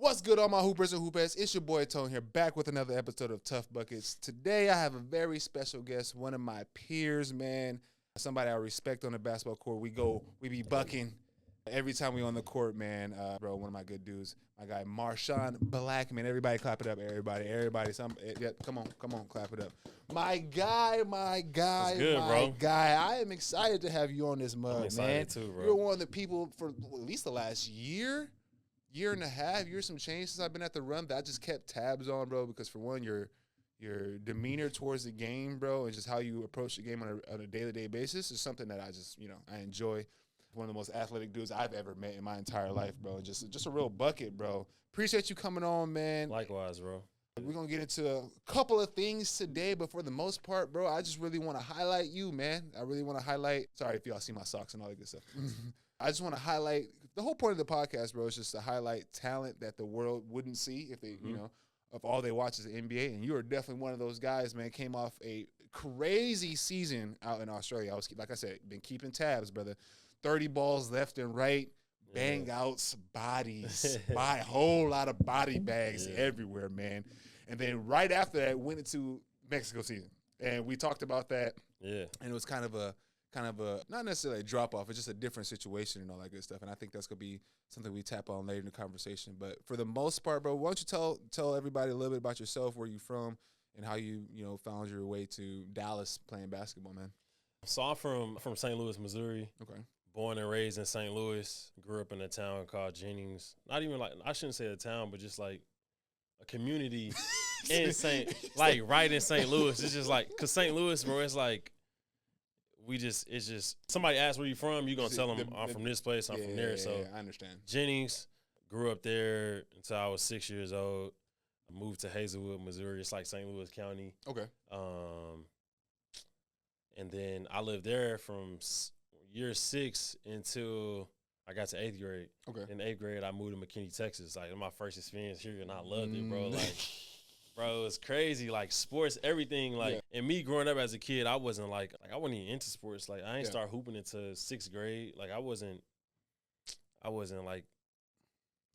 What's good, all my hoopers and hoopettes? It's your boy Tone here, back with another episode of Tough Buckets. Today, I have a very special guest, one of my peers, man. Somebody I respect on the basketball court. We be bucking every time we on the court, man. Bro, one of my good dudes, my guy Marshawn Blackmon. Everybody clap it up, everybody. Come on, clap it up. My guy. What's good, my bro? guy. I am excited to have you on this mug, I'm excited man. too, bro. You're one of the people for at least the last year and a half, some change since I've been at the run that I just kept tabs on, bro, because for one, your demeanor towards the game, bro, and just how you approach the game on a day-to-day basis is something that I just, I enjoy. One of the most athletic dudes I've ever met in my entire life, bro. Just a real bucket, bro. Appreciate you coming on, man. Likewise, bro. We're going to get into a couple of things today, but for the most part, bro, I just really want to highlight you, man. I really want to highlight – sorry if y'all see my socks and all that good stuff. I just want to highlight – the whole point of the podcast, bro, is just to highlight talent that the world wouldn't see if they, if all they watch is the NBA. And you are definitely one of those guys, man. Came off a crazy season out in Australia. Like I said, been keeping tabs, brother. 30 balls left and right, bang outs, bodies, buy a whole lot of body bags everywhere, man. And then right after that, went into Mexico season. And we talked about that. Yeah. And it was kind of a not necessarily a drop off, it's just a different situation and all that good stuff. And I think that's gonna be something we tap on later in the conversation. But for the most part, bro, why don't you tell everybody a little bit about yourself, where you from, and how you found your way to Dallas playing basketball, man. So I'm from St. Louis, Missouri. Okay. Born and raised in St. Louis. Grew up in a town called Jennings. Not even like, I shouldn't say a town, but just like a community in right in St. Louis. It's just like, cause St. Louis, bro, it's like, it's just somebody asks where you from, you're gonna tell them I'm from this place, I'm from there. So I understand. Jennings, grew up there until I was 6 years old. I moved to Hazelwood, Missouri. It's like St. Louis County. Okay. And then I lived there from year 6 until I got to 8th grade. Okay. In 8th grade, I moved to McKinney, Texas. Like, my first experience here, and I loved it, bro. Like, bro, it's crazy. Like, sports, everything. Like, and me growing up as a kid, I wasn't like I wasn't even into sports. Like, I ain't start hooping until 6th grade. Like, I wasn't like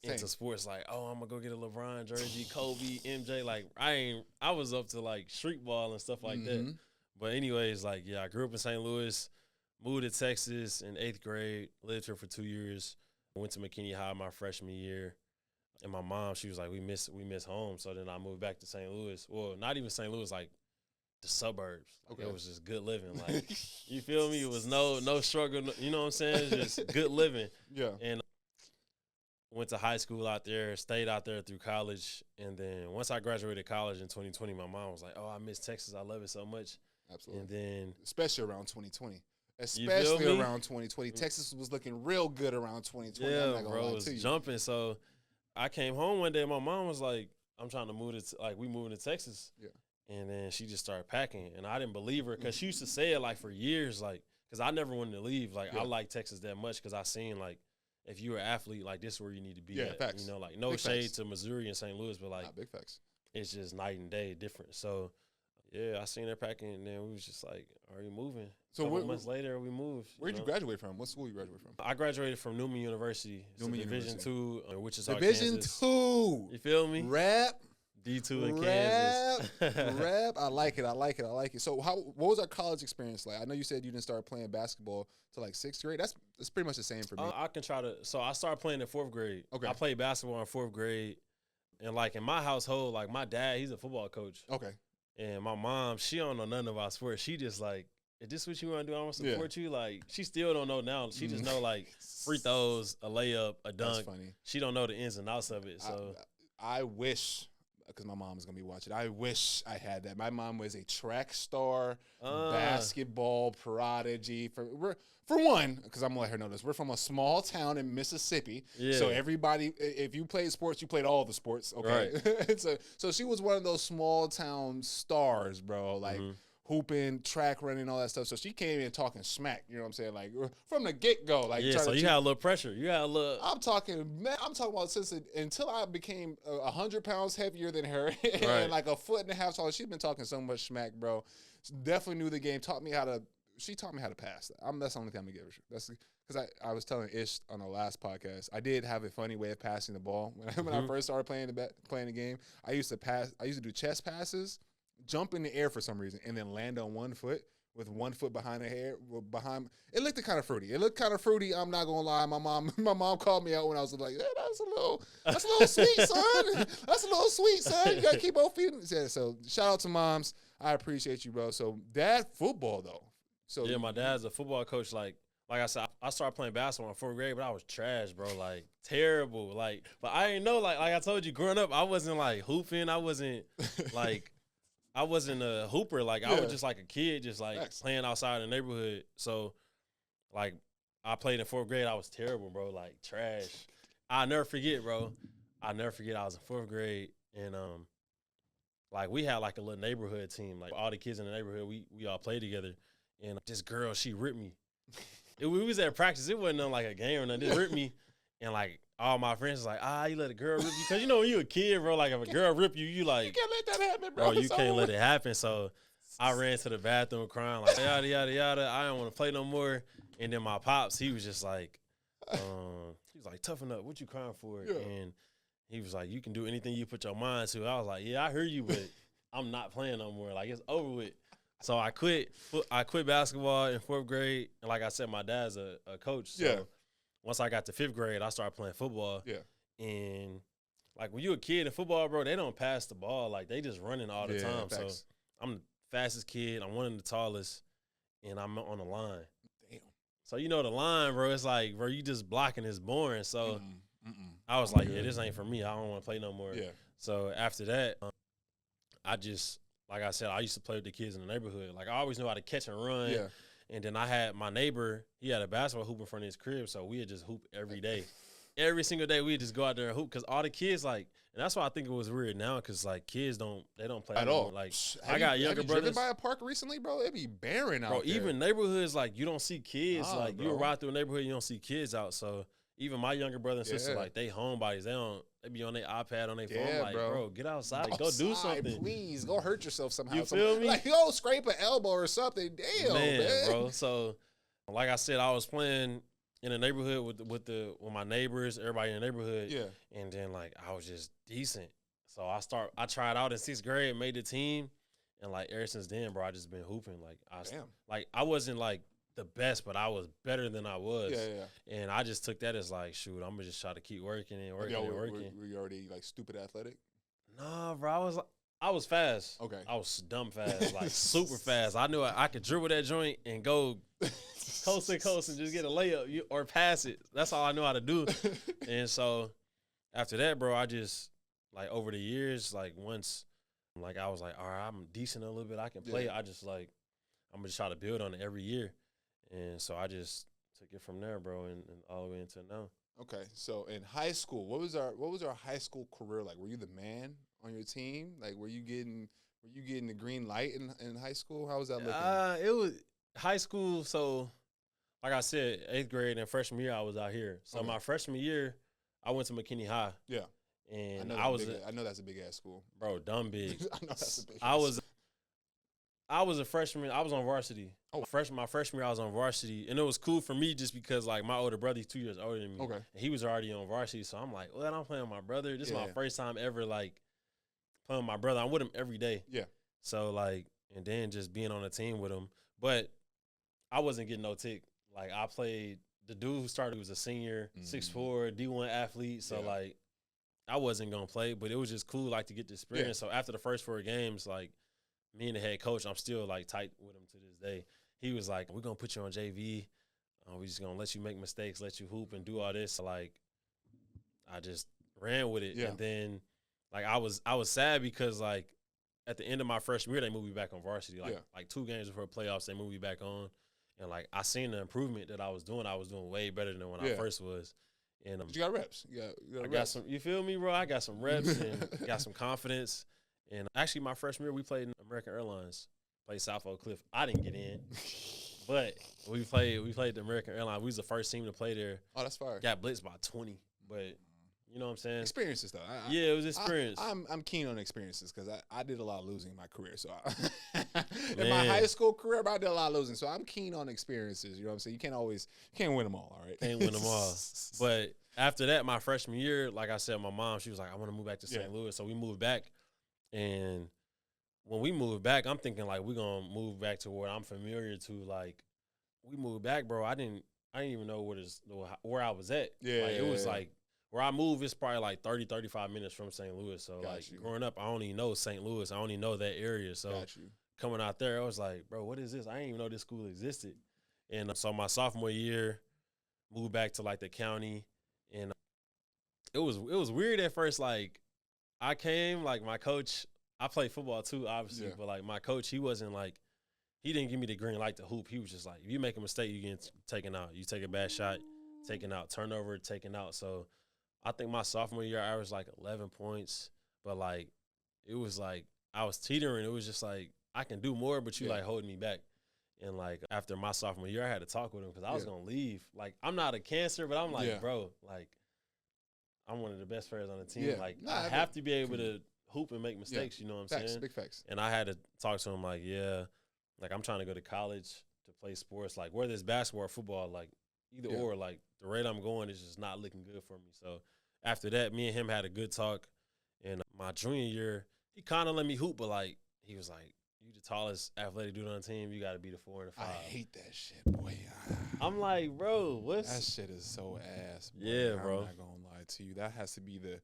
into sports. Like, oh, I'm gonna go get a LeBron jersey, Kobe, MJ. Like, I was up to like street ball and stuff like that. But anyways, like, yeah, I grew up in St. Louis, moved to Texas in 8th grade, lived here for 2 years. Went to McKinney High my freshman year. And my mom, she was like, we miss home. So then I moved back to St. Louis. Well, not even St. Louis, like the suburbs. Like, it was just good living. Like, you feel me? It was no struggle. You know what I'm saying? It's just good living. Yeah. And went to high school out there, stayed out there through college. And then once I graduated college in 2020, my mom was like, oh, I miss Texas. I love it so much. Absolutely. And then especially around 2020. Especially around 2020. Texas was looking real good around 2020. Yeah, I'm not gonna bro, it was jumping. So I came home one day. My mom was like, I'm trying to move to, we moving to Texas. Yeah. And then she just started packing. And I didn't believe her because she used to say it, like, for years, like, because I never wanted to leave. Like, I like Texas that much because I seen, like, if you're an athlete, like, this is where you need to be at. Facts. Like, no big shade facts to Missouri and St. Louis, but, like, big facts. It's just night and day different. So, yeah, I seen her packing, and then we was just like, are you moving? So a couple months later, we moved. Where'd you graduate from? What school you graduated from? I graduated from Newman University. Division II, which is Division Kansas. II. You feel me? Rap. D2 in Kansas. Rap. I like it. So what was our college experience like? I know you said you didn't start playing basketball till like 6th grade. That's pretty much the same for me. I can try to. So I started playing in 4th grade. Okay. I played basketball in 4th grade. And, like, in my household, like, my dad, he's a football coach. Okay. And my mom, she don't know nothing about sports. She just like, is this what you want to do? I want to support you. Like, she still don't know now. She just know, like, free throws, a layup, a dunk. That's funny. She don't know the ins and outs of it. So I wish, because my mom is going to be watching, I wish I had that. My mom was a track star, basketball prodigy. For one, because I'm going to let her know this, we're from a small town in Mississippi. Yeah. So everybody, if you played sports, you played all the sports, okay? Right. so she was one of those small town stars, bro, like hooping, track running, all that stuff. So she came in talking smack, you know what I'm saying? Like, from the get-go. Like, yeah, so you had a little pressure. You had a little. I'm talking about until I became 100 pounds heavier than her and like a foot and a half taller. She's been talking so much smack, bro. Definitely knew the game, she taught me how to pass. That's the only thing I'm gonna give her. That's because I was telling Ish on the last podcast, I did have a funny way of passing the ball when I first started playing the game. I used to do chest passes, jump in the air for some reason, and then land on one foot with one foot behind the hair. It looked kind of fruity. I'm not gonna lie. My mom called me out when I was like, that's a little sweet, son. That's a little sweet, son. You gotta keep on feeding. Yeah, so shout out to moms. I appreciate you, bro. So dad, football though. So yeah, my dad's a football coach. Like I said, I started playing basketball in 4th grade, but I was trash, bro. Like terrible. Like, but I didn't know. Like I told you, growing up, I wasn't like hooping. I wasn't like. I wasn't a hooper. Like, I was just like a kid, just like playing outside in the neighborhood. So, like, I played in 4th grade. I was terrible, bro. Like, trash. I'll never forget, bro. I was in 4th grade, and, like, we had, like, a little neighborhood team. Like, all the kids in the neighborhood, we all played together. And this girl, she ripped me. We was at practice. It wasn't like a game or nothing. It ripped me. And, like, all my friends was like, you let a girl rip you. Because, you know, when you a kid, bro, like, if a girl rip you, you like. You can't let that happen, bro. You can't let it happen. So I ran to the bathroom crying, like, yada, yada, yada. I don't want to play no more. And then my pops, he was just like, toughen up. What you crying for? Yeah. And he was like, you can do anything you put your mind to. I was like, yeah, I hear you, but I'm not playing no more. Like, it's over with. So I quit basketball in 4th grade. And like I said, my dad's a coach. So once I got to 5th grade, I started playing football. Yeah. And, like, when you a kid in football, bro, they don't pass the ball. Like, they just running all the time. Facts. So I'm the fastest kid. I'm one of the tallest. And I'm on the line. Damn. So, you know, the line, bro, it's like, bro, you just blocking is boring. So I was like, this ain't for me. I don't want to play no more. Yeah. So after that, I just, like I said, I used to play with the kids in the neighborhood. Like, I always knew how to catch and run. Yeah. And then I had my neighbor, he had a basketball hoop in front of his crib, so we would just hoop every day. Every single day, we'd just go out there and hoop, because all the kids, like, and that's why I think it was weird now, because, like, kids don't play at all. Like, I got younger brothers. Driven by a park recently, bro? It'd be barren out there. Bro, even neighborhoods, like, you don't see kids. Like, you ride through a neighborhood, you don't see kids out. So even my younger brother and sister, like, they homebodies. They be on their iPad, on their phone. Like, bro, get outside. Go do something. Please, go hurt yourself somehow. You feel me? Like, go scrape an elbow or something. Damn, man. Bro. So, like I said, I was playing in the neighborhood with my neighbors, everybody in the neighborhood. Yeah. And then, like, I was just decent. So I tried out in 6th grade, made the team. And, like, ever since then, bro, I just been hooping. Like, I wasn't, like, the best, but I was better than I was. Yeah. And I just took that as, like, shoot, I'm going to just try to keep working and working and working. Were you already, like, stupid athletic? Nah, bro, I was fast. Okay. I was dumb fast, like, super fast. I knew I could dribble that joint and go coast to coast and just get a layup or pass it. That's all I knew how to do. And so after that, bro, I just, like, over the years, like, once, like, I was like, all right, I'm decent a little bit. I can play. Yeah. I just, like, I'm going to try to build on it every year. And so I just took it from there, bro, and all the way into now. Okay, so in high school, what was our high school career like? Were you the man on your team? Like, were you getting the green light in high school? How was that looking? It was high school. So, like I said, 8th grade and freshman year, I was out here. So my freshman year, I went to McKinney High. Yeah, and I know that's a big ass school, bro. Dumb big. I know that's a big. I was a freshman. I was on varsity. Oh, my freshman year, I was on varsity, and it was cool for me just because, like, my older brother, he's 2 years older than me. Okay, and he was already on varsity, so I'm like, well, I'm playing with my brother. This is my first time ever, like, playing with my brother. I'm with him every day. Yeah. So, like, and then just being on a team with him, but I wasn't getting no tick. Like, I played the dude who started was a senior, 6'4", D1 athlete. So like, I wasn't gonna play, but it was just cool, like, to get the experience. So after the first 4 games, like, me and the head coach, I'm still, like, tight with him to this day. He was like, we're going to put you on JV. We're just going to let you make mistakes, let you hoop and do all this. So, like, I just ran with it. Yeah. And then, like, I was sad because, like, at the end of my freshman year, they moved me back on varsity. Like 2 games before playoffs, they moved me back on. And, like, I seen the improvement that I was doing. I was doing way better than when I first was. And you got reps. I got some, you feel me, bro? I got some reps and got some confidence. And actually, my freshman year, we played in American Airlines, played South Oak Cliff. I didn't get in, but we played the American Airlines. We was the first team to play there. Oh, that's fire. Got blitzed by 20, but you know what I'm saying? Experiences, though. It was experience. I'm keen on experiences because I did a lot of losing in my career, so In my high school career, I did a lot of losing, so I'm keen on experiences. You know what I'm saying? You can't win them all right? Can't win them all. But after that, my freshman year, like I said, my mom, she was like, I want to move back to St. Louis. So we moved back. And when we moved back, I'm thinking like we're gonna move back to where I'm familiar to. Like we moved back, bro. I didn't even know where I was at. Yeah. Like, it was like where I moved, it's probably like 30, 35 minutes from St. Louis. So growing up, I only know St. Louis. I only know that area. So coming out there, I was like, bro, what is this? I didn't even know this school existed. And so my sophomore year, moved back to like the county, and it was weird at first. Like I came, like my coach, I played football too, obviously, but like my coach, he wasn't like, he didn't give me the green light to hoop. He was just like, if you make a mistake, you get taken out. You take a bad shot, taken out. Turnover, taken out. So I think my sophomore year, I averaged like 11 points, but like it was like I was teetering. It was just like I can do more, but you like holding me back. And like after my sophomore year, I had to talk with him because I was gonna leave. Like I'm not a cancer, but I'm like, bro, like I'm one of the best players on the team. Like I have to be able to hoop and make mistakes. You know what I'm saying? Big facts. And I had to talk to him like, like I'm trying to go to college to play sports. Like whether it's basketball or football, like either or. Like the rate I'm going is just not looking good for me. So after that, me and him had a good talk. And my junior year, he kind of let me hoop, but like he was like, you the tallest athletic dude on the team, you got to be the 4 and the 5. I hate that shit, boy. I'm like, bro, what's that shit is so ass, boy. Yeah, bro. I'm not gonna lie to you. That has to be the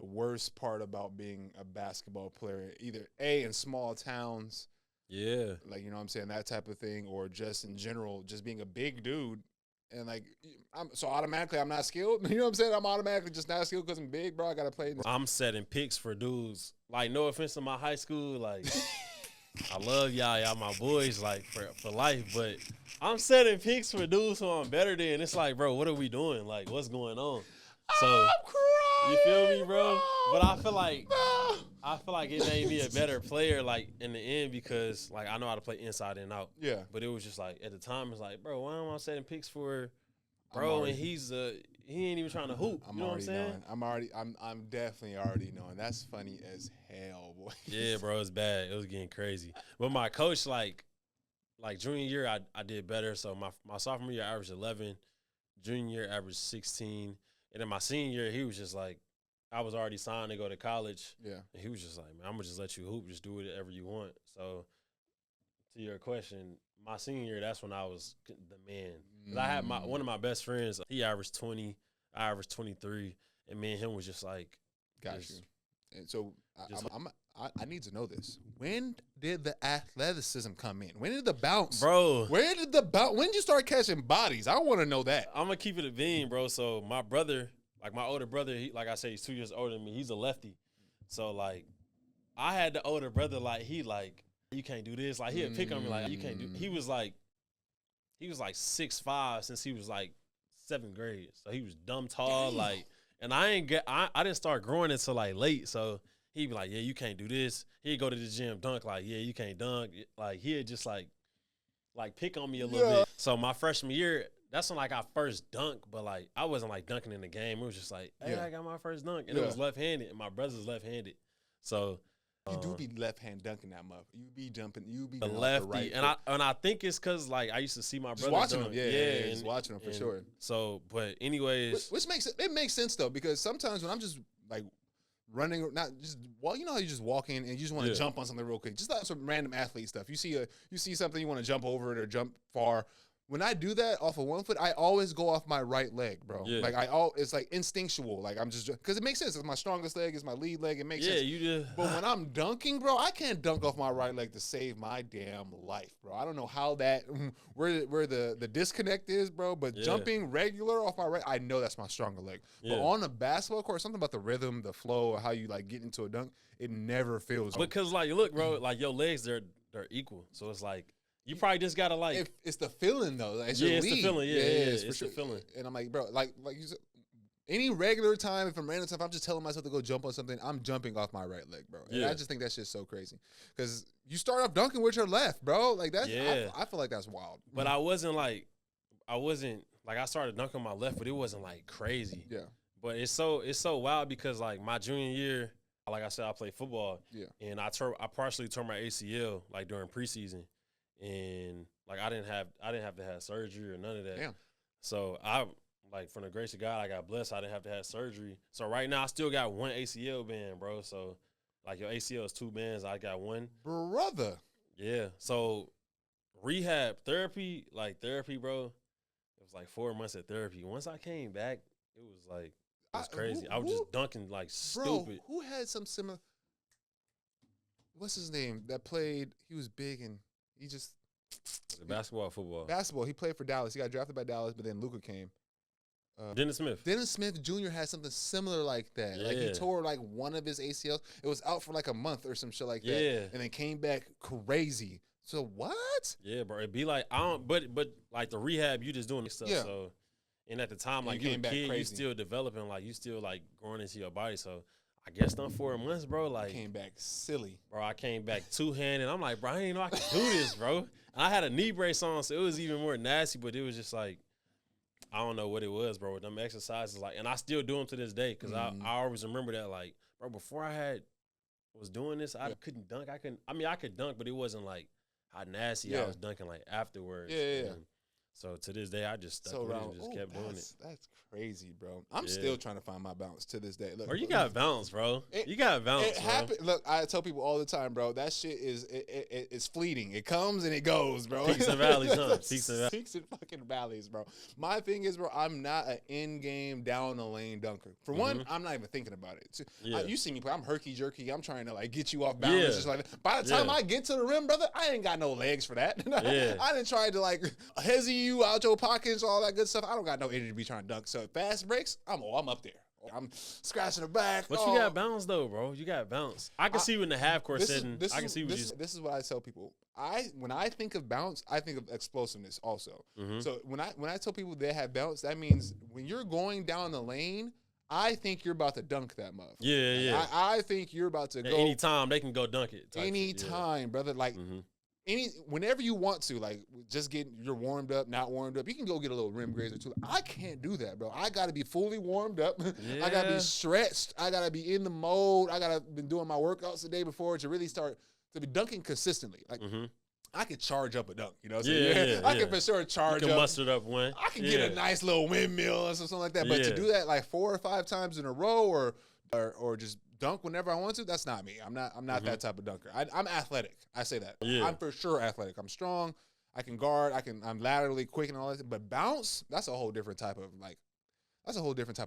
worst part about being a basketball player, either in small towns, like, you know what I'm saying, that type of thing, or just in general, just being a big dude. And like, so automatically I'm not skilled. You know what I'm saying? I'm automatically just not skilled because I'm big, bro. I gotta play. I'm setting picks for dudes. Like, no offense to my high school, like I love y'all my boys, like for life. But I'm setting picks for dudes who I'm better than. It's like, bro, what are we doing? Like, what's going on? So I'm crying, you feel me, bro? But I feel like it made me a better player, like in the end, because like I know how to play inside and out. Yeah. But it was just like at the time, it's like, bro, why am I setting picks for, bro? And he ain't even trying to hoop. You know what I'm saying? I'm definitely already knowing. That's funny as hell, boy. Yeah, bro, it's bad. It was getting crazy. But my coach, like junior year, I did better. So my sophomore year, I averaged 11. Junior year, I averaged 16. And then my senior year, he was just like, I was already signed to go to college. Yeah. And he was just like, man, I'm going to just let you hoop. Just do whatever you want. So to your question, my senior year, that's when I was the man. Because I had one of my best friends, he averaged 20. I averaged 23. And me and him was just like. Got you. And so I need to know this. When did the athleticism come in? When did the bounce? Bro. When did you start catching bodies? I want to know that. I'm going to keep it a bean, bro. So my brother, like my older brother, he, like I said, he's 2 years older than me. He's a lefty. So, like, I had the older brother, like, he like, you can't do this. Like, he'd pick on me, like, you can't do. He was like 6'5" since he was like 7th grade. So he was dumb tall, like, and I didn't start growing until like late. So he'd be like, yeah, you can't do this. He'd go to the gym, dunk, like, yeah, you can't dunk. Like, he'd just like pick on me a little bit. So my freshman year, that's when like I first dunked, but like I wasn't like dunking in the game. It was just like, hey, I got my first dunk, and it was left-handed, and my brother's left-handed. So you do be left-hand dunking that motherfucker. You be jumping. You be the lefty, right, and I think it's because like I used to see my brother watching dunk. him, just watching him for sure. So, but anyways, which makes sense though, because sometimes when I'm just like running, not just you know how you just walk in and you just want to jump on something real quick, just like some random athlete stuff. You see something, you want to jump over it or jump far. When I do that off of one foot, I always go off my right leg, bro. Yeah. Like it's like instinctual. Like I'm just because it makes sense. It's my strongest leg. It's my lead leg. It makes sense. Yeah, you do. But when I'm dunking, bro, I can't dunk off my right leg to save my damn life, bro. I don't know how where the disconnect is, bro. But jumping regular off my right, I know that's my stronger leg. Yeah. But on a basketball court, something about the rhythm, the flow, how you like get into a dunk, it never feels. Because like look, bro, like your legs they're equal, so it's like. You probably just gotta like. It's the feeling though. It's it's the feeling. Yeah, it's the feeling. And I'm like, bro, like you said, any regular time, if I'm random stuff, I'm just telling myself to go jump on something. I'm jumping off my right leg, bro. And I just think that's just so crazy because you start off dunking with your left, bro. Like that's. I feel like that's wild. But I wasn't like I started dunking my left, but it wasn't like crazy. Yeah. But it's so wild because like my junior year, like I said, I played football. Yeah. And I partially tore my ACL like during preseason, and like I didn't have to have surgery or none of that. Damn. So I like from the grace of God, I got blessed. I didn't have to have surgery. So right now I still got one ACL band, bro. So like your ACL is 2 bands. I got one. Brother. Yeah. So rehab therapy, bro. It was like 4 months of therapy. Once I came back, it was crazy. I was just dunking like stupid. Who had some similar? What's his name that played? He was big and he just Basketball or football? basketball. He played for Dallas. He got drafted by Dallas, but then Luka came. Dennis Smith. Dennis Smith Jr. had something similar like that. Like he Yeah. tore like one of his ACLs. It was out for like a month or some shit like that. Yeah. And then came back crazy. So what? Yeah, bro. It'd be like I don't, but like the rehab, you just doing this stuff. Yeah. So, and at the time, And like you you a came back kid, you crazy. still developing, like you still like growing into your body. So, I guess done 4 months, bro. Like, Came back silly. bro, I came back 2-handed. I'm like, bro, I didn't know I could do this, bro. And I had a knee brace on, so it was even more nasty. But it was just like, I don't know what it was, bro. With them exercises, like, and I still do them to this day because I always remember that, like, bro, before I was doing this, I couldn't dunk. I could dunk, but it wasn't like how nasty I was dunking like afterwards. Yeah. And so to this day, I just stuck with it and just kept doing it. That's crazy, bro. I'm still trying to find my balance to this day. Look, Bro, you got balance, bro. You got balance, It bro. happened. Look, I tell people all the time, bro. That shit it's fleeting. It comes and it goes, bro. Peaks and valleys, huh? Peaks and fucking valleys, bro. My thing is, bro, I'm not an in-game down the lane dunker. For one, I'm not even thinking about it. Yeah. You see me play. I'm herky jerky. I'm trying to like get you off balance. Yeah. Just like that. By the time I get to the rim, brother, I ain't got no legs for that. Yeah. I didn't try to like hezzy you out your pockets, all that good stuff. I don't got no energy to be trying to dunk. So fast breaks, I'm up there. I'm scratching the back. But you got balance though, bro. You got balance. I can see you in the half court setting. I can see what you. This is what I tell people. When I think of bounce, I think of explosiveness also. So when I tell people they have bounce, that means when you're going down the lane, I think you're about to dunk that motherfucker. Yeah. I think you're about to go Anytime they can go dunk it. anytime, brother. Like whenever you want to, like just you're warmed up, not warmed up. You can go get a little rim graze or two. I can't do that, bro. I gotta be fully warmed up. I gotta be stretched. I gotta be in the mode. I gotta been doing my workouts the day before to really start to be dunking consistently. Like I could charge up a dunk, you know what I'm saying? I can for sure charge you can up. muster up one. I can get a nice little windmill or something like that. But to do that like 4 or 5 times in a row or just dunk whenever I want to, that's not me. I'm not that type of dunker. I'm athletic. I say that. Yeah. I'm for sure athletic. I'm strong. I can guard. I'm laterally quick and all that. But bounce, that's a whole different type of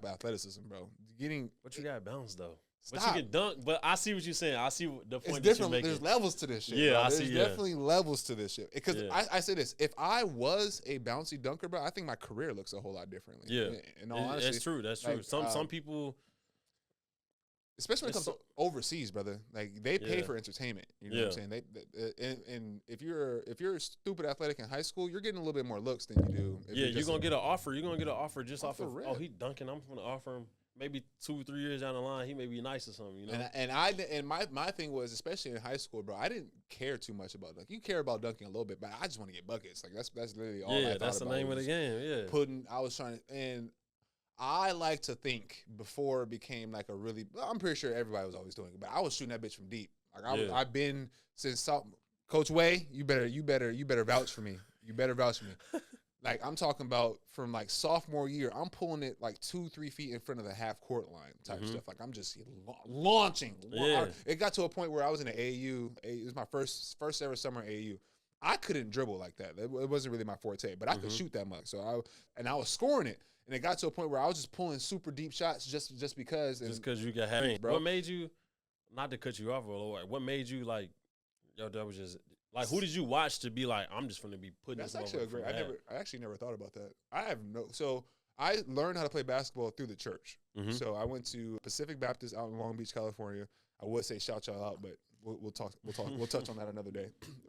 athleticism, bro. But you got balance though. Stop. But you can dunk. But I see what you're saying. I see the point It's that different. you're making. There's levels to this shit. Yeah, bro. I There's see. definitely levels to this shit. Because Yeah. I say this: if I was a bouncy dunker, bro, I think my career looks a whole lot differently. Yeah, in all honesty, that's true. That's true. like, Some people, especially when it comes to overseas, brother, like they pay Yeah. for entertainment. You know what I'm saying? And if you're stupid athletic in high school, you're getting a little bit more looks than you do. If you're gonna get an offer. You're gonna get an offer just off of rip. he dunking. I'm gonna offer him maybe 2-3 years down the line. He may be nice or something. You know. And my thing was, especially in high school, bro, I didn't care too much about dunking. You care about dunking a little bit, but I just want to get buckets. Like that's literally all. I thought that's the about name of was the game. Yeah. I was trying to, and I like to think before it became like a really. I'm pretty sure everybody was always doing it, but I was shooting that bitch from deep. Like I've been since Coach Way. You better vouch for me. You better vouch for me. Like I'm talking about from like sophomore year, I'm pulling it like 2-3 feet in front of the half court line type stuff. Like I'm just launching. Yeah. It got to a point where I was in an AAU. It was my first ever summer AAU. I couldn't dribble like that. It wasn't really my forte, but I could shoot that much. So I was scoring it, and it got to a point where I was just pulling super deep shots just because. Just because you got happy, bro. What made you? Not to cut you off, Lord. What made you like? Yo, that was just. Like, who did you watch to be like, I'm just going to be putting That's this actually over? I actually never thought about that. So I learned how to play basketball through the church. So I went to Pacific Baptist out in Long Beach, California. I would say shout y'all out, but we'll touch on that another day.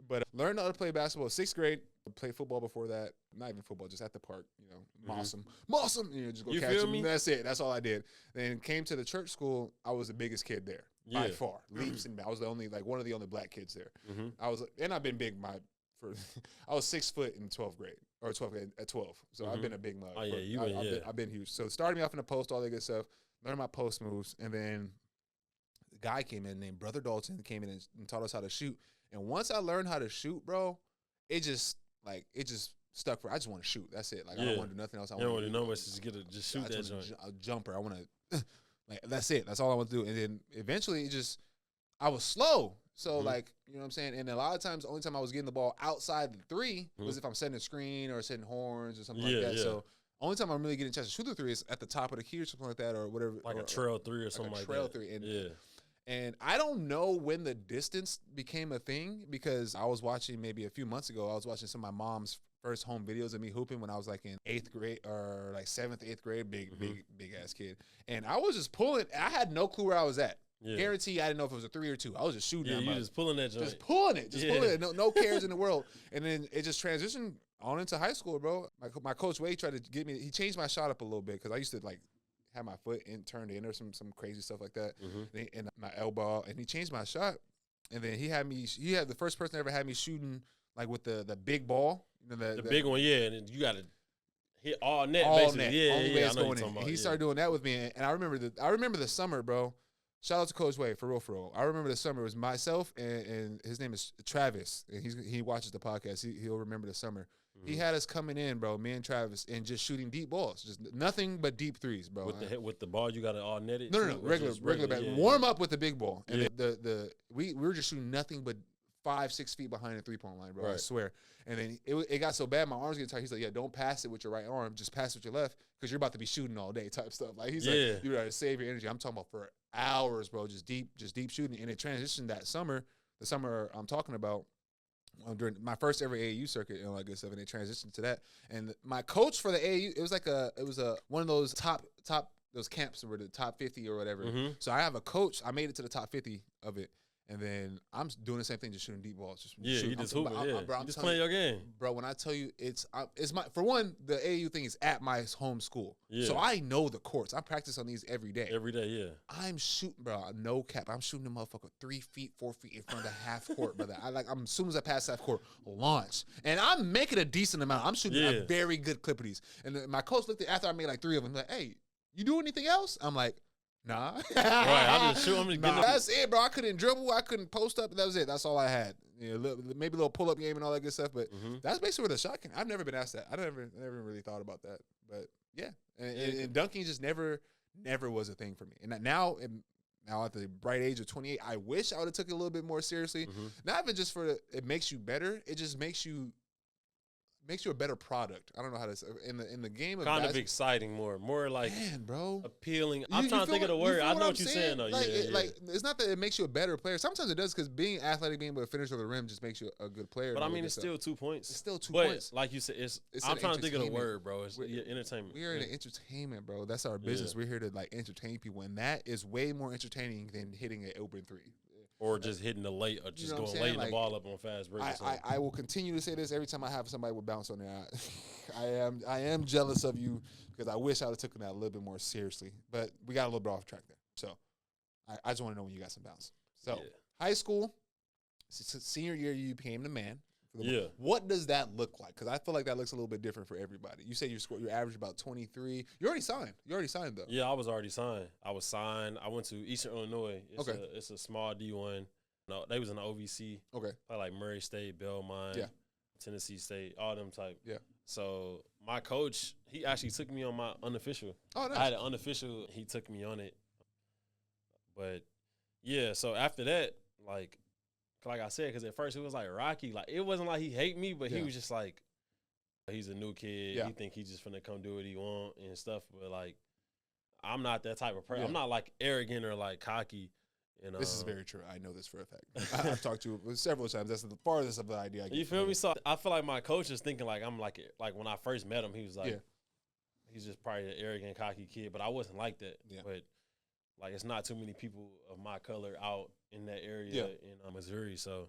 But learned how to play basketball 6th grade. Played football before that. Not even football, just at the park. You know, Mossum. You know, just go catch them. That's it. That's all I did. Then came to the church school. I was the biggest kid there by far. Leaps and I was one of the only black kids there. I've been big. I was 6 foot in 12th grade or 12 at 12. So I've been a big mug. Oh yeah, I've been huge. So started me off in the post, all that good stuff. Learned my post moves, and then guy came in named Brother Dalton came in and taught us how to shoot. And once I learned how to shoot, bro, it just stuck for. I just want to shoot. That's it. Like I don't want to do nothing else. I don't want to do no much. Just shoot that joint. A jumper. I want to. Like that's it. That's all I want to do. And then eventually, I was slow. So like, you know what I'm saying? And a lot of times, the only time I was getting the ball outside the three was if I'm setting a screen or setting horns or something like that. Yeah. So only time I'm really getting a chance to shoot the three is at the top of the key or something like that or whatever. Like a trail three or something like that. Trail three. And, and I don't know when the distance became a thing because I was watching maybe a few months ago, I was watching some of my mom's first home videos of me hooping when I was like in 8th grade or like 7th, 8th grade, big ass kid. And I was just pulling. I had no clue where I was at. Yeah. Guarantee I didn't know if it was a 3 or 2. I was just shooting. Yeah, you just pulling that joint. Just pulling it. No cares in the world. And then it just transitioned on into high school, bro. My coach Wade tried to get me. He changed my shot up a little bit because I used to like have my foot turned in or some crazy stuff like that, and my elbow. And he changed my shot. And then he had the first person that ever had me shooting like with the big ball. You know, the big one, yeah. And you got to hit all net, basically. Net. Yeah, only way it's going in. And he started doing that with me. And I remember the summer, bro. Shout out to Coach Wade, for real. I remember the summer. It was myself, and his name is Travis. And he watches the podcast. He'll remember the summer. He had us coming in, bro, me and Travis, and just shooting deep balls. Just nothing but deep threes, bro. With the ball, you got it all netted? No, regular bat. Yeah, warm up with the big ball. And we were just shooting nothing but 5-6 feet behind the 3-point line, bro. Right. I swear. And then it got so bad, my arms get tired. He's like, yeah, don't pass it with your right arm. Just pass it with your left because you're about to be shooting all day type stuff. Like he's like, you got to save your energy. I'm talking about for hours, bro, just deep shooting. And it transitioned that summer, the summer I'm talking about, during my first ever AAU circuit and all that good stuff, and it transitioned to that. And my coach for the AAU, it was one of those top those camps were the top 50 or whatever. So I have a coach. I made it to the top 50 of it. And then I'm doing the same thing, just shooting deep balls. You just hooping, I'm just playing your game. Bro, when I tell you it's my, for one, the AAU thing is at my home school. Yeah. So I know the courts. I practice on these every day. Yeah. I'm shooting, bro, no cap. I'm shooting a motherfucker 3 feet, 4 feet in front of the half court, brother. I'm as soon as I pass half court, launch. And I'm making a decent amount. I'm shooting a very good clip of these. And my coach looked at after I made like 3 of them, like, hey, you do anything else? I'm like, nah. Right, I'm just shooting. That's it, bro. I couldn't dribble. I couldn't post up. That was it. That's all I had. You know, maybe a little pull-up game and all that good stuff. But that's basically where the shot came. I've never been asked that. I never really thought about that. But yeah, and dunking just never was a thing for me. And now at the bright age of 28, I wish I would have took it a little bit more seriously. Not even just it makes you better. It just makes you a better product. I don't know how to say in the game of kind of exciting, more like bro, appealing. I'm trying to think of the word. I know what you're saying though. Like, like it's not that it makes you a better player. Sometimes it does because being athletic, being able to finish over the rim, just makes you a good player. But I mean, it's still 2 points. It's still 2 points. Like you said, I'm trying to think of the word, bro. It's entertainment. We are in entertainment, bro. That's our business. We're here to like entertain people, and that is way more entertaining than hitting an open 3. Or just hitting the late, or just going laying the ball up on fast break. I will continue to say this every time I have somebody with bounce on there. I am jealous of you because I wish I would have taken that a little bit more seriously. But we got a little bit off track there. So I just want to know when you got some bounce. So high school, senior year, you became the man. What does that look like? Because I feel like that looks a little bit different for everybody. You say you average about 23. You already signed. Though. Yeah, I was already signed. I went to Eastern Illinois. It's a small D1. No, they was in the OVC. Okay. Like Murray State, Belmont, Tennessee State, all them type. Yeah. So my coach, he actually took me on my unofficial. Oh, nice. I had an unofficial. He took me on it. But yeah, so after that, like I said, because at first it was like rocky. Like it wasn't like he hate me, but he was just like, he's a new kid. He think he just finna come do what he want and stuff. But like, I'm not that type of person. I'm not like arrogant or like cocky. And this is very true. I know this for a fact. I've talked to you several times. That's the farthest of the idea I get. You feel me? So I feel like my coach is thinking like I'm like when I first met him, he was like, he's just probably an arrogant, cocky kid. But I wasn't like that. Yeah. But like, it's not too many people of my color out in that area in Missouri. So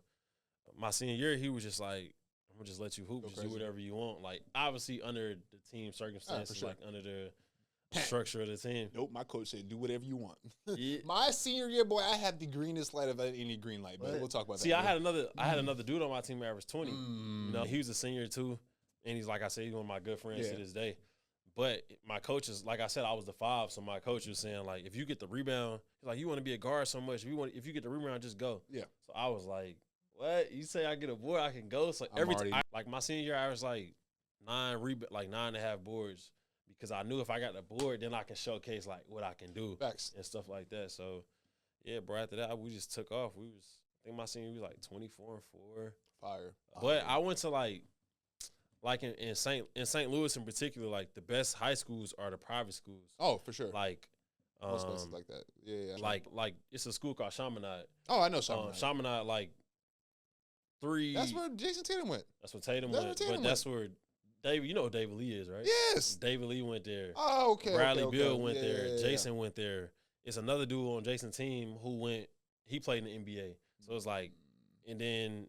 my senior year, he was just like, I'm gonna just let you hoop, just do whatever you want. Like obviously under the team circumstances, like under the structure of the team. Nope, my coach said do whatever you want. My senior year, boy, I had the greenest light of any green light, but we'll talk about that. See, I had another dude on my team that averaged 20. You know, he was a senior too, and he's like I said, he's one of my good friends to this day. But my coaches, like I said, I was the 5, so my coach was saying, like, if you get the rebound, he's like, you want to be a guard so much. If you get the rebound, just go. Yeah. So I was like, what? You say I get a board, I can go? So every time, like my senior year, I was like 9.5 boards because I knew if I got the board, then I can showcase like what I can do and stuff like that. So yeah, bro. After that, we just took off. I think my senior year was like 24-4. Fire. But I went to like in St. Louis in particular, like the best high schools are the private schools. Oh, for sure. Like most places like that. Yeah. Like it's a school called Chaminade. Oh, I know Chaminade. Chaminade, like 3. That's where Jason Tatum went. That's where Tatum went. That's where David. You know who David Lee is, right? Yes. David Lee went there. Oh, okay. Bradley Beal went there. Jason went there. It's another dude on Jason's team who went. He played in the NBA. So it's like, and then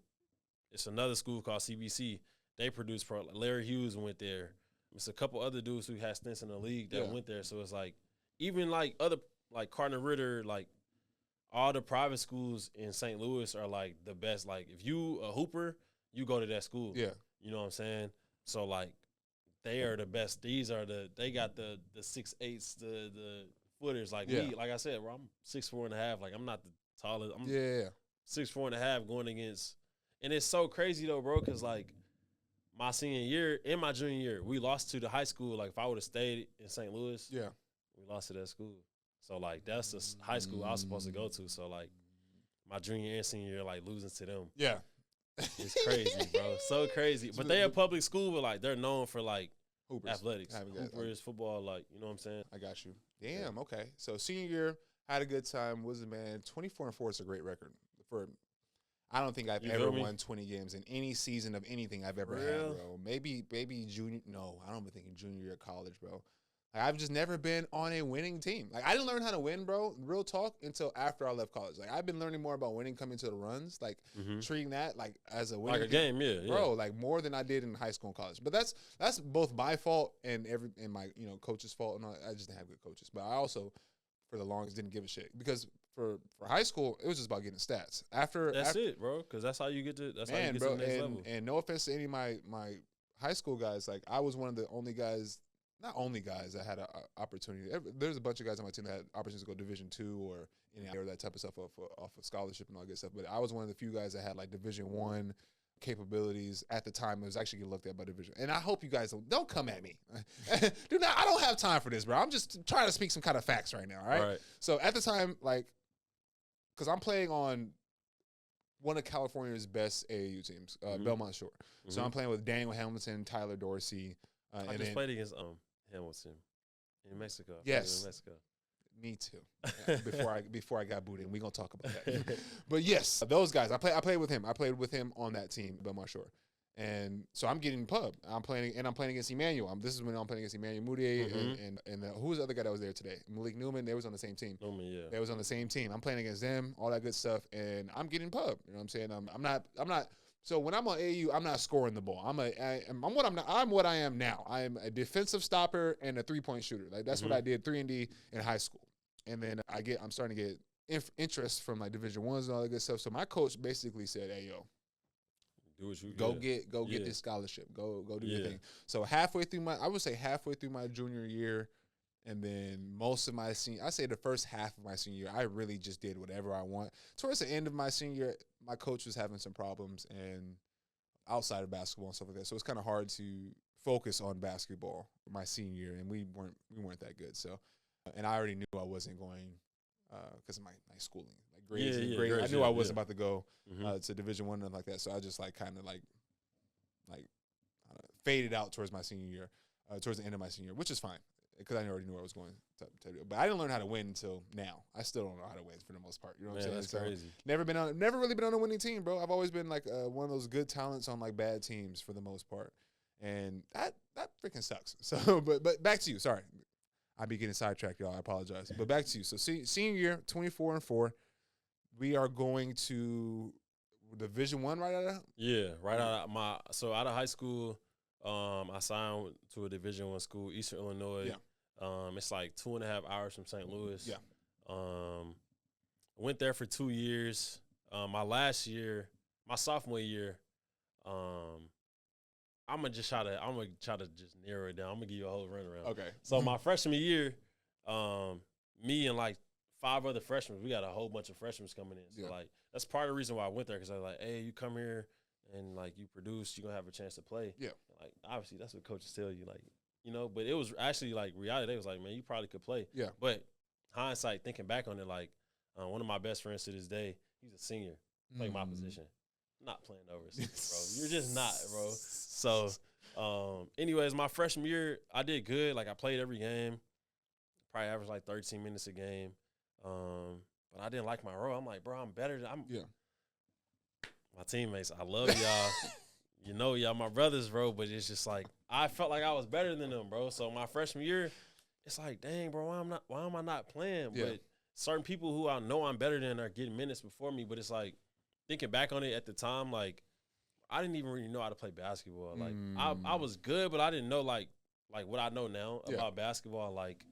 it's another school called CBC. They produced pro. Larry Hughes went there. It's a couple other dudes who had stints in the league that went there. So it's like, even like other, like Cardinal Ritter, like all the private schools in St. Louis are like the best. Like if you a hooper, you go to that school. Yeah. You know what I'm saying? So like, they are the best. They got the 6'8", the footers. Like me, like I said, bro, I'm 6'4.5". Like I'm not the tallest. I'm 6'4.5" going against, and it's so crazy though, bro, because like, my senior year and my junior year, we lost to the high school. Like, if I would have stayed in St. Louis, we lost to that school. So, like, that's the high school I was supposed to go to. So, like, my junior and senior year, like, losing to them. Yeah. It's crazy, bro. So crazy. But they a public school, but, like, they're known for, like, athletics. Hoopers, football, like, you know what I'm saying? I got you. Damn, okay. So, senior year, had a good time. Was it, man? 24-4 is a great record for – I don't think I've ever won 20 games in any season of anything I've ever had, bro. Maybe junior. No, I don't be thinking junior year of college, bro. Like, I've just never been on a winning team. Like, I didn't learn how to win, bro, real talk, until after I left college. Like, I've been learning more about winning coming to the runs, like treating that like as a winning like a game, bro. Like more than I did in high school and college. But that's both my fault and my coach's fault. And I just didn't have good coaches. But I also, for the longest, didn't give a shit because for high school, it was just about getting stats. After it, bro, because that's how you get to the next level. And no offense to any of my high school guys, like I was one of the only guys, not only guys that had an opportunity. There's a bunch of guys on my team that had opportunities to go Division II or that type of stuff off of scholarship and all that good stuff. But I was one of the few guys that had like Division I capabilities at the time. It was actually getting looked at by division. And I hope you guys don't come at me. I don't have time for this, bro. I'm just trying to speak some kind of facts right now, all right? So at the time, like, because I'm playing on one of California's best AAU teams, Belmont Shore. So I'm playing with Daniel Hamilton, Tyler Dorsey. I just played against Hamilton in Mexico. Yes. In Mexico. Me too. Before I got booted, and we're gonna talk about that. But yes, those guys. I played with him. I played with him on that team, Belmont Shore. And so I'm getting pub. I'm playing against Emmanuel. This is when I'm playing against Emmanuel Moutier and who was the other guy that was there today? Malik Newman. They was on the same team. They was on the same team. I'm playing against them, all that good stuff, and I'm getting pub. You know what I'm saying? I'm not. So when I'm on AU, I'm not scoring the ball. I'm what I am now. I'm a defensive stopper and a 3-point shooter. Like that's what I did 3-and-D in high school. And then I'm starting to get interest from like Division I's and all that good stuff. So my coach basically said, "Hey, yo, do what you get this scholarship. Go do your thing." So halfway through my junior year, and then most of my I say the first half of my senior year, I really just did whatever I want. Towards the end of my senior year, my coach was having some problems and outside of basketball and stuff like that. So it's kind of hard to focus on basketball my senior year, and we weren't that good. So, and I already knew I wasn't going because of my schooling, like grades. I knew I wasn't about to go to Division I and like that. So I just kind of faded out towards my senior year, towards the end of my senior year, which is fine because I already knew where I was going to do. But I didn't learn how to win until now. I still don't know how to win for the most part. You know what I'm saying? That's crazy. Never really been on a winning team, bro. I've always been like one of those good talents on like bad teams for the most part, and that freaking sucks. So, but back to you. Sorry. I be getting sidetracked, y'all. I apologize. But back to you. So senior year, 24-4. We are going to Division I right out of? Yeah, right out of out of high school, I signed to a Division I school, Eastern Illinois. Yeah. It's like 2.5 hours from St. Louis. Yeah. Went there for 2 years. My sophomore year, I'm gonna try to just narrow it down. I'm gonna give you a whole runaround. Okay. So my freshman year, me and like 5 other freshmen, we got a whole bunch of freshmen coming in. So like that's part of the reason why I went there, because I was like, hey, you come here and like you produce, you're gonna have a chance to play. Yeah. Like obviously that's what coaches tell you, like, you know, but it was actually like reality. They was like, man, you probably could play. Yeah. But hindsight, thinking back on it, like one of my best friends to this day, he's a senior, playing my position. Not playing overseas, bro. You're just not, bro. So, anyways, my freshman year, I did good. Like, I played every game. Probably averaged like 13 minutes a game. But I didn't like my role. I'm like, bro, I'm better than my teammates. I love y'all. You know, y'all my brothers, bro. But it's just like I felt like I was better than them, bro. So my freshman year, it's like, dang, bro, why am I not playing? Yeah. But certain people who I know I'm better than are getting minutes before me. But it's like, thinking back on it at the time, like, I didn't even really know how to play basketball. Like, I was good, but I didn't know, like what I know now about basketball, like,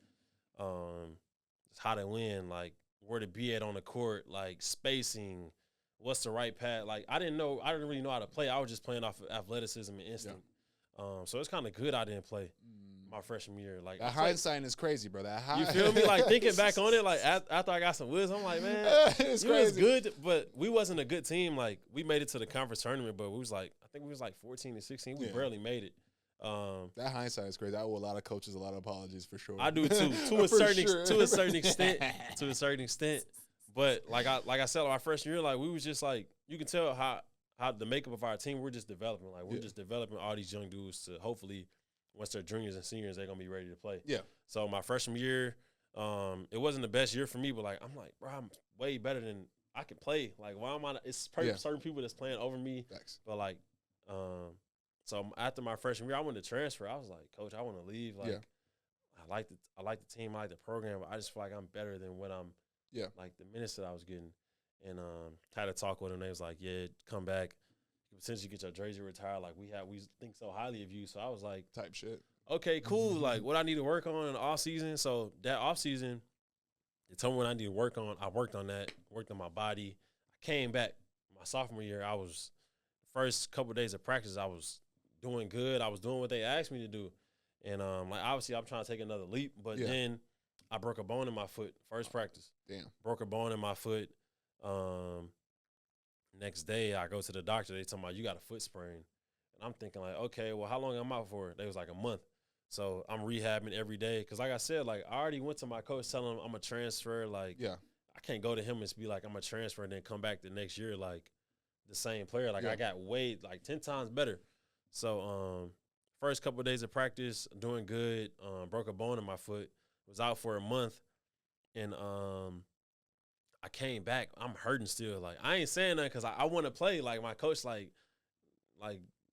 how to win, like, where to be at on the court, like, spacing, what's the right path. Like, I didn't really know how to play. I was just playing off of athleticism and instinct. So it's kind of good I didn't play my freshman year. Like, that hindsight is crazy, bro. You feel me? Like, thinking back on it, like, after I got some wisdom, I'm like, man, it was good, but we wasn't a good team. Like, we made it to the conference tournament, but we was like, I think we was like 14 and 16. We barely made it. That hindsight is crazy. I owe a lot of coaches a lot of apologies for sure. I do too, to a certain extent. But like I said, my freshman year, like, we was just like, you can tell how the makeup of our team, we're just developing. Like, we're just developing all these young dudes to hopefully, once they're juniors and seniors, they're gonna be ready to play. Yeah. So my freshman year, it wasn't the best year for me, but like I'm like, bro, I'm way better than I can play. Like, why am I? It's certain people that's playing over me. Thanks. But like, so after my freshman year, I wanted to transfer. I was like, Coach, I want to leave. Like, I like the team, I like the program, but I just feel like I'm better than what I'm. Yeah. Like the minutes that I was getting, and had a talk with them. They was like, yeah, come back. Since you get your jersey retired, like we think so highly of you. So I was like, type shit. Okay, cool. Like what I need to work on in the off season. So that off season, they told me what I need to work on. I worked on that, worked on my body. I came back my sophomore year. I was first couple of days of practice. I was doing good. I was doing what they asked me to do, and like obviously I'm trying to take another leap. But then I broke a bone in my foot first practice. Damn. Broke a bone in my foot. Next day, I go to the doctor. They tell me, you got a foot sprain. And I'm thinking, like, okay, well, how long am I out for? They was like a month. So I'm rehabbing every day. Because like I said, like, I already went to my coach telling him I'm a transfer. Like, I can't go to him and be like, I'm a transfer and then come back the next year like the same player. Like, I got way, like, 10 times better. So first couple of days of practice, doing good. Broke a bone in my foot. Was out for a month. And I came back. I'm hurting still. Like, I ain't saying that because I want to play. Like, my coach, like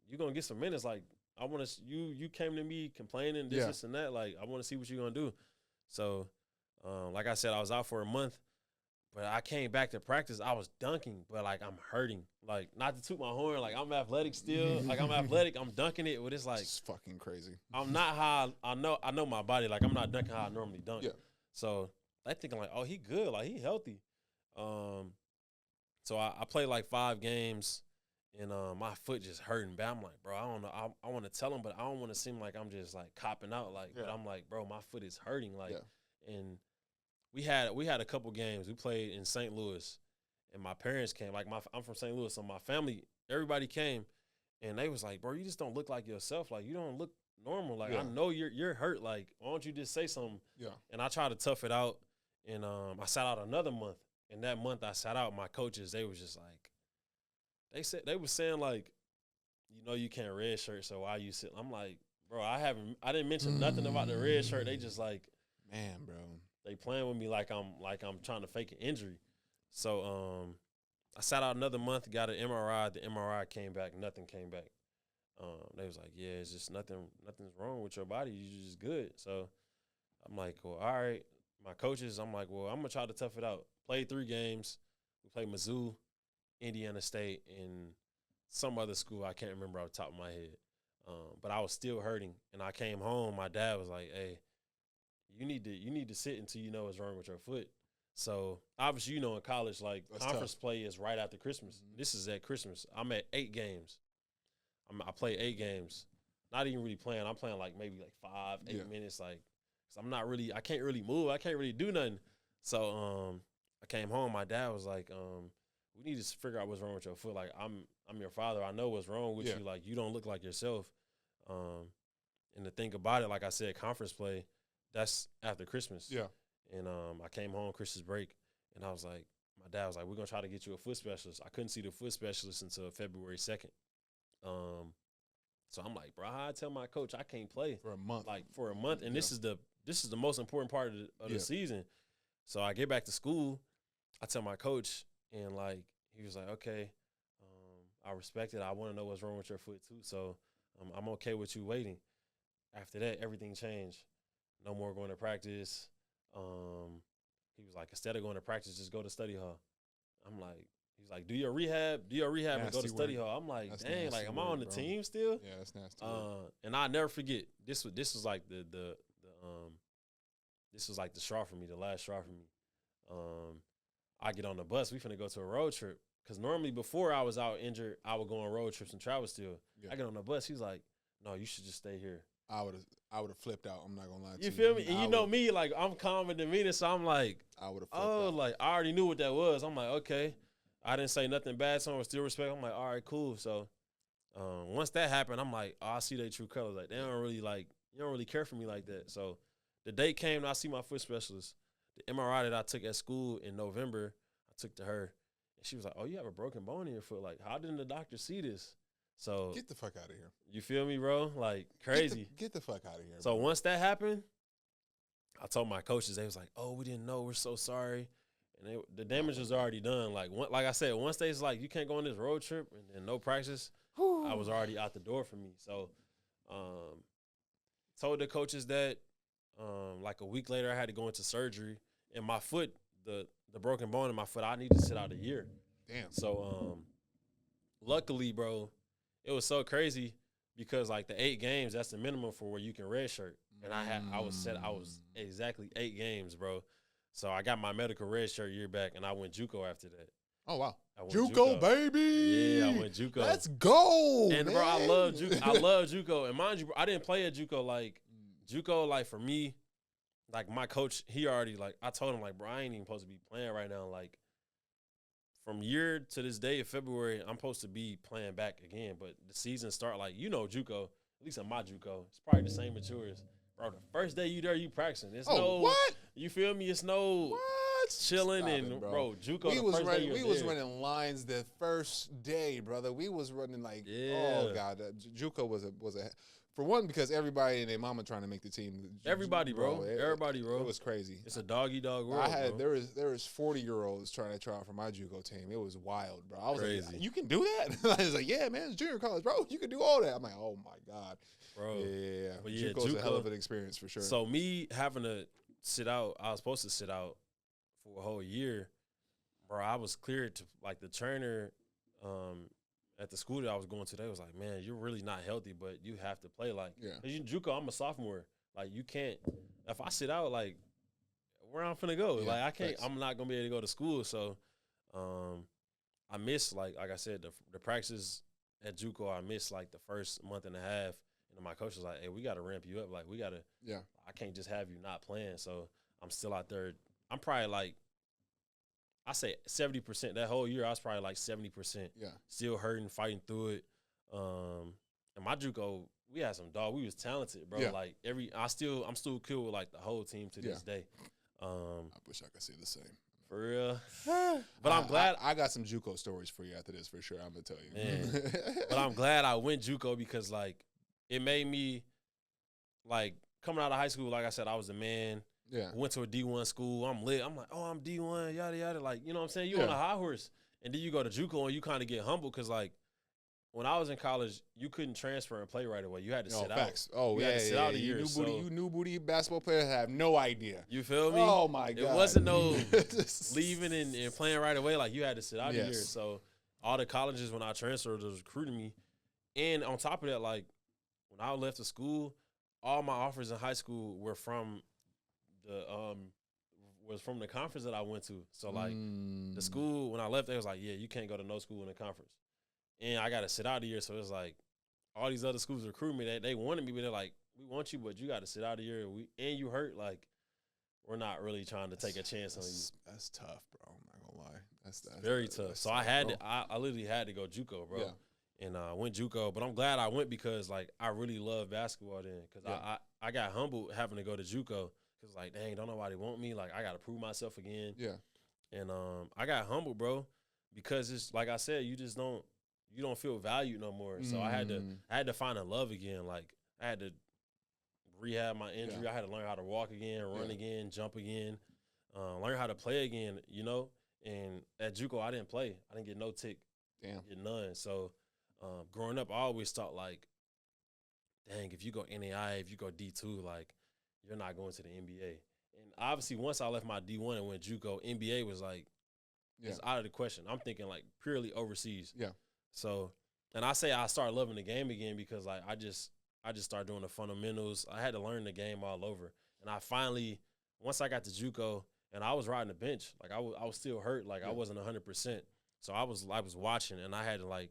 you going to get some minutes. Like, I want to – you came to me complaining this and that. Like, I want to see what you're going to do. So, like I said, I was out for a month. But I came back to practice. I was dunking, but, like, I'm hurting. Like, not to toot my horn. Like, I'm athletic still. Like, I'm athletic. I'm dunking it, but it's like – it's fucking crazy. I'm not how – I know my body. Like, I'm not dunking how I normally dunk. Yeah. So, they thinking, like, oh, he good. Like, he healthy. So I played like 5 games, and my foot just hurting bad. I'm like, bro, I don't know. I want to tell him, but I don't want to seem like I'm just like copping out. Like, but I'm like, bro, my foot is hurting. Like, and we had a couple games. We played in St. Louis, and my parents came. Like, I'm from St. Louis, so my family, everybody came, and they was like, bro, you just don't look like yourself. Like, you don't look normal. Like, I know you're hurt. Like, why don't you just say something? Yeah. And I tried to tough it out, and I sat out another month. And that month I sat out, my coaches, they was just like, they was saying like, you know, you can't red shirt, so why you sit? I'm like, bro, I didn't mention nothing about the red shirt. They just like, man, bro, they playing with me like I'm trying to fake an injury. So I sat out another month, got an MRI. The MRI came back, nothing came back. They was like, yeah, it's just nothing's wrong with your body. You're just good. So I'm like, well, all right. My coaches, I'm like, well, I'm gonna try to tough it out. Played 3 games. We played Mizzou, Indiana State, and some other school. I can't remember off the top of my head. But I was still hurting. And I came home. My dad was like, hey, you need to sit until you know what's wrong with your foot. So, obviously, you know, in college, like, that's conference tough. Play is right after Christmas. Mm-hmm. This is at Christmas. I'm at 8 games. I play 8 games. Not even really playing. I'm playing like maybe like 5, 8 minutes. Like, cause I'm not really. I can't really move. I can't really do nothing. So I came home. My dad was like, we need to figure out what's wrong with your foot. Like, I'm your father. I know what's wrong with you. Like, you don't look like yourself. And the thing about it, like I said, conference play, that's after Christmas. Yeah. And I came home Christmas break, and I was like, my dad was like, we're gonna try to get you a foot specialist. I couldn't see the foot specialist until February 2nd. So I'm like, bro, how I tell my coach I can't play for a month, and this is the most important part of the season. So I get back to school, I tell my coach, and like he was like, okay, I respect it. I want to know what's wrong with your foot too. So I'm okay with you waiting. After that, everything changed. No more going to practice. He was like, instead of going to practice, just go to study hall. I'm like. He's like, do your rehab, and go to study hall. I'm like, that's dang, like, am I on the team still? Yeah, that's nasty. And I never forget. This was like the this was like the straw for me, the last straw for me. I get on the bus. We finna go to a road trip. Cause normally before I was out injured, I would go on road trips and travel still. Yeah. I get on the bus. He's like, no, you should just stay here. I would have flipped out. I'm not gonna lie to you. You feel me? And you know me, like I'm calm and demeanor, so I'm like, I would have flipped out. Like I already knew what that was. I'm like, okay. I didn't say nothing bad, so I still respect. I'm like, all right, cool. So once that happened, I'm like, oh, I see their true colors. Like, you don't really care for me like that. So the date came, and I see my foot specialist. The MRI that I took at school in November, I took to her, and she was like, oh, you have a broken bone in your foot. Like, how didn't the doctor see this? So get the fuck out of here. You feel me, bro? Like, crazy. Get the fuck out of here. So once that happened, I told my coaches, they was like, oh, we didn't know. We're so sorry. And the damage was already done. Like I said, once they was like, you can't go on this road trip and no practice, I was already out the door for me. So told the coaches that like a week later I had to go into surgery. And my foot, the broken bone in my foot, I need to sit out a year. Damn. So luckily, bro, it was so crazy because like the 8 games, that's the minimum for where you can redshirt. And I was exactly 8 games, bro. So I got my medical red shirt year back, and I went JUCO after that. Oh wow, JUCO baby! Yeah, I went JUCO. Let's go, and man. Bro, I love JUCO. I love JUCO, and mind you, bro, I didn't play at JUCO. Like JUCO, like for me, like my coach, he already like I told him like, bro, I ain't even supposed to be playing right now. Like from year to this day of February, I'm supposed to be playing back again, but the season start like JUCO. At least in my JUCO, it's probably the same as yours. Bro, the first day you there, you practicing. It's what? You feel me? It's no what? Chilling and bro, JUCO. We was running lines the first day, brother. We was running like, oh god, JUCO was a for one because everybody and their mama trying to make the team. Everybody, bro. Everybody, bro. It was crazy. It's a dog-eat-dog world. There was 40-year-olds trying to try out for my JUCO team. It was wild, bro. I was crazy. Like, you can do that? I was like, yeah, man, it's junior college, bro. You can do all that. I'm like, oh my god. Bro, yeah. But yeah, JUCO's a hell of an experience for sure. So me having to sit out, I was supposed to sit out for a whole year, bro. I was cleared to like the trainer at the school that I was going to. They was like, man, you're really not healthy, but you have to play. Like, in JUCO, I'm a sophomore. Like, you can't. If I sit out, like, where I'm finna go? Like, I can't. I'm not gonna be able to go to school. So, I missed like I said, the practices at JUCO. I missed like the first month and a half. And my coach was like, hey, we got to ramp you up. Like, we got to – I can't just have you not playing. So, I'm still out there. I'm probably like – I say 70%. That whole year, I was probably like 70%. Yeah. Still hurting, fighting through it. And my JUCO, we had some dog. We was talented, bro. Yeah. Like, I'm still cool with, like, the whole team to this day. I wish I could say the same. For real. But I'm glad. I got some JUCO stories for you after this, for sure. I'm going to tell you. Man. But I'm glad I went JUCO because, like, it made me, like, coming out of high school, like I said, I was the man. Yeah. Went to a D1 school. I'm lit. I'm like, oh, I'm D1, yada, yada. Like, you know what I'm saying? You on a high horse. And then you go to JUCO and you kind of get humble because, like, when I was in college, you couldn't transfer and play right away. You had to sit out. Oh, you had to sit out a year. You new booty basketball players have no idea. You feel me? Oh, my God. It wasn't no leaving and playing right away. Like, you had to sit out a year. So, all the colleges, when I transferred, was recruiting me. And on top of that, like, when I left the school, all my offers in high school were from the conference that I went to. So, like, the school, when I left, they was like, yeah, you can't go to no school in the conference. And I got to sit out a year, so it was like, all these other schools recruit me. They wanted me, but they're like, we want you, but you got to sit out of here. And you hurt. Like, we're not really trying to take a chance on you. That's tough, bro. I'm not gonna lie. That's very tough. So I had to. I literally had to go JUCO, bro. Yeah. And I went JUCO, but I'm glad I went because like I really love basketball then. Because I got humbled having to go to JUCO because like dang, don't nobody want me. Like I got to prove myself again. Yeah. And I got humbled, bro, because it's like I said, you don't feel valued no more. So I had to find a love again. Like I had to rehab my injury. I had to learn how to walk again, run again, jump again, learn how to play again, you know? And at JUCO, I didn't play. I didn't get no tick. Damn. Get none. So growing up, I always thought, like, dang, if you go NAI, if you go D2, like, you're not going to the NBA. And obviously, once I left my D1 and went JUCO, NBA was, like, it's out of the question. I'm thinking, like, purely overseas. Yeah. So, and I say I started loving the game again because, like, I just started doing the fundamentals. I had to learn the game all over. And I finally, once I got to JUCO, and I was riding the bench, like I was still hurt, like I wasn't 100%. So I was watching, and I had to like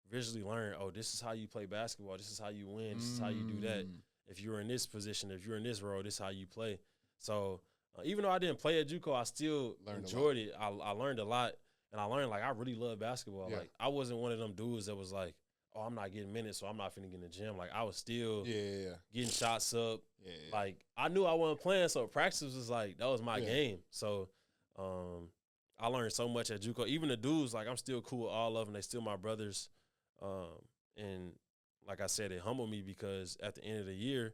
visually learn. Oh, this is how you play basketball. This is how you win. This is how you do that. If you're in this position, if you're in this role, this is how you play. So even though I didn't play at JUCO, I still enjoyed it. I learned a lot, and I learned like I really love basketball. Yeah. Like I wasn't one of them dudes that was like, oh, I'm not getting minutes, so I'm not finna get in the gym. Like, I was still getting shots up. Yeah. Like, I knew I wasn't playing, so practice was like, that was my game. So, I learned so much at JUCO. Even the dudes, like, I'm still cool with all of them. They still my brothers. And like I said, it humbled me because at the end of the year,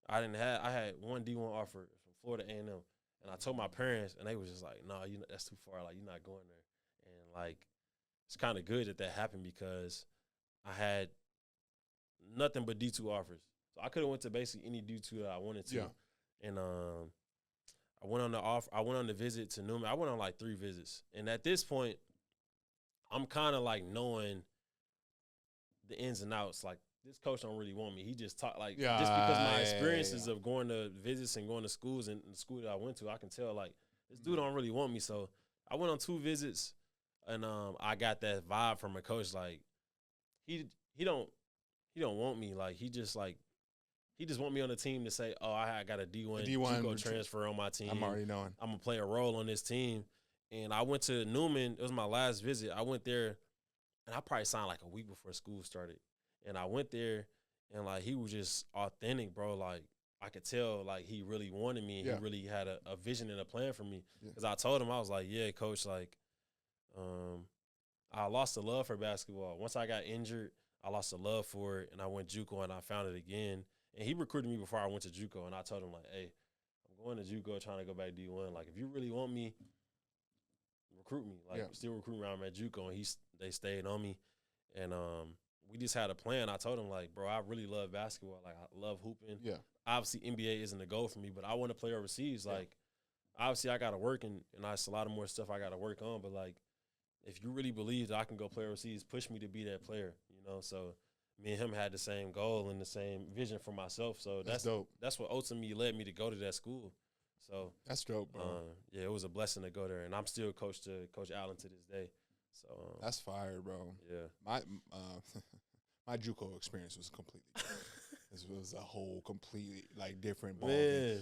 I had one D1 offer from Florida A&M. And I told my parents, and they was just like, no, that's too far. Like, you're not going there. And, like, it's kind of good that happened because I had nothing but D2 offers. So I could have went to basically any D2 that I wanted to. Yeah. And I went on the visit to Newman. I went on like 3 visits. And at this point, I'm kind of like knowing the ins and outs. Like, this coach don't really want me. He just talk like just because my experiences of going to visits and going to schools and the school that I went to, I can tell like this dude don't really want me. So I went on 2 visits, and I got that vibe from a coach like he don't want me. Like he just want me on the team to say, oh, I got a D1 JUCO transfer on my team. I'm already knowing. I'm gonna play a role on this team. And I went to Newman. It was my last visit. I went there, and I probably signed like a week before school started. And I went there, and like he was just authentic, bro. Like I could tell, like he really wanted me. And he really had a vision and a plan for me. Because I told him, I was like, yeah, coach, like, I lost the love for basketball. Once I got injured, I lost the love for it, and I went JUCO, and I found it again. And he recruited me before I went to JUCO, and I told him, like, hey, I'm going to JUCO trying to go back D1. Like, if you really want me, recruit me. Like, still recruiting around at JUCO, and they stayed on me. And we just had a plan. I told him, like, bro, I really love basketball. Like, I love hooping. Yeah. Obviously, NBA isn't a goal for me, but I want to play overseas. Like, obviously, I got to work, and it's a lot of more stuff I got to work on, but, like, if you really believe that I can go play overseas, push me to be that player, you know? So me and him had the same goal and the same vision for myself. So that's dope. That's what ultimately led me to go to that school. So that's dope, bro. Yeah, it was a blessing to go there, and I'm still coach to Coach Allen to this day. So that's fire, bro. Yeah, my JUCO experience was completely different. This was a whole completely like different ball game.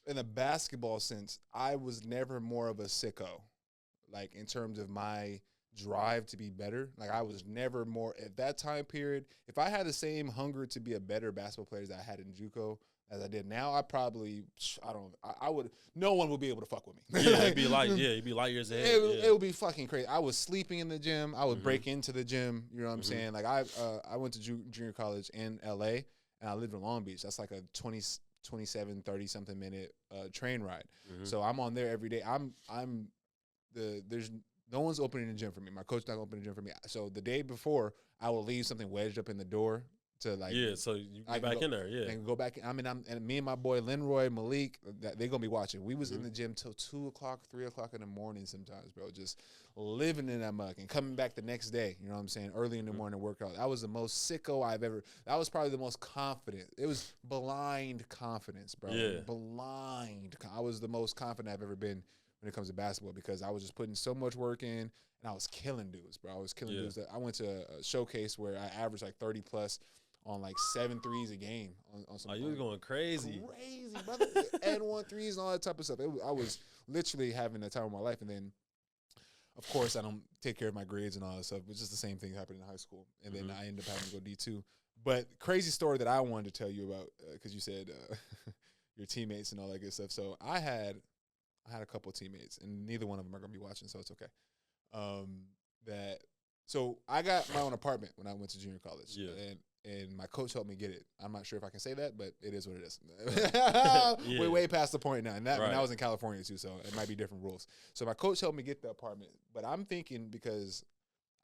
In a basketball sense, I was never more of a sicko. Like, in terms of my drive to be better, like, I was never more, at that time period, if I had the same hunger to be a better basketball player as I had in JUCO as I did now, I would, no one would be able to fuck with me. Yeah, it'd be light years ahead. It would be fucking crazy. I was sleeping in the gym. I would break into the gym. You know what I'm saying? Like, I went to junior college in L.A., and I lived in Long Beach. That's like a 27, 30-something minute train ride. So I'm on there every day. There's no one's opening the gym for me. My coach not opening the gym for me. So the day before, I will leave something wedged up in the door to like. Yeah, so you get back in there. Yeah, and go back. And me and my boy Linroy, Malik, they're gonna be watching. We was in the gym till 2 o'clock, 3 o'clock in the morning sometimes, bro. Just living in that muck and coming back the next day. You know what I'm saying? Early in the morning workout. That was the most sicko I've ever. That was probably the most confident. It was blind confidence, bro. Yeah, blind. I was the most confident I've ever been when it comes to basketball, because I was just putting so much work in, and I was killing dudes, bro. I was killing dudes. I went to a showcase where I averaged like 30 plus on like 7 threes a game. On some, you was going crazy. Crazy, brother. And 1 threes and all that type of stuff. I was literally having the time of my life. And then, of course, I don't take care of my grades and all that stuff, which is the same thing happened in high school. And then I ended up having to go D2. But crazy story that I wanted to tell you about, because you said your teammates and all that good stuff. So I had a couple of teammates, and neither one of them are going to be watching, so it's okay. So I got my own apartment when I went to junior college. Yeah. And my coach helped me get it. I'm not sure if I can say that, but it is what it is. Yeah. Way past the point now. And that when Right. I was in California too, so it might be different rules. So my coach helped me get the apartment. But I'm thinking, because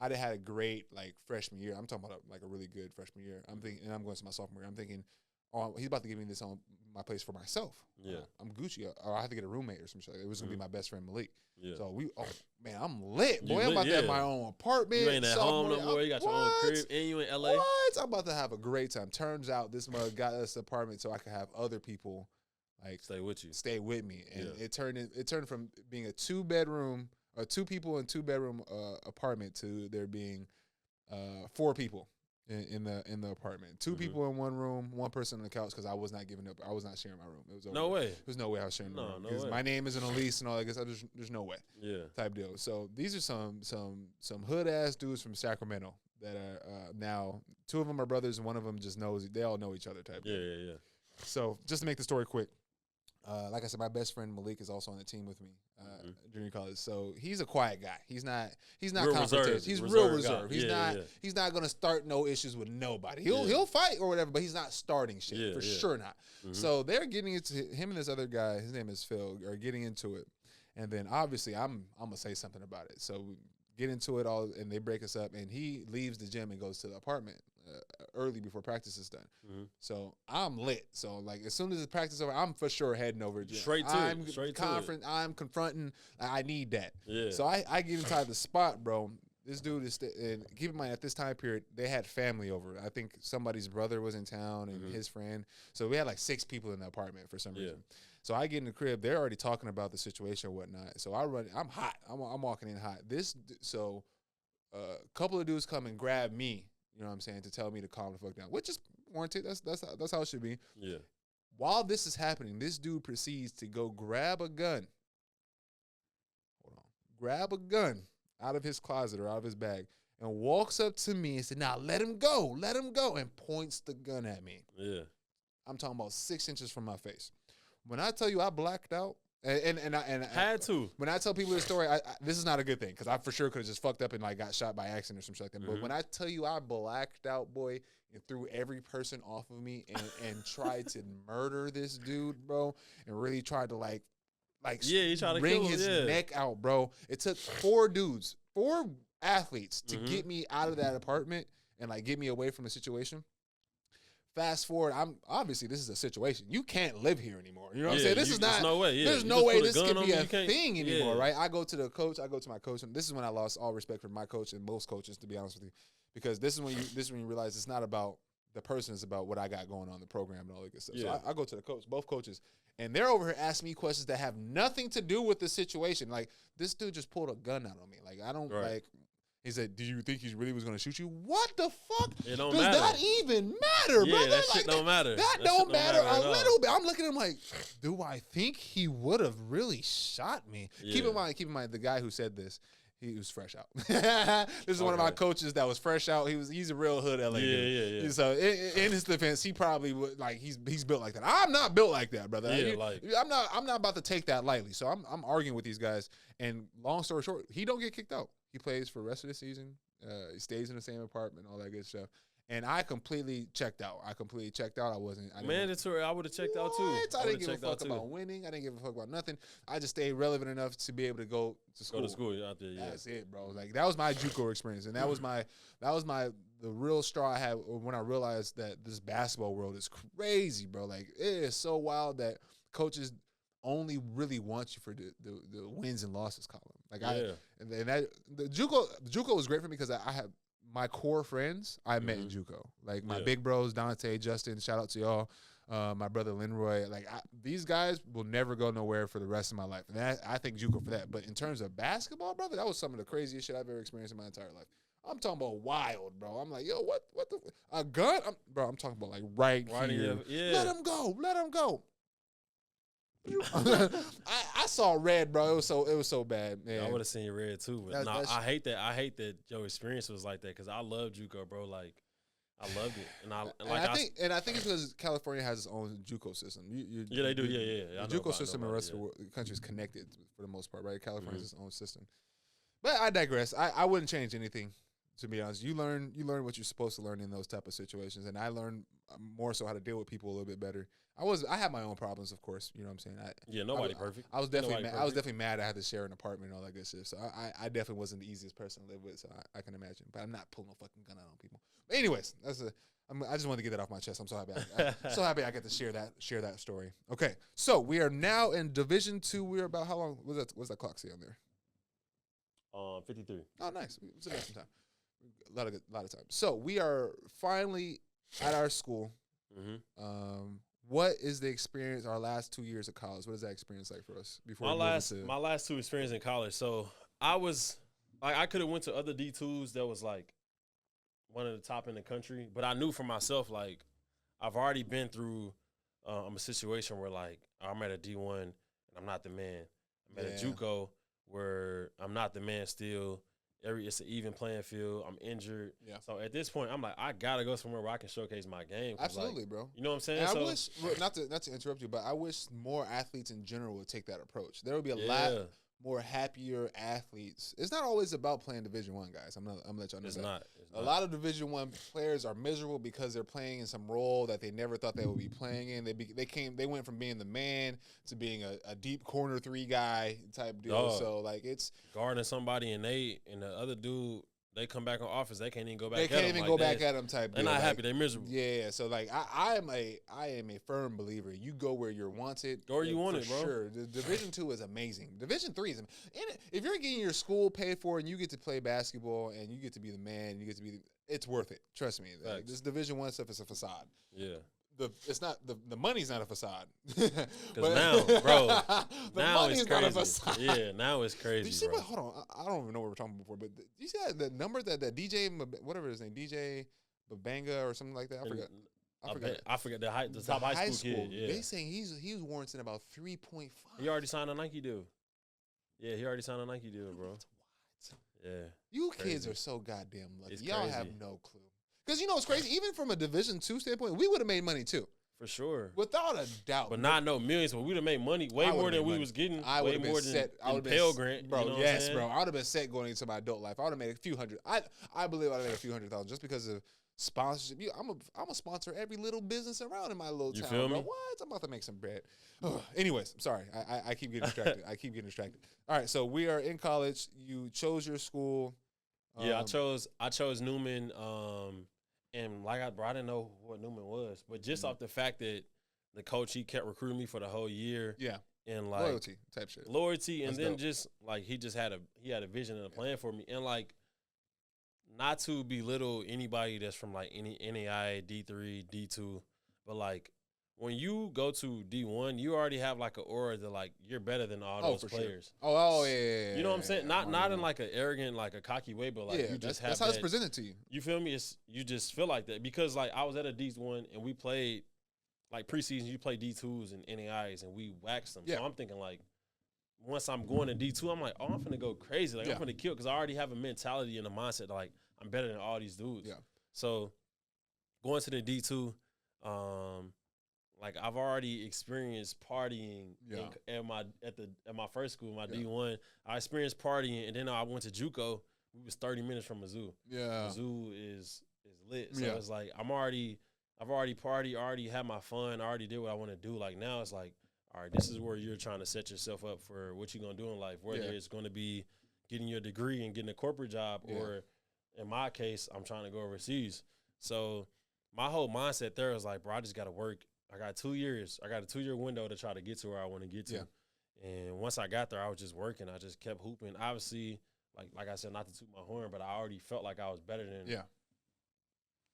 I had a great like freshman year. I'm talking about like a really good freshman year. I'm thinking, and I'm going to my sophomore year. I'm thinking, oh, he's about to give me this on my place for myself. Yeah. I'm Gucci, or I have to get a roommate or some shit. It was gonna be my best friend Malik. Yeah. So I'm lit, You boy. lit, I'm about to have yeah. my own apartment. You ain't at home no sophomore- more. You got your own What? crib, and you in LA. What? I'm about to have a great time. Turns out this mother got us the apartment so I could have other people like Stay with you. stay with me, and Yeah. it turned from being a 2-bedroom or 2 people in 2-bedroom apartment to there being 4 people in the apartment. 2 people in one room, 1 person on the couch, because I was not giving up. I was not sharing my room. It was over. No way. There's no way I was sharing the No, room no because way. my name isn't on a lease and all that. There's no way Yeah. type deal. So these are some hood ass dudes from Sacramento that are now 2 of them are brothers and 1 of them just knows. They all know each other type. Yeah, deal. yeah, yeah. So just to make the story quick, like I said, my best friend Malik is also on the team with me, junior college. So he's a quiet guy. He's not Real confrontational. reserved. He's real Reserved guy. reserved. He's Yeah, not yeah. he's not gonna start no issues with nobody. He'll Yeah. fight or whatever, but he's not starting shit Yeah, for yeah. sure not. So they're getting into him and this other guy. His name is Phil. Are getting into it, and then obviously I'm gonna say something about it. So we get into it all, and they break us up, and he leaves the gym and goes to the apartment early before practice is done. So I'm lit. So like as soon as the practice is over, I'm for sure heading over to gym. Straight to it. Straight to it. I'm confronting. I need that. Yeah. So I get inside the spot, bro. This dude is, and keep in mind at this time period they had family over. I think somebody's brother was in town and his friend. So we had like 6 people in the apartment for some reason. So I get in the crib. They're already talking about the situation or whatnot. So I run. I'm hot. I'm walking in hot. A couple of dudes come and grab me. You know what I'm saying, to tell me to calm the fuck down, which is warranted. That's how it should be. Yeah. While this is happening, this dude proceeds to go grab a gun. Grab a gun out of his closet or out of his bag and walks up to me and said, "Now let him go, and points the gun at me. Yeah. I'm talking about 6 inches from my face. When I tell you I blacked out, and I Had to. when I tell people this story, this is not a good thing because I for sure could have just fucked up and like got shot by accident or something like that. But when I tell you I blacked out, boy, and threw every person off of me and tried to murder this dude, bro, and really tried to like he tried to wring kill him, his neck out, bro. It took 4 athletes to get me out of that apartment and like get me away from the situation. Fast forward, obviously this is a situation. You can't live here anymore. You know what I'm saying? This is not. There's no way. Yeah. There's You no just way put a this gun can on be me, a you can't- thing anymore, yeah. right? I go to my coach, and this is when I lost all respect for my coach and most coaches, to be honest with you, because this is when you realize it's not about the person, it's about what I got going on in the program and all that good stuff. Yeah. So I go to the coach, both coaches, and they're over here asking me questions that have nothing to do with the situation. Like this dude just pulled a gun out on me. Like I don't Right. like. He said, "Do you think he really was going to shoot you?" What the fuck? It don't Does matter. that even matter, Yeah, brother? that shit don't matter. That That shit don't don't matter matter at a all. little bit. I'm looking at him like, do I think he would have really shot me? Keep Yeah. in mind, the guy who said this, he was fresh out. This is one of my Okay. coaches that was fresh out. He's a real hood LA dude. Yeah. So in his defense, he probably would like he's built like that. I'm not built like that, brother. Yeah, I'm not about to take that lightly. So I'm arguing with these guys. And long story short, he don't get kicked out. He plays for the rest of the season. He stays in the same apartment, all that good stuff. And I completely checked out. I didn't Mandatory. I would have checked out too. I didn't give a fuck about winning. I didn't give a fuck about nothing. I just stayed relevant enough to be able to go to school. Go to school out there. Yeah. That's it, bro. Like that was my JUCO experience, and that was the real straw I had when I realized that this basketball world is crazy, bro. Like it is so wild that coaches only really want you for the wins and losses column. Like the JUCO was great for me because I had my core friends I met in JUCO. Like my big bros, Dante, Justin, shout out to y'all. my brother Linroy. Like these guys will never go nowhere for the rest of my life. And I thank JUCO for that. But in terms of basketball, brother, that was some of the craziest shit I've ever experienced in my entire life. I'm talking about wild, bro. I'm like, yo, what the a gun? I'm talking about like right here. Let him go. Let him go. I saw red, bro. It was so bad, man. I would have seen red too, but I hate that your experience was like that because I love JUCO, bro. Like I loved it, and I think it's because California has its own JUCO system. Yeah, they do. Yeah. The JUCO system in the rest of the country is connected for the most part, right? California has its own system. But I digress. I wouldn't change anything, to be honest. You learn what you're supposed to learn in those type of situations, and I learned more so how to deal with people a little bit better. I had my own problems, of course. You know what I'm saying? Nobody perfect. I was definitely mad. I had to share an apartment and all that good shit. So I definitely wasn't the easiest person to live with. So I can imagine. But I'm not pulling a fucking gun out on people. But anyways, I just wanted to get that off my chest. I'm so happy. I get to share that story. Okay, so we are now in Division II. We're about how long? What's that clock say on there? 53. Oh, nice. We still got some time. A lot of time. So we are finally at our school. Mm-hmm. What is the experience? Our last 2 years of college. What is that experience like for us? My last 2 experiences in college. So I was like, I could have went to other D2s that was like one of the top in the country, but I knew for myself, like I've already been through a situation where like I'm at a D1 and I'm not the man. I'm at a JUCO where I'm not the man still. It's an even playing field. I'm injured. Yeah. So at this point, I'm like, I gotta go somewhere where I can showcase my game. Absolutely, like, bro. You know what I'm saying? And I wish, not to interrupt you, but I wish more athletes in general would take that approach. There would be a lot more happier athletes. It's not always about playing Division I, guys. I'm gonna let y'all know it's that. Not. A lot of Division I players are miserable because they're playing in some role that they never thought they would be playing in. They went from being the man to being a deep corner 3 guy type deal. So like it's guarding somebody and the other dude, they come back on offense, they can't even go back. They can't even go back at them type. They're not happy. They're miserable. Yeah. So like I am a firm believer. You go where you're wanted. Go where you want it, bro. Sure. The Division II is amazing. Division III is. If you're getting your school paid for and you get to play basketball and you get to be the man, it's worth it. Trust me. Like, this Division I stuff is a facade. Yeah. It's not the money's not a facade. Because now, bro, now it's crazy. Not a facade. Yeah, now it's crazy. Did you see bro. Hold on, I don't even know what we were talking about before, but did you see that the number that DJ whatever his name, DJ Babanga or something like that? I forget the top high school kid. Yeah. They saying he was warranting about 3.5. He already signed a Nike deal. Yeah, he already signed a Nike deal, bro. What? Yeah. You kids are so goddamn lucky. Y'all have no clue. Because you know what's crazy? Even from a Division II standpoint, we would have made money too. For sure. Without a doubt. But not no millions, but we'd have made money way more than we was getting. I would have been set. Pell Grant. Bro, you know yes, bro. I would have been set going into my adult life. I would have made a few hundred. I believe I would have made a few $100,000 just because of sponsorship. I'm a sponsor every little business around in my little town. Feel bro. me? What? I'm about to make some bread. Anyways, I'm sorry. I keep getting distracted. All right, so we are in college. You chose your school. Yeah, I chose Newman. And like I didn't know what Newman was, but just off the fact that the coach, he kept recruiting me for the whole year. Yeah. And like loyalty type shit. And then dope. Just like he had a vision and a plan for me. And like not to belittle anybody that's from like any NAIA, D3, D2, but like when you go to D1, you already have like an aura that like you're better than all those players. Sure. Oh yeah. You know what I'm saying? Not in like an arrogant, like a cocky way, but like you just have that's how it's presented to you. You feel me? You just feel like that because like I was at a D1 and we played like preseason. You play D2s and NAIs and we waxed them. Yeah. So I'm thinking like once I'm going to D2, I'm like, oh, I'm finna go crazy. Like I'm finna kill because I already have a mentality and a mindset that, like I'm better than all these dudes. Yeah. So going to the D2, like I've already experienced partying at my first school, my D1. I experienced partying, and then I went to JUCO. We was 30 minutes from Mizzou. Yeah, Mizzou is lit. So it's like I've already partied, already had my fun, already did what I want to do. Like now it's like, all right, this is where you're trying to set yourself up for what you're gonna do in life. Whether it's gonna be getting your degree and getting a corporate job, or in my case, I'm trying to go overseas. So my whole mindset there was like, bro, I just gotta work. I got 2 years. I got a 2-year window to try to get to where I want to get to. Yeah. And once I got there, I was just working. I just kept hooping. Obviously, like I said, not to toot my horn, but I already felt like I was better than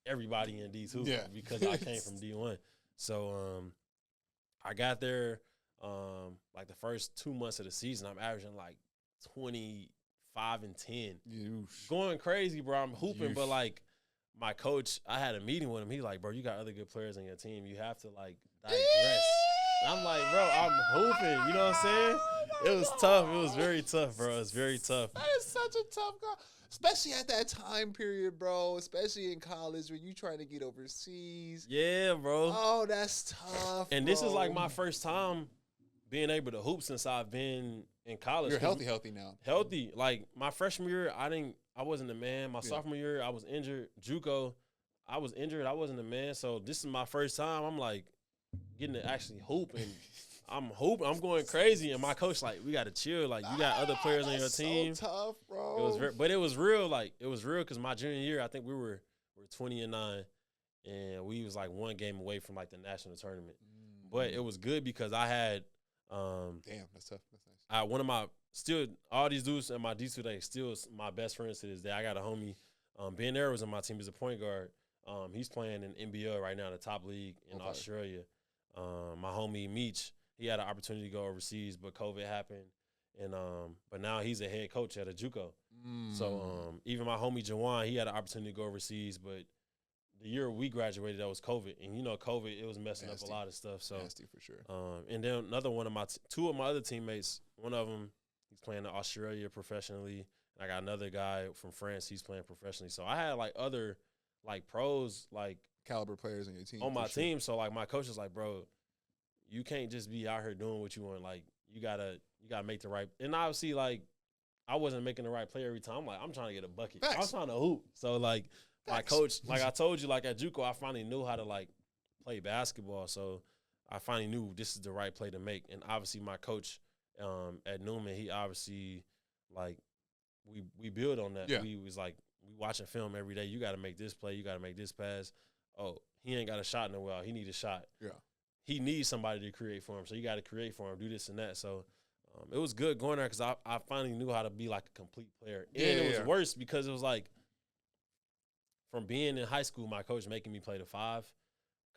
everybody in D2 because I came from D1. So I got there like the first 2 months of the season. I'm averaging like 25 and 10. Yeesh. Going crazy, bro. I'm hooping, Yeesh. but like my coach, I had a meeting with him. He's like, bro, you got other good players on your team. You have to like digress. And I'm like, bro, I'm hooping. You know what I'm saying? It was tough. It was very tough, bro. It was very tough. That is such a tough goal. Especially at that time period, bro. Especially in college when you trying to get overseas. Yeah, bro. Oh, that's tough. And this is like my first time being able to hoop since I've been in college. You're healthy now. Healthy. Like my freshman year, I wasn't the man. My sophomore year, I was injured. JUCO, I was injured. I wasn't the man. So this is my first time. I'm like getting to actually hoop, and I'm hooping. I'm going crazy. And my coach like, we got to chill. Like you got other players on your team. So tough, bro. It was but it was real. Like it was real because my junior year, I think we were 20-9, and we was like one game away from like the national tournament. But it was good because I had. Damn, that's tough. That's nice. One of my all these dudes in my D2 they still my best friends to this day. I got a homie, Ben Air was on my team. He's a point guard. He's playing in NBL right now, the top league in Australia. My homie Meech, he had an opportunity to go overseas, but COVID happened, and but now he's a head coach at a JUCO. So even my homie Jawan, he had an opportunity to go overseas, but the year we graduated, that was COVID, and you know, COVID, it was messing up a lot of stuff. So nasty for sure. And then another one of two of my other teammates, one of them, he's playing in Australia professionally. And I got another guy from France, he's playing professionally. So I had like other like pros, like caliber players on your team. On my team. So like my coach is like, bro, you can't just be out here doing what you want. Like you gotta make the right. And obviously, like I wasn't making the right play every time. I'm trying to get a bucket. Facts. I was trying to hoop. So like. My coach, like I told you, like at JUCO, I finally knew how to like play basketball. So I finally knew this is the right play to make. And obviously my coach at Newman, he obviously like we build on that. Yeah. We was like we watching film every day. You got to make this play. You got to make this pass. Oh, he ain't got a shot in a while. He need a shot. Yeah. He needs somebody to create for him. So you got to create for him. Do this and that. So it was good going there because I finally knew how to be like a complete player. And it was worse because it was like. From being in high school, my coach making me play the 5.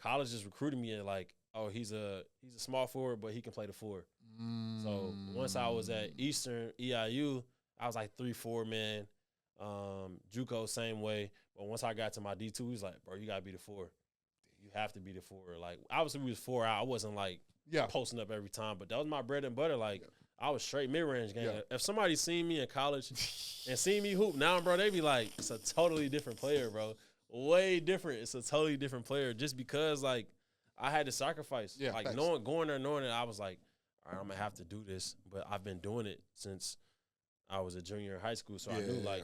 College just recruited me and like, oh, he's a small forward, but he can play the 4. So once I was at Eastern EIU, I was like 3-4 man. JUCO same way. But once I got to my D2, he was like, bro, you gotta be the 4. You have to be the 4. Like obviously we was 4 out. I wasn't like posting up every time, but that was my bread and butter. Like I was straight mid-range game. Yeah. If somebody seen me in college and seen me hoop now, bro, they be like, it's a totally different player, bro. Way different. It's a totally different player just because, like, I had to sacrifice. Yeah, like, going there, knowing that I was like, all right, I'm going to have to do this. But I've been doing it since I was a junior in high school, so I knew, like,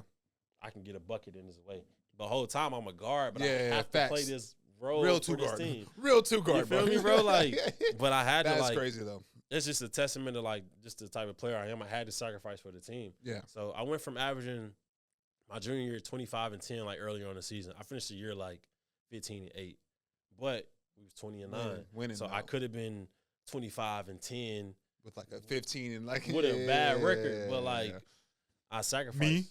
I can get a bucket in this way. The whole time I'm a guard, but I have to play this role Real for this team. Real two guard, you feel me, bro? Like, but I had to, like. That's crazy, though. It's just a testament to, like, just the type of player I am. I had to sacrifice for the team. Yeah. So I went from averaging my junior year 25 and 10, like, earlier on the season. I finished the year, like, 15 and 8. But we was 20 and 9. Winning so I could have been 25 and 10. With, like, a 15 and, like. With a bad record. But, like, I sacrificed. Me?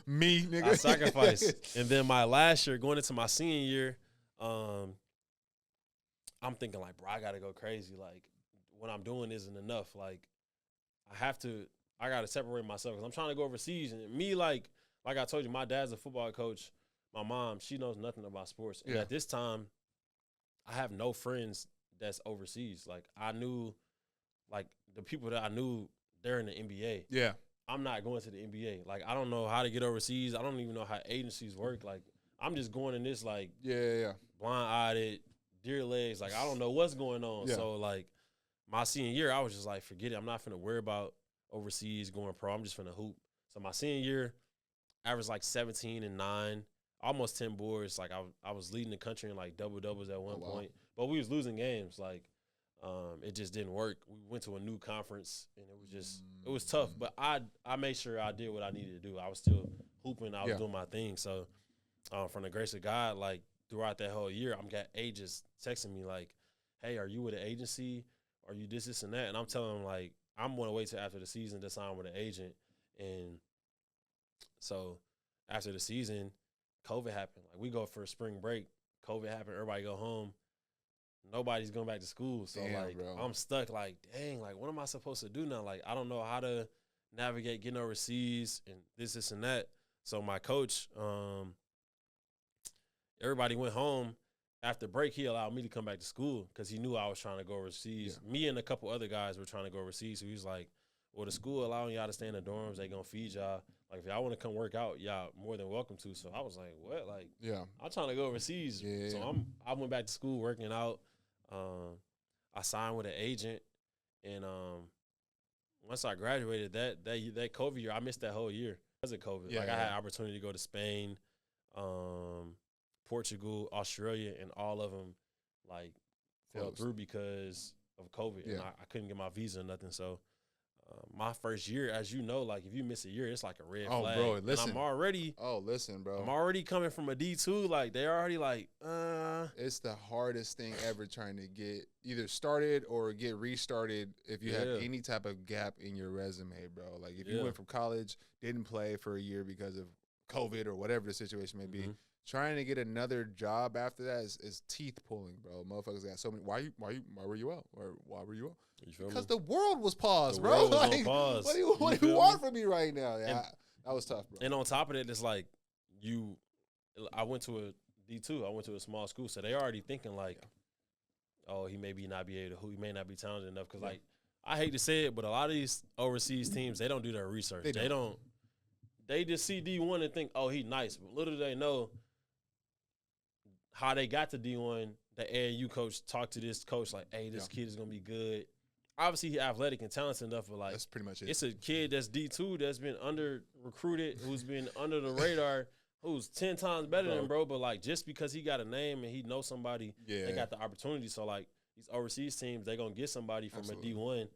Me, nigga. I sacrificed. And then my last year, going into my senior year, I'm thinking, like, bro, I got to go crazy. Like, what I'm doing isn't enough. Like, I got to separate myself because I'm trying to go overseas. And me, like I told you, my dad's a football coach. My mom, she knows nothing about sports. And at this time, I have no friends that's overseas. Like, I knew, like, the people that I knew, they're in the NBA. Yeah. I'm not going to the NBA. Like, I don't know how to get overseas. I don't even know how agencies work. Like, I'm just going in this, like, blind-eyed, deer legs. Like, I don't know what's going on. Yeah. So, like, my senior year, I was just like, forget it. I'm not finna worry about overseas going pro. I'm just finna hoop. So, my senior year, averaged like 17 and 9, almost 10 boards. Like, I was leading the country in, like, double-doubles at one point. But we was losing games. Like, it just didn't work. We went to a new conference, and it was tough. But I made sure I did what I needed to do. I was still hooping. I was doing my thing. So, from the grace of God, like, throughout that whole year, I'm got agents texting me, like, hey, are you with an agency? Are you this, and that? And I'm telling them, like, I'm going to wait till after the season to sign with an agent. And so after the season, COVID happened. Like, we go for a spring break. COVID happened. Everybody go home. nobody's going back to school. So, Damn, like, bro. I'm stuck. Like, dang, like, what am I supposed to do now? Like, I don't know how to navigate getting overseas and this, and that. So, my coach, everybody went home. After break, he allowed me to come back to school because he knew I was trying to go overseas. Yeah. Me and a couple other guys were trying to go overseas. So, he was like, well, the school allowing y'all to stay in the dorms. They going to feed y'all. Like, if y'all want to come work out, y'all more than welcome to. So, I was like, what? Like, Yeah. I'm trying to go overseas. Yeah. So, I went back to school working out. I signed with an agent. And once I graduated, that COVID year, I missed that whole year because of COVID. Yeah, like, I had opportunity to go to Spain, Portugal, Australia, and all of them, like, fell through because of COVID. Yeah. And I couldn't get my visa or nothing. So, my first year, as you know, like, if you miss a year, it's like a red flag. Bro, listen. And I'm already coming from a D2. Like, they already like, It's the hardest thing ever trying to get either started or get restarted if you have any type of gap in your resume, bro. Like, if you went from college, didn't play for a year because of COVID or whatever the situation may be, trying to get another job after that is teeth pulling, bro. Motherfuckers got so many. Why were you out? Or why were you out? Because the world was paused, bro. Was on pause. What do you want from me right now? Yeah, that was tough, bro. And on top of that, it's like I went to a D2. I went to a small school, so they already thinking like, oh, he may not be talented enough. Because like, I hate to say it, but a lot of these overseas teams, they don't do their research. They don't. They just see D1 and think, oh, he nice. But little do they know how they got to D1. The AAU coach talked to this coach like, hey, this kid is gonna be good. Obviously, he's athletic and talented enough, but like, that's pretty much it. It's a kid that's D2 that's been under recruited, who's been under the radar, who's 10 times better than bro. But like, just because he got a name and he knows somebody, they got the opportunity. So like, these overseas teams, they gonna get somebody from a D1.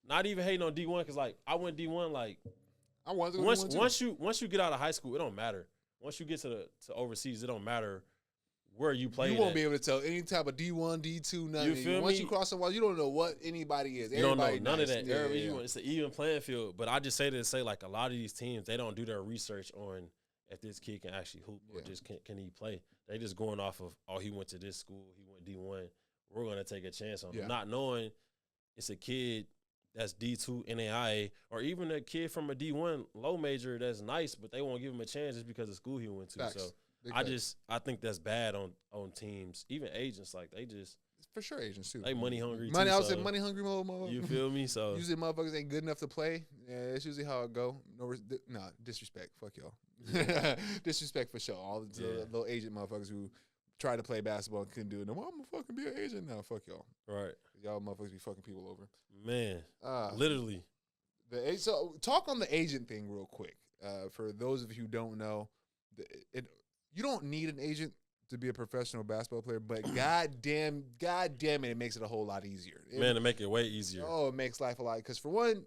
Not even hating on D1 because like, I went D1 like. I wanted to go D1 once you get out of high school, it don't matter. Once you get to overseas, it don't matter where you play. You won't be able to tell any type of D1, D2, nothing. You feel Once me? you cross the wall, you don't know what anybody is. You don't know none of that. Yeah. It's an even playing field. But I just say to say like a lot of these teams, they don't do their research on if this kid can actually hoop or just can he play. They just going off of, oh, he went to this school, he went D1. We're gonna take a chance on him, not knowing it's a kid that's D2 NAIA, or even a kid from a D1 low major that's nice, but they won't give him a chance just because of school he went to. Facts. So I think that's bad on teams, even agents. Like they just for sure agents too. They money hungry. I would say money hungry motherfucker. You feel me? So usually motherfuckers ain't good enough to play. Yeah, that's usually how it go. No, disrespect. Fuck y'all. Disrespect for sure. All the little agent motherfuckers who try to play basketball and couldn't do it. No, I'm gonna fucking be an agent now. Fuck y'all. Right. Y'all motherfuckers be fucking people over. Man, literally. So talk on the agent thing real quick. For those of you who don't know, you don't need an agent to be a professional basketball player, but goddamn it makes it a whole lot easier. To make it way easier. Oh, it makes life a lot. Because for one,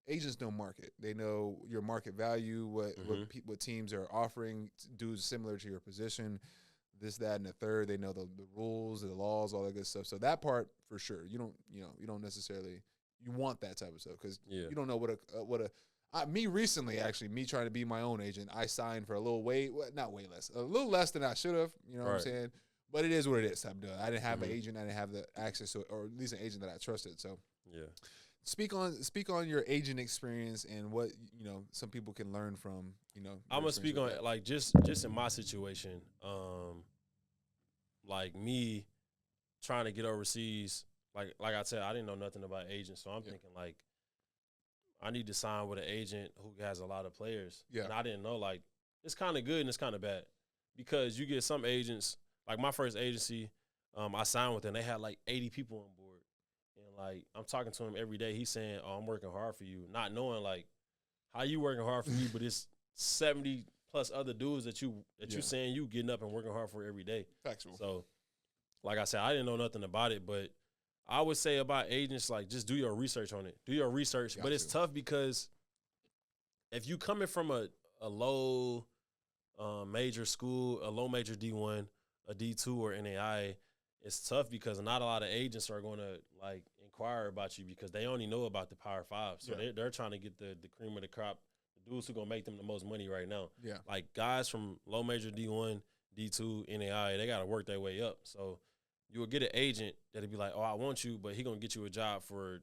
agents know market. They know your market value, what teams are offering, dudes similar to your position, this, that, and the third. They know the rules, the laws, all that good stuff. So that part for sure. You don't necessarily you want that type of stuff because you don't know me recently, actually, me trying to be my own agent, I signed for a little a little less than I should have, you know what I'm saying? But it is what it is. I didn't have an agent, I didn't have the access to it, or at least an agent that I trusted. So speak on your agent experience and what, some people can learn from, I'm gonna speak on like just in my situation, like me trying to get overseas, like I said, I didn't know nothing about agents, so I'm thinking like, I need to sign with an agent who has a lot of players. Yeah. And I didn't know, like, it's kind of good and it's kind of bad. Because you get some agents, like my first agency, I signed with them. They had, like, 80 people on board. And, like, I'm talking to him every day. He's saying, oh, I'm working hard for you. Not knowing, like, how you working hard for me, but it's 70-plus other dudes that you saying you getting up and working hard for every day. Factual. So, like I said, I didn't know nothing about it, but I would say about agents, like, just do your research on it. Do your research. But it's tough because if you coming from a low major school, a low major D1, a D2 or NAI, it's tough because not a lot of agents are going to, like, inquire about you because they only know about the Power 5. So they're trying to get the cream of the crop, the dudes who going to make them the most money right now. Yeah. Like, guys from low major D1, D2, NAI, they got to work their way up. So you will get an agent that'll be like, oh, I want you, but he gonna get you a job for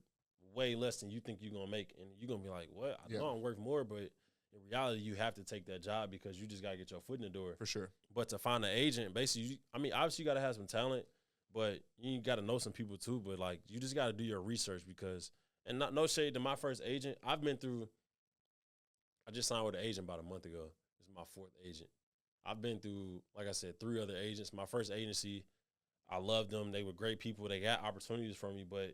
way less than you think you're gonna make, and you're gonna be like, what? I know I'm worth more, but in reality, you have to take that job because you just gotta get your foot in the door. For sure. But to find an agent, basically, obviously you gotta have some talent, but you gotta know some people too. But like, you just gotta do your research because, and not no shade to my first agent. I just signed with an agent about a month ago. This is my 4th agent. I've been through, like I said, 3 other agents. My first agency, I loved them. They were great people. They got opportunities for me, but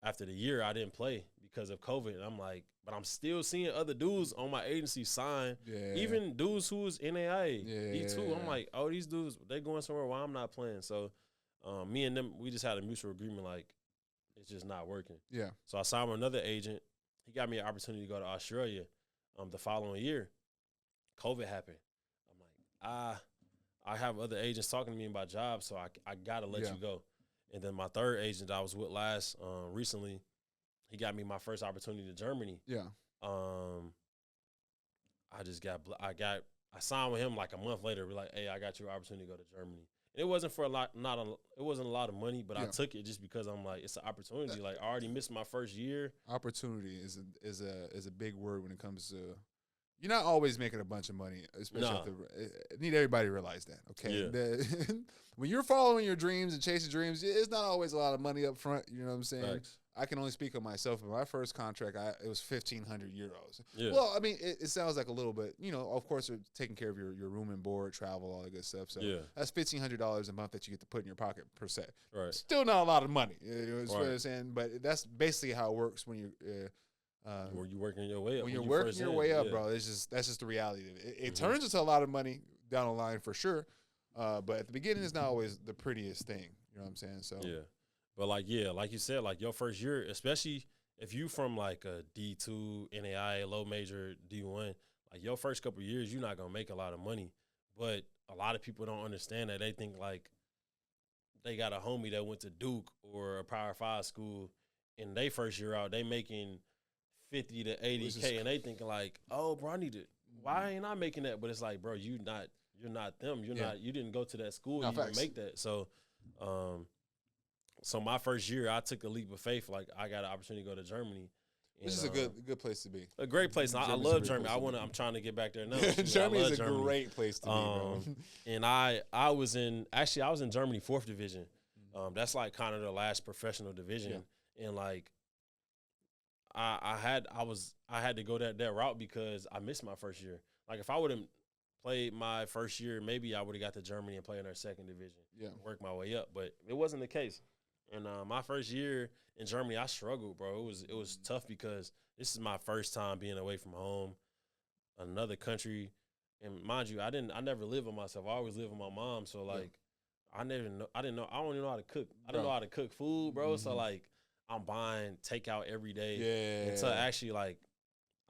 after the year, I didn't play because of COVID. And I'm like, but I'm still seeing other dudes on my agency sign, even dudes who was NAIA, D2. I'm like, oh, these dudes, they going somewhere while I'm not playing. So me and them, we just had a mutual agreement, like, it's just not working. Yeah. So I signed with another agent. He got me an opportunity to go to Australia the following year. COVID happened. I'm like, I have other agents talking to me about jobs, so I got to let you go. And then my third agent I was with last recently, he got me my first opportunity to Germany. Yeah. I signed with him like a month later. We're like, hey, I got your opportunity to go to Germany. And it wasn't for it wasn't a lot of money, but I took it just because I'm like, it's an opportunity. Like, I already missed my first year. Opportunity is a big word when it comes to. You're not always making a bunch of money, especially I need everybody to realize that, okay? Yeah. When you're following your dreams and chasing dreams, it's not always a lot of money up front, you know what I'm saying? Thanks. I can only speak on myself, but my first contract, it was 1,500 euros. Yeah. Well, I mean, it sounds like a little bit, of course, they're taking care of your room and board, travel, all that good stuff. So that's $1,500 a month that you get to put in your pocket per se. Right. Still not a lot of money, what I'm saying, but that's basically how it works when you're where you working your way up. When you're working your way up, bro, that's just the reality of it. It turns into a lot of money down the line for sure, but at the beginning, it's not always the prettiest thing. You know what I'm saying? So but like you said, like your first year, especially if you from like a D2, NAIA, low major, D1, like your first couple of years, you're not gonna make a lot of money. But a lot of people don't understand that. They think like they got a homie that went to Duke or a Power 5 school, and they first year out, they making 50 to 80K, and they thinking like, oh, bro, why ain't I making that? But it's like, bro, you're not them. You didn't go to that school. You didn't make that. So, so my first year, I took a leap of faith. Like, I got an opportunity to go to Germany. This is a good place to be. A great place. I love Germany. I'm trying to get back there now. Germany is a great place to be, bro. And I was in Germany 4th division. That's like kind of the last professional division. And like, I had to go that route because I missed my first year. Like, if I would have played my first year, maybe I would have got to Germany and played in their 2nd division. Yeah, work my way up, but it wasn't the case. And my first year in Germany, I struggled, bro. It was tough because this is my first time being away from home, another country, and mind you, I never lived with myself. I always lived with my mom, so like, I don't even know how to cook. I don't know how to cook food, bro. So like, I'm buying takeout every day. Yeah. Until actually, like,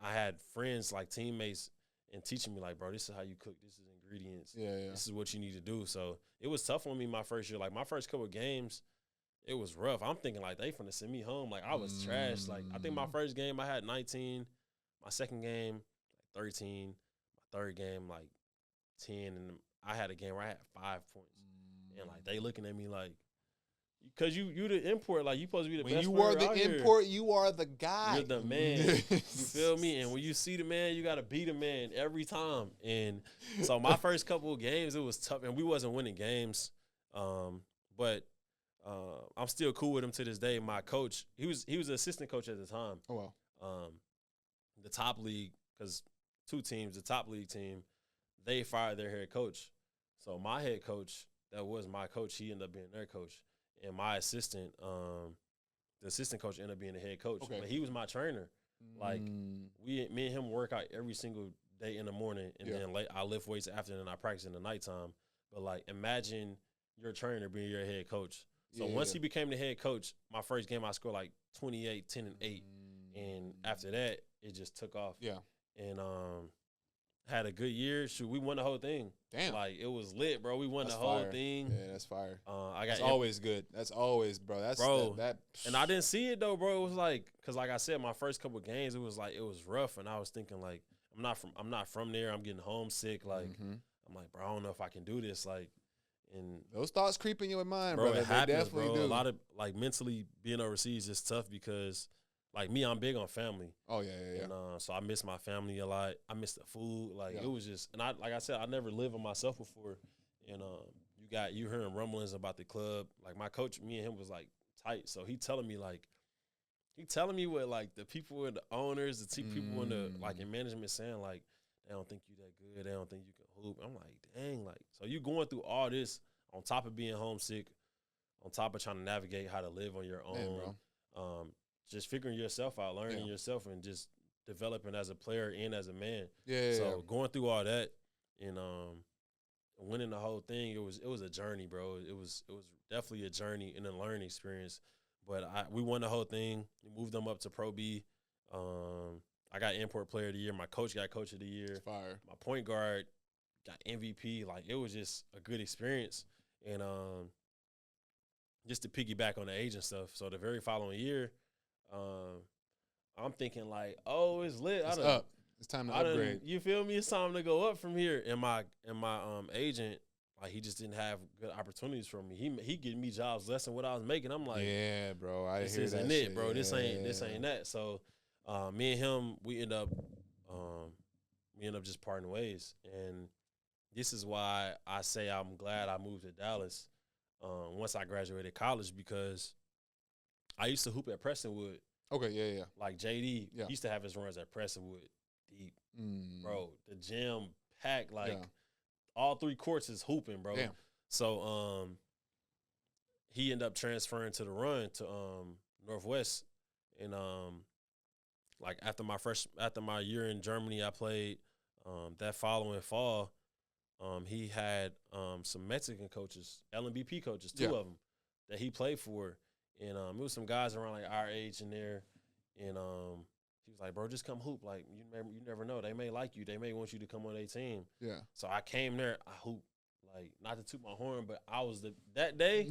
I had friends, like teammates, and teaching me, like, bro, this is how you cook. This is ingredients. Yeah. This is what you need to do. So it was tough on me my first year. Like, my first couple of games, it was rough. I'm thinking, like, they finna send me home. Like, I was trash. Like, I think my first game, I had 19. My second game, like 13. My third game, like 10. And I had a game where I had 5 points. And, like, they looking at me like, because you the import, like, you supposed to be the best player out here. When you are the import, you are the guy. You're the man. You feel me? And when you see the man, you got to be the man every time. And so my first couple of games, it was tough. And we wasn't winning games. But I'm still cool with him to this day. My coach, he was the assistant coach at the time. Oh, wow. The top league, because 2 teams, the top league team, they fired their head coach. So my head coach, that was my coach, he ended up being their coach. And my assistant, the assistant coach ended up being the head coach. Okay. But he was my trainer. Like, me and him work out every single day in the morning, and then I lift weights after, and I practice in the nighttime. But, like, imagine your trainer being your head coach. So once he became the head coach, my first game I scored like 28, 10, and 8. And after that, it just took off. Yeah. And had a good year. Shoot, we won the whole thing. Damn. Like, it was lit, bro. We won the whole thing. Yeah, that's fire. That's always good. That's always, bro. That's that. And I didn't see it though, bro. It was like, because like I said, my first couple of games, it was rough, and I was thinking like, I'm not from there. I'm getting homesick. Like, I'm like, bro, I don't know if I can do this. Like, And those thoughts creep in your mind, bro, brother. it happens, They definitely bro. do. A lot of like mentally being overseas is tough because like me, I'm big on family. Oh yeah. And so I miss my family a lot. I miss the food. Like Yeah. it was just, and like I said, I never lived with myself before. And you hearing rumblings about the club. Like my coach, me and him was like tight. So he telling me what like the people and the owners, the people in the like in management saying like they don't think you that good. They don't think you can hoop. I'm like, dang, like so you going through all this on top of being homesick, on top of trying to navigate how to live on your own. Man, bro. Just figuring yourself out, learning yourself, and just developing as a player and as a man. Yeah. So going through all that and winning the whole thing, it was a journey, bro. It was definitely a journey and a learning experience. But we won the whole thing. We moved them up to Pro B. I got import player of the year. My coach got coach of the year. Fire. My point guard got MVP. Like it was just a good experience. And just to piggyback on the agent stuff. So the very following year, I'm thinking like, oh, it's lit. It's up. It's time to upgrade. You feel me? It's time to go up from here. And my agent, like he just didn't have good opportunities for me. He getting me jobs less than what I was making. I'm like, yeah, bro. I this hear isn't that it, shit. bro. Yeah. This ain't that. So me and him, we end up just parting ways. And this is why I say I'm glad I moved to Dallas once I graduated college, because I used to hoop at Prestonwood. Okay, yeah. Like JD used to have his runs at Prestonwood deep. Bro, the gym packed, like all 3 courts is hooping, bro. Damn. So he ended up transferring to the Run to Northwest. And like after my year in Germany, I played that following fall. He had some Mexican coaches, LMBP coaches, 2 of them that he played for. And it was some guys around like our age in there. And he was like, bro, just come hoop. Like, you never know. They may like you. They may want you to come on their team. Yeah. So I came there. I hooped. Like, not to toot my horn, but that day,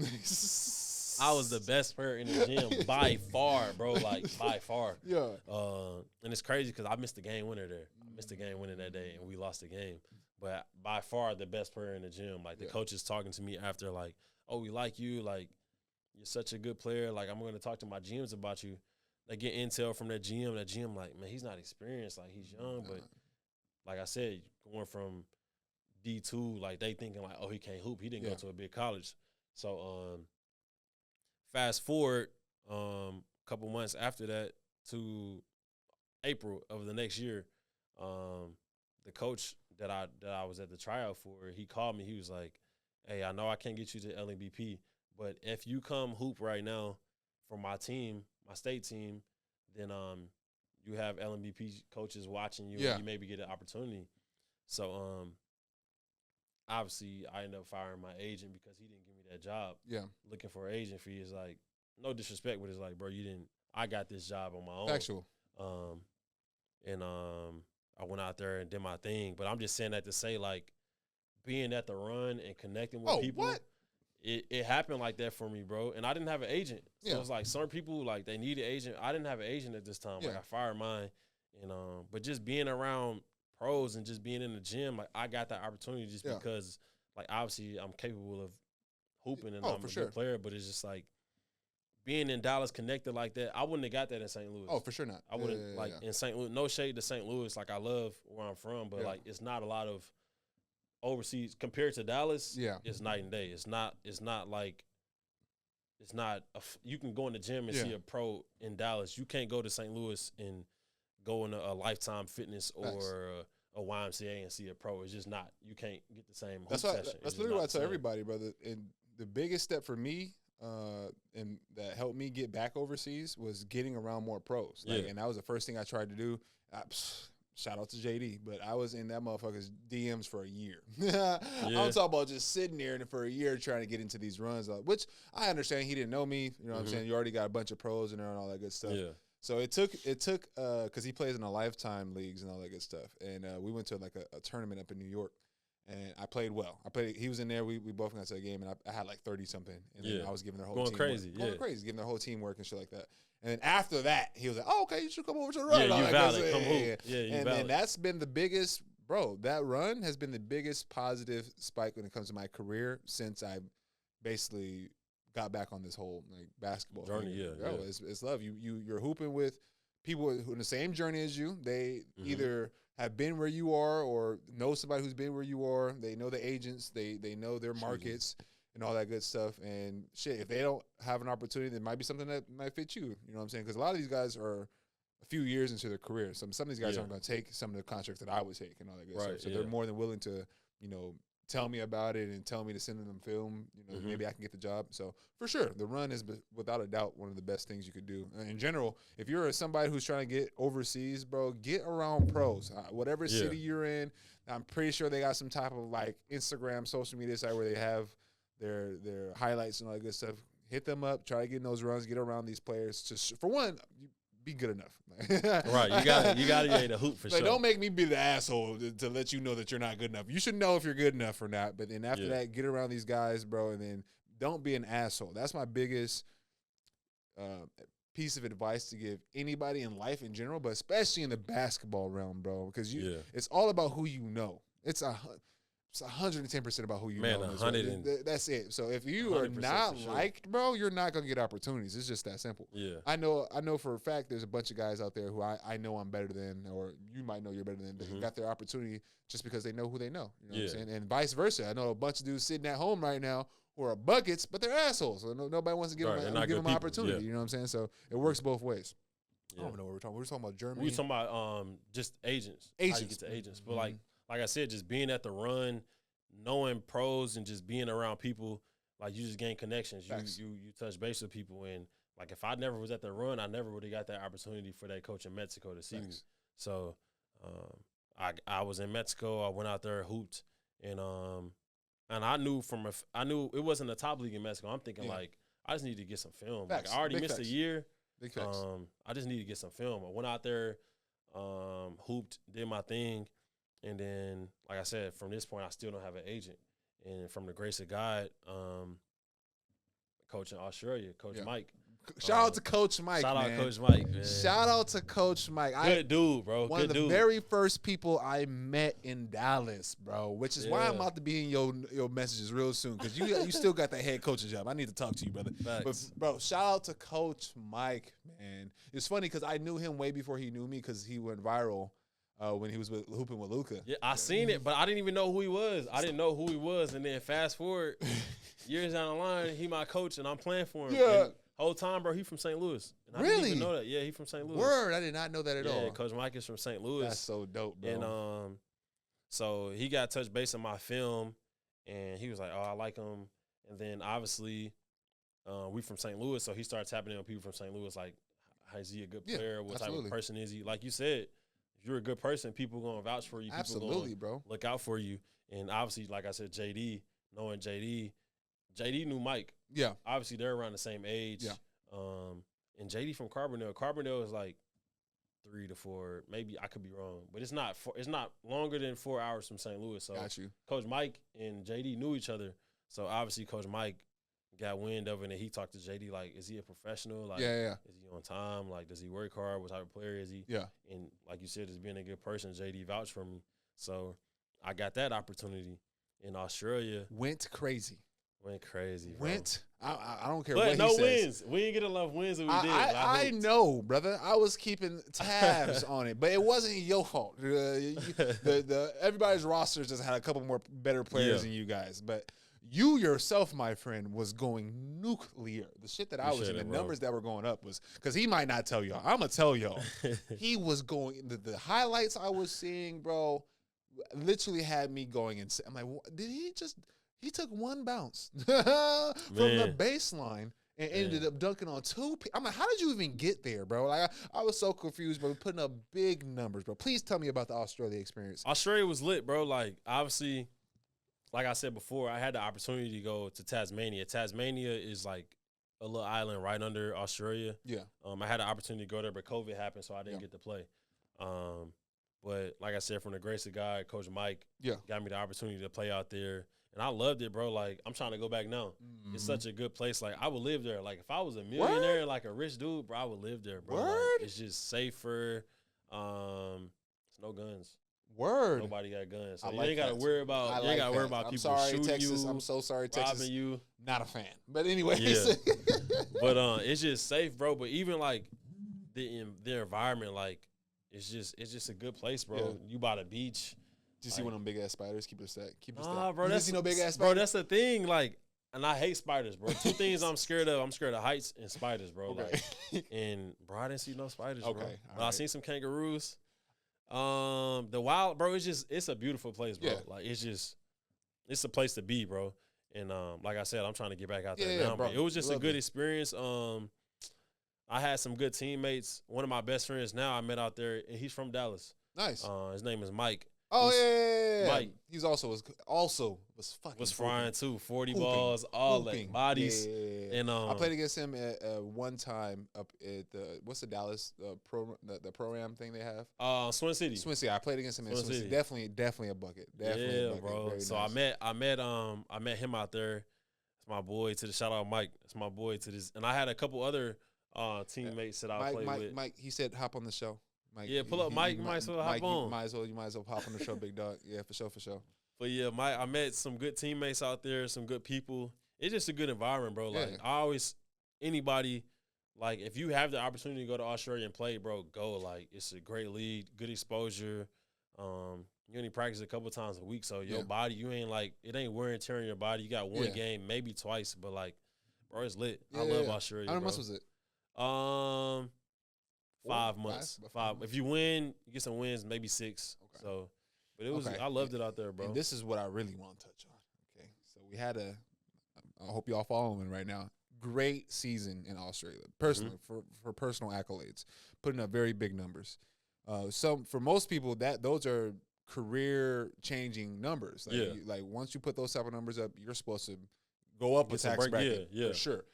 I was the best player in the gym by far, bro. Like, by far. Yeah. And it's crazy because I missed the game winner there. I missed the game winner that day, and we lost the game. But by far the best player in the gym. Like, the coaches talking to me after, like, oh, we like you. Like, you're such a good player. Like, I'm going to talk to my GMs about you. They get intel from that GM. That GM, like, man, he's not experienced. Like, he's young. But, like I said, going from D2, like, they thinking, like, oh, he can't hoop. He didn't go to a big college. So, fast forward a couple months after that to April of the next year, the coach that I was at the tryout for, he called me. He was like, hey, I know I can't get you to LNBP, but if you come hoop right now for my team, my state team, then you have LNBP coaches watching you and you maybe get an opportunity. So obviously I ended up firing my agent because he didn't give me that job. Yeah. Looking for an agent fee is like, no disrespect, but it's like, bro, I got this job on my own. Factual. I went out there and did my thing. But I'm just saying that to say, like, being at the Run and connecting with people. What? It happened like that for me, bro. And I didn't have an agent. So it's like some people, like, they need an agent. I didn't have an agent at this time. Like, I fired mine. And but just being around pros and just being in the gym, like, I got that opportunity just because, like, obviously I'm capable of hooping and I'm a good player. But it's just like being in Dallas connected like that, I wouldn't have got that in St. Louis. Oh, for sure not. I wouldn't in St. Louis. No shade to St. Louis. Like, I love where I'm from, but like, it's not a lot of overseas compared to Dallas. Yeah, it's night and day. It's not like you can go in the gym and see a pro in Dallas. You can't go to St. Louis and go in a Lifetime Fitness or a YMCA and see a pro. It's just not. You can't get the same hoop session. That's literally what I tell everybody, brother. And the biggest step for me, and that helped me get back overseas, was getting around more pros. Like, and that was the first thing I tried to do. Shout out to JD, but I was in that motherfucker's DMs for a year. I'm talking about just sitting there and for a year trying to get into these runs, which I understand he didn't know me. You know what I'm saying? You already got a bunch of pros in there and all that good stuff. Yeah. So it took because he plays in the Lifetime leagues and all that good stuff. And we went to like a tournament up in New York, and I played well. He was in there. We both got to a game, and I had like 30 something, and then I was giving their whole team crazy, giving their whole team work and shit like that. And then after that, he was like, "Oh, okay, you should come over to the run." Yeah, you valid. Come hoop. Yeah, you valid. And that's been the biggest bro, that run has been the biggest positive spike when it comes to my career since I basically got back on this whole like basketball journey. thing. Yeah, It's love. You're hooping with people who in the same journey as you. They either have been where you are or know somebody who's been where you are. They know the agents. They know their markets and all that good stuff. And shit, if they don't have an opportunity, there might be something that might fit you. You know what I'm saying? Because a lot of these guys are a few years into their career. Some of these guys aren't going to take some of the contracts that I would take and all that good stuff. So they're more than willing to, you know, tell me about it and tell me to send them film. You know, maybe I can get the job. So for sure, the run is without a doubt one of the best things you could do. In general, if you're somebody who's trying to get overseas, bro, get around pros. Whatever city you're in, I'm pretty sure they got some type of like Instagram, social media site where they have their highlights and all that good stuff. Hit them up. Try to get in those runs. Get around these players. Just for one, be good enough. Right. You got to be able to hoop for sure. Don't make me be the asshole to let you know that you're not good enough. You should know if you're good enough or not. But then after that, get around these guys, bro, and then don't be an asshole. That's my biggest piece of advice to give anybody in life in general, but especially in the basketball realm, bro, because it's all about who you know. It's 110% about who you know. 100. That's it. So if you are not liked, bro, you're not gonna get opportunities. It's just that simple. Yeah. I know for a fact there's a bunch of guys out there who I know I'm better than, or you might know you're better than. They got their opportunity just because they know who they know. You know what I'm saying? And vice versa. I know a bunch of dudes sitting at home right now who are buckets, but they're assholes. So nobody wants to give them an opportunity. You know what I'm saying? So it works both ways. I don't know what we're talking. We were talking about Germany. We were talking about just agents. How you get to agents. But like I said, just being at the run, knowing pros and just being around people, like you just gain connections. You touch base with people, and like if I never was at the run, I never would have got that opportunity for that coach in Mexico to see me. So I was in Mexico. I went out there, hooped, and I knew it wasn't a top league in Mexico. I'm thinking like I just need to get some film. Like I already missed a year. Big facts. I just need to get some film. I went out there, hooped, did my thing. And then, like I said, from this point, I still don't have an agent. And from the grace of God, coach in Australia, Coach Mike. Shout out to Coach Mike, Shout man. out Coach Mike, man. Shout out to Coach Mike. Good dude, bro. One of the very first people I met in Dallas, bro, which is why I'm about to be in your messages real soon, because you still got that head coaching job. I need to talk to you, brother. Facts. But, bro, shout out to Coach Mike, man. It's funny because I knew him way before he knew me because he went viral. When he was hooping with Luka. Yeah, I seen it, but I didn't even know who he was. I didn't know who he was, and then fast forward, years down the line, he my coach, and I'm playing for him. Yeah. And whole time, bro, he from St. Louis. And I Really? didn't even know that. Yeah, he from St. Louis. Word, I did not know that at all. Yeah, Coach Mike is from St. Louis. That's so dope, bro. And so he got touched base on my film, and he was like, "Oh, I like him." And then obviously, we from St. Louis, so he started tapping in with people from St. Louis, like, "Is he a good player? What type of person is he?" Like you said, if you're a good person, people gonna vouch for you. People absolutely, bro. Look out for you. And obviously, like I said, knowing JD knew Mike. Yeah. Obviously, they're around the same age. Yeah. And JD from Carbondale. Carbondale is like 3 to 4. Maybe I could be wrong, but it's not longer than 4 hours from St. Louis. So got you. Coach Mike and JD knew each other. So obviously, Coach Mike got wind of it, and he talked to JD like, "Is he a professional? Like, is he on time? Like, does he work hard? What type of player is he?" Yeah. And like you said, as being a good person, JD vouched for me. So I got that opportunity in Australia. Went crazy. Bro. I don't care but what he no says. wins. We didn't get enough wins that we did. I know, brother. I was keeping tabs on it, but it wasn't your fault. Everybody's rosters just had a couple more better players than you guys, but you yourself, my friend, was going nuclear. The shit that I was in, the numbers that were going up was, because he might not tell y'all. I'm going to tell y'all. He was going, the highlights I was seeing, bro, literally had me going insane. I'm like, did he took one bounce from the baseline and ended up dunking on two. I'm like, how did you even get there, bro? Like, I was so confused, bro. Putting up big numbers, bro. Please tell me about the Australia experience. Australia was lit, bro. Like, obviously, like I said before, I had the opportunity to go to Tasmania. Tasmania is like a little island right under Australia. Yeah. I had the opportunity to go there, but COVID happened, so I didn't get to play. But like I said, from the grace of God, Coach Mike got me the opportunity to play out there. And I loved it, bro. Like, I'm trying to go back now. Mm-hmm. It's such a good place. Like, I would live there. Like, if I was a millionaire, like a rich dude, bro, I would live there, bro. Like, it's just safer. It's no guns. Word. Nobody got guns, so I you like ain't got to that. worry about. I You ain't got to worry that. about I'm people sorry, shooting Texas. you. I'm so sorry, Texas. Robbing you. Not a fan. But anyways. Yeah. But it's just safe, bro. But even like the environment, like it's just a good place, bro. Yeah. You by the beach. Did you see one of them big ass spiders? Keep it a stack. Keep it a stack. Nah, bro. You didn't That's see no big ass bro. spider? That's the thing. Like, and I hate spiders, bro. Two things I'm scared of. I'm scared of heights and spiders, bro. Okay. Like, and bro, I didn't see no spiders, Okay, bro. all But I right. seen some kangaroos. The wild, bro. It's a beautiful place, bro. Yeah. Like it's a place to be, bro. And like I said, I'm trying to get back out there Yeah, now. bro. But it was just a Love good it. experience. I had some good teammates. One of my best friends now I met out there, and he's from Dallas. Nice. His name is Mike. Oh He's- yeah. Mike. He's also was fucking Was hooping. frying too. 40 Hooping. balls, all Hooping. that bodies. Yeah. And I played against him at one time up at the what's the Dallas the program thing they have. Swin City. Swin City. I played against him in Swin Swin City. City. Definitely a bucket. Definitely a Yeah, bucket. bro. Very So nice. I met him out there. It's my boy to the shout out Mike. It's my boy to this, and I had a couple other teammates that I played with. Mike, he said hop on the show. Mike, Yeah, pull up, Mike. You might as well hop on. You might as well hop on the show, big dog. Yeah, for sure. But yeah, I met some good teammates out there, some good people. It's just a good environment, bro. Like Yeah. anybody, like if you have the opportunity to go to Australia and play, bro, go. Like it's a great league, good exposure. You only practice a couple times a week, so your body, you ain't like it ain't wear and tear on your body. You got one game, maybe twice, but like, bro, it's lit. I love Australia. How many bro. months was it? 5 months. 5. If you win, you get some wins, maybe 6. Okay. So, but it was. Okay. I loved it out there, bro. And this is what I really want to touch on. Okay, so we had I hope y'all following right now. Great season in Australia, personally for personal accolades, putting up very big numbers. So for most people, those are career changing numbers. Like, like once you put those type of numbers up, you're supposed to go up a tax bracket for sure.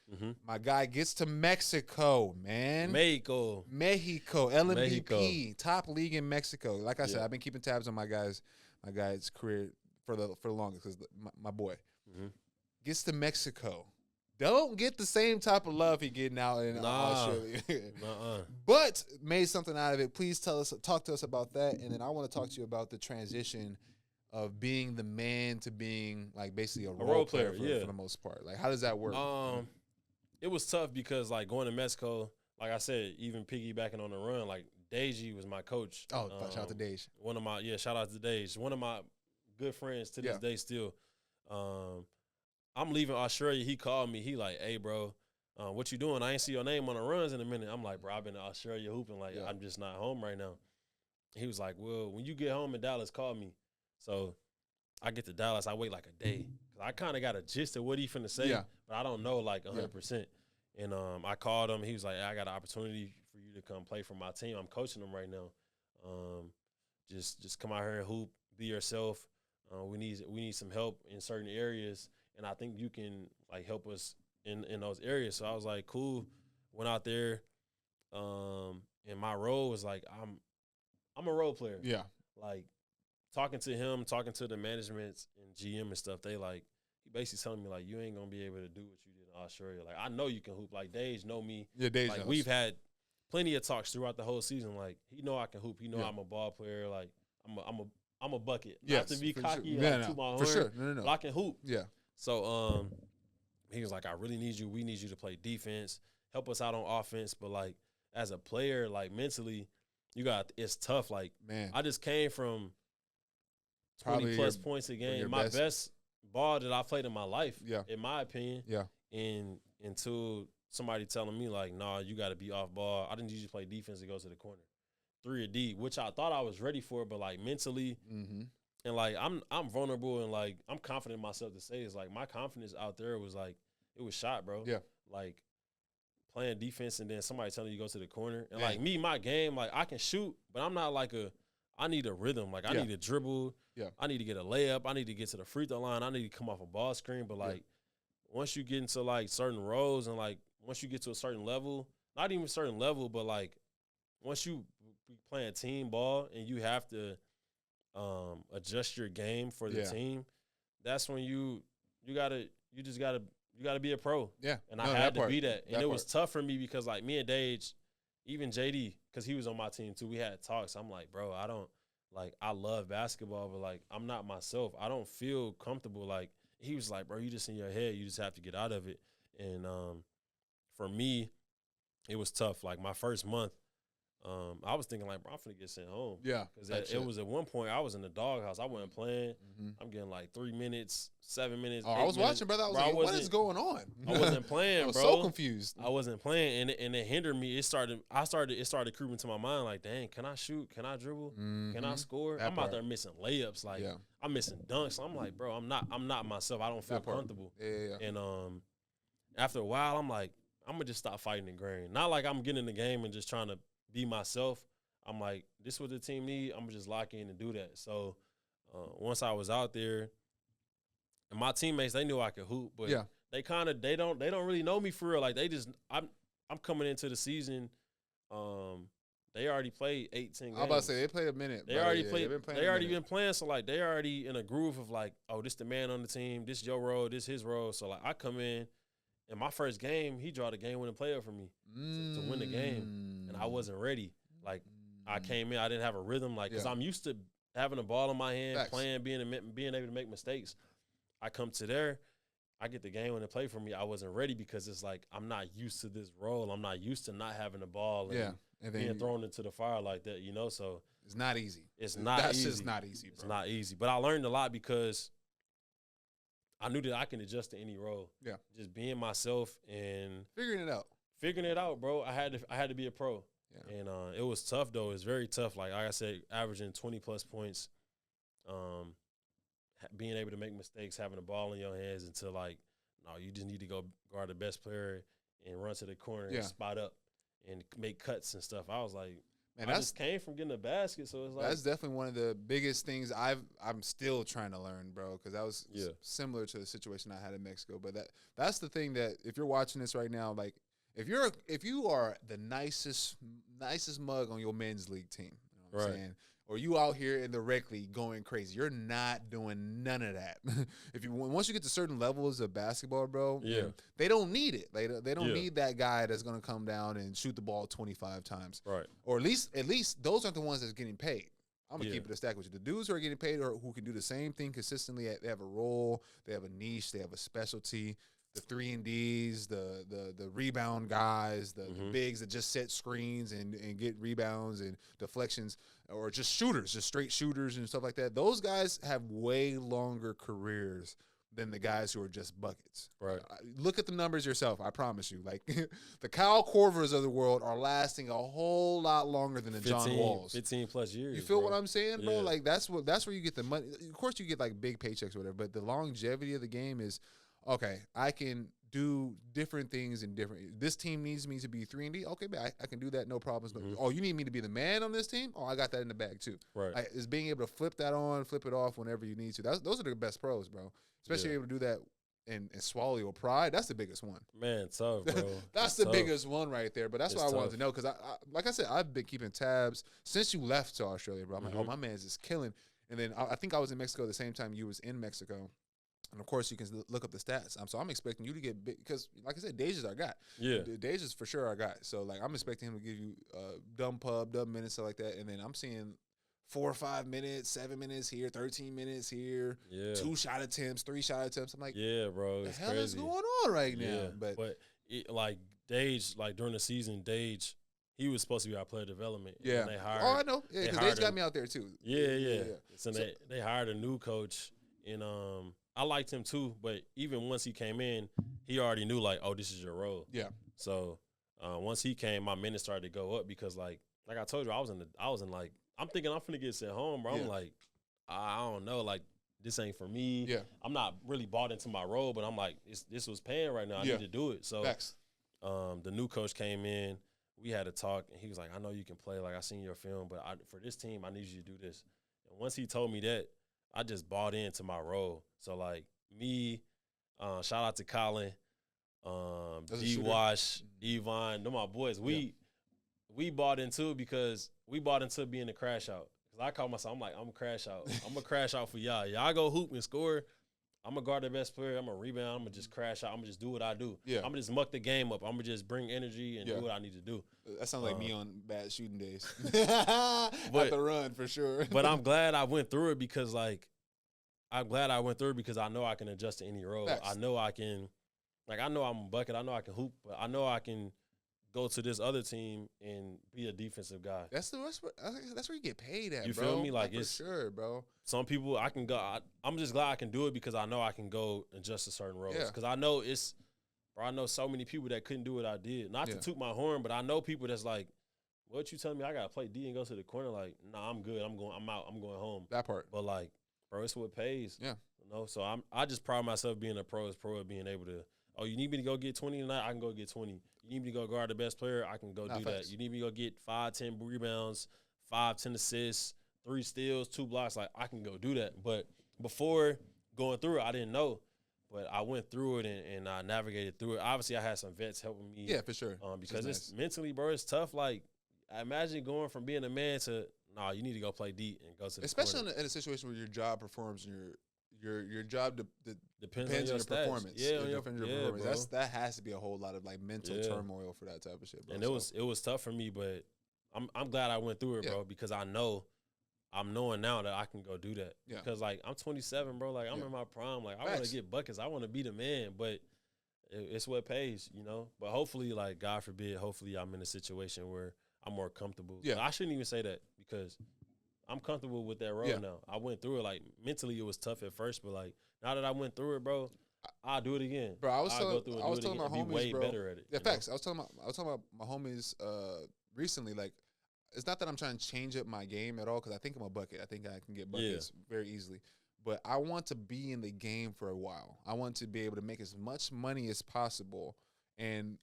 My guy gets to Mexico, man. Mexico, LMVP, top league in Mexico. Like I said, I've been keeping tabs on my guy's career for the longest because my boy gets to Mexico. Don't get the same type of love he getting out in Australia. But made something out of it. Please talk to us about that, and then I want to talk to you about the transition of being the man to being like basically a role player for the most part. Like, how does that work? It was tough because like going to Mexico, like I said, even piggybacking on the run, like Deji was my coach. Oh, shout out to Deji. One of my shout out to Deji. One of my good friends to this day still. I'm leaving Australia. He called me. He like, hey, bro, what you doing? I ain't see your name on the runs in a minute. I'm like, bro, I've been to Australia hooping. Like, I'm just not home right now. He was like, well, when you get home in Dallas, call me. So I get to Dallas. I wait like a day. I kind of got a gist of what he finna say, but I don't know like 100%. And I called him. He was like, I got an opportunity for you to come play for my team. I'm coaching them right now. Just come out here and hoop. Be yourself. We need some help in certain areas. And I think you can like help us in those areas. So I was like, cool. Went out there, and my role was like I'm a role player. Yeah, like talking to him, talking to the management and GM and stuff. They like he basically telling me like you ain't gonna be able to do what you did in Australia. Like I know you can hoop. Like Dage know me. Yeah, Dage like knows. we've had plenty of talks throughout the whole season. Like he know I can hoop. He know I'm a ball player. Like I'm a bucket. Not to be cocky to my horn. For sure. No. But I can hoop. Yeah. So he was like, I really need you. We need you to play defense, help us out on offense. But like as a player, like mentally, it's tough. Like man, I just came from 20 plus points a game. My best ball that I played in my life, in my opinion. Yeah. And until somebody telling me like, nah, you got to be off ball. I didn't usually play defense to go to the corner. 3 or D, which I thought I was ready for, but like mentally, and like I'm vulnerable and like I'm confident in myself to say it's like my confidence out there was like it was shot, bro. Yeah, like playing defense and then somebody telling you to go to the corner and like me, my game, like I can shoot, but I'm not like I need a rhythm. Like I need to dribble. Yeah, I need to get a layup. I need to get to the free throw line. I need to come off a ball screen. But like once you get into like certain roles and like once you get to a certain level, not even a certain level, but like once you be playing team ball and you have to adjust your game for the team, that's when you just gotta be a pro. Yeah. And I had to be that. And it was tough for me because like me and Dage, even JD, because he was on my team too, we had talks. I'm like, bro, I don't like, I love basketball, but, like, I'm not myself. I don't feel comfortable. Like, he was like, bro, you just in your head. You just have to get out of it. And for me, it was tough. Like, my first month, I was thinking, like, bro, I'm finna get sent home. Yeah. Because it was at one point, I was in the doghouse. I wasn't playing. I'm getting, like, 3 minutes, 7 minutes. Oh, I was watching, brother. I was like, what is going on? I wasn't playing, I was bro. so confused. I wasn't playing, and it hindered me. It started creeping to my mind, like, dang, can I shoot? Can I dribble? Can I score? I'm out there missing layups. Like, I'm missing dunks. I'm like, bro, I'm not myself. I don't feel comfortable. Yeah. And after a while, I'm like, I'm going to just stop fighting the grain. Not like I'm getting in the game and just trying to be myself. I'm like, this is what the team need. I'm going to just lock in and do that. So once I was out there, and my teammates, they knew I could hoop, but they don't really know me for real. Like, I'm coming into the season. They already played 18 games. I'm about to say they played a minute. They already played. They already been playing, so like they already in a groove of like, oh, this the man on the team. This your role. This his role. So like I come in my first game, he draw the game-winning playoff for me to win the game, and I wasn't ready. Like I came in, I didn't have a rhythm. Like because I'm used to having a ball in my hand, playing, being able to make mistakes. I come to there. I get the game when they play for me. I wasn't ready because it's like I'm not used to this role. I'm not used to not having the ball and being thrown into the fire like that, you know? So it's not easy. It's not That's easy. That's just not easy, bro. It's not easy. But I learned a lot because I knew that I can adjust to any role. Yeah. Just being myself and figuring it out, bro. I had to be a pro. Yeah. And it was tough though. It's very tough. Like I said, averaging 20+ points. Being able to make mistakes, having the ball in your hands until like, no, you just need to go guard the best player and run to the corner and spot up and make cuts and stuff. I was like, man, I just came from getting a basket, so it's like that's definitely one of the biggest things I'm still trying to learn, bro, because that was similar to the situation I had in Mexico. But that's the thing that if you're watching this right now, like if you are the nicest mug on your men's league team, you know what I'm saying? Or you out here in the rec league going crazy. You're not doing none of that. Once you get to certain levels of basketball, bro, they don't need it. They don't need that guy that's gonna come down and shoot the ball 25 times. Right. Or at least those aren't the ones that's getting paid. I'm gonna keep it a stack with you. The dudes who are getting paid or who can do the same thing consistently, they have a role, they have a niche, they have a specialty. The 3-and-Ds, the rebound guys, the bigs that just set screens and get rebounds and deflections, or just shooters, just straight shooters and stuff like that. Those guys have way longer careers than the guys who are just buckets. Right. Look at the numbers yourself. I promise you. Like the Kyle Korvers of the world are lasting a whole lot longer than the John Walls. 15+ years. You feel what I'm saying, bro? Like that's where you get the money. Of course, you get like big paychecks or whatever, but the longevity of the game is. Okay, I can do different things in different. This team needs me to be 3-and-D. Okay, but I can do that, no problems. But oh, you need me to be the man on this team? Oh, I got that in the bag too. Right, is being able to flip that on, flip it off whenever you need to. Those are the best pros, bro. Especially able to do that and swallow your pride. That's the biggest one. Man, tough, bro. That's the biggest one right there. But that's what I wanted to know because I like I said, I've been keeping tabs since you left to Australia, bro. I'm like, oh, my man's just killing. And then I think I was in Mexico the same time you was in Mexico. And, of course, you can look up the stats. So I'm expecting you to get big because, like I said, Deja's our guy. Yeah. Deja's for sure our guy. So, like, I'm expecting him to give you dumb minutes, stuff like that. And then I'm seeing 4 or 5 minutes, 7 minutes here, 13 minutes here, 2 shot attempts, 3 shot attempts. I'm like, yeah, bro, what the hell is going on right now? But like, Dej, like, during the season, Dej, he was supposed to be our player development. Yeah. I know. Yeah, because Dej got me out there, too. Yeah. So they hired a new coach, and I liked him too, but even once he came in, he already knew like, oh, this is your role. Yeah. So once he came, my minutes started to go up because like I told you, I was in like, I'm thinking I'm finna get sent home, bro. I'm like, I don't know, like this ain't for me. Yeah. I'm not really bought into my role, but I'm like, this was paying right now. I need to do it. So the new coach came in, we had a talk, and he was like, I know you can play. Like I seen your film, but for this team, I need you to do this. And once he told me that, I just bought into my role. So, like, me, shout out to Colin, D-Wash, Yvonne, they're my boys. We bought into it because we bought into being a crash out. Because I call myself, I'm like, I'm a crash out. I'm going to crash out for y'all. Y'all go hoop and score. I'm gonna guard the best player. I'm gonna rebound. I'm gonna just crash out. I'm gonna just do what I do. Yeah. I'm gonna just muck the game up. I'm gonna just bring energy and do what I need to do. That sounds like me on bad shooting days. At the run for sure. But I'm glad I went through it because I know I can adjust to any role. Facts. I know I can, I know I'm a bucket. I know I can hoop, but I know I can go to this other team and be a defensive guy. That's where you get paid at, you bro. Feel me? Like for it's sure, bro. Some people I can go. I'm just glad I can do it because I know I can go adjust to certain roles. Yeah. Because I know I know so many people that couldn't do what I did. Not to toot my horn, but I know people that's like, what you telling me? I gotta play D and go to the corner? Like, nah, I'm good. I'm out. I'm going home. That part. But like, bro, it's what pays. Yeah. You know. So I just pride myself being a pro at being able to. Oh, you need me to go get 20 tonight? I can go get 20. You need me to go guard the best player? I can go do that. You need me to go get 5-10 rebounds, 5-10 assists, 3 steals, 2 blocks. Like, I can go do that. But before going through it, I didn't know. But I went through it and I navigated through it. Obviously, I had some vets helping me. Yeah, for sure. Because it's mentally, bro, it's tough. Like, I imagine going from being a man to, you need to go play D and go to the especially corner. in a situation where your job performs and your job depends on your your stats. performance. Yeah, it depends on your performance. Bro. That has to be a whole lot of like mental turmoil for that type of shit, bro. And it was tough for me, but I'm glad I went through it, bro, because I'm knowing now that I can go do that. Yeah. Because like I'm 27, bro. Like I'm in my prime. Like I want to get buckets. I want to be the man, but it's what pays, you know. But hopefully, like God forbid, hopefully I'm in a situation where I'm more comfortable. Yeah. But I shouldn't even say that because I'm comfortable with that role now. I went through it. Like mentally, it was tough at first, but like now that I went through it, bro, I'll do it again. Bro, I was telling my homies, be way bro, better at it. Yeah, facts. I was talking about my homies recently. Like, it's not that I'm trying to change up my game at all because I think I'm a bucket. I think I can get buckets very easily. But I want to be in the game for a while. I want to be able to make as much money as possible. And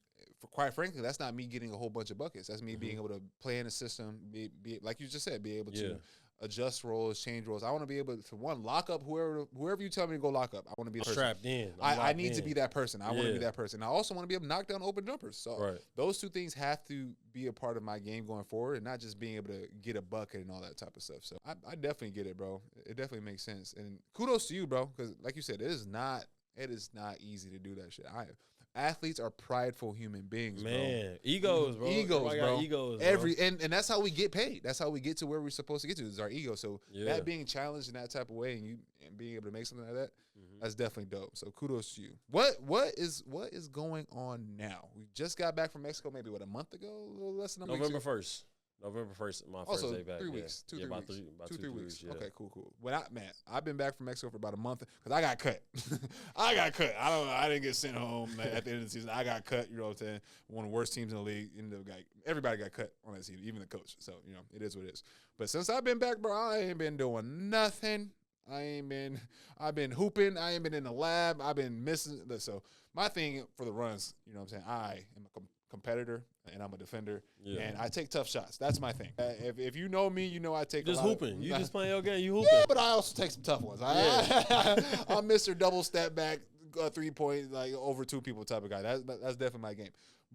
quite frankly, that's not me getting a whole bunch of buckets. That's me being able to play in a system, be like you just said, be able to adjust roles, change roles. I want to be able to lock up whoever you tell me to go lock up. I want to be a person. Strapped in. I need to be that person. I want to be that person. I also want to be able to knock down open jumpers. So those two things have to be a part of my game going forward, and not just being able to get a bucket and all that type of stuff. So I definitely get it, bro. It definitely makes sense. And kudos to you, bro, because like you said, it is not easy to do that shit. Athletes are prideful human beings, man. Bro. Egos, bro. Egos, bro. And that's how we get paid. That's how we get to where we're supposed to get to, is our ego. So that being challenged in that type of way and being able to make something like that, that's definitely dope. So kudos to you. What is going on now? We just got back from Mexico maybe a month ago, a little less than a month. November 1st. November 1st, my first day back. 3 weeks. Two, 3 weeks. About 2-3 weeks. Yeah. Okay, cool. I've been back from Mexico for about a month because I got cut. I didn't get sent home at the end of the season. I got cut, you know what I'm saying? One of the worst teams in the league. Everybody got cut on that season, even the coach. So, you know, it is what it is. But since I've been back, bro, I ain't been doing nothing. I've been hooping. I ain't been in the lab. I've been missing. So my thing for the runs, you know what I'm saying? I am a competitor and I'm a defender, and I take tough shots. That's my thing. If you know me, you know I take just a lot hooping. You just playing your game. You hooping. Yeah, but I also take some tough ones. I'm Mr. Double Step Back, 3-point, like over 2 people type of guy. That's definitely my game.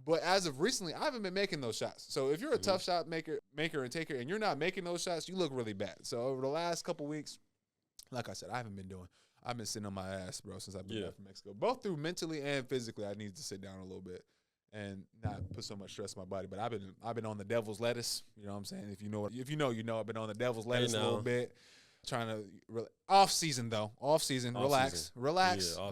But as of recently, I haven't been making those shots. So if you're a tough shot maker and taker, and you're not making those shots, you look really bad. So over the last couple weeks, like I said, I've been sitting on my ass, bro, since I've been back from Mexico. Both through mentally and physically, I need to sit down a little bit and not put so much stress on my body. But I've been on the devil's lettuce. You know what I'm saying? If you know, you know. I've been on the devil's lettuce a little bit. Trying to off season, relax. Yeah,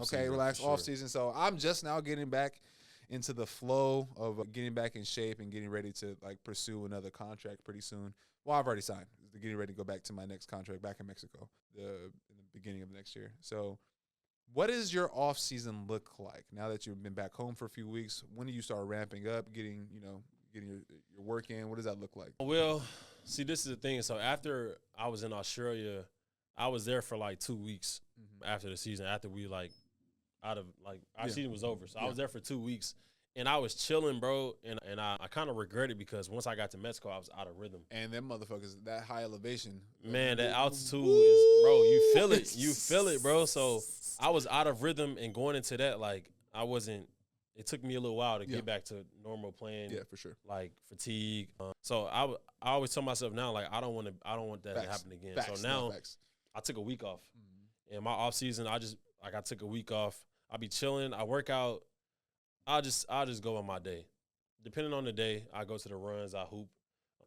Okay, relax. Sure. Off season. So I'm just now getting back into the flow of getting back in shape and getting ready to like pursue another contract pretty soon. Well, I've already signed. Getting ready to go back to my next contract back in Mexico in the beginning of next year. So what does your off season look like now that you've been back home for a few weeks? When do you start ramping up, getting your work in? What does that look like? Well, see, this is the thing. So after I was in Australia, I was there for like 2 weeks after the season, after we our season was over. So I was there for 2 weeks. And I was chilling, bro, and I kind of regret it because once I got to Mexico, I was out of rhythm. And them motherfuckers, that high elevation. Man, that altitude is, bro, you feel it. You feel it, bro. So I was out of rhythm, and going into that, like, it took me a little while to get back to normal playing. Yeah, for sure. Like, fatigue. So I always tell myself now, like, I don't want that to happen again. Facts. So now Facts. I took a week off. And my off season, I like I took a week off. I'll be chilling. I work out. I'll just go on my day. Depending on the day, I go to the runs. I hoop.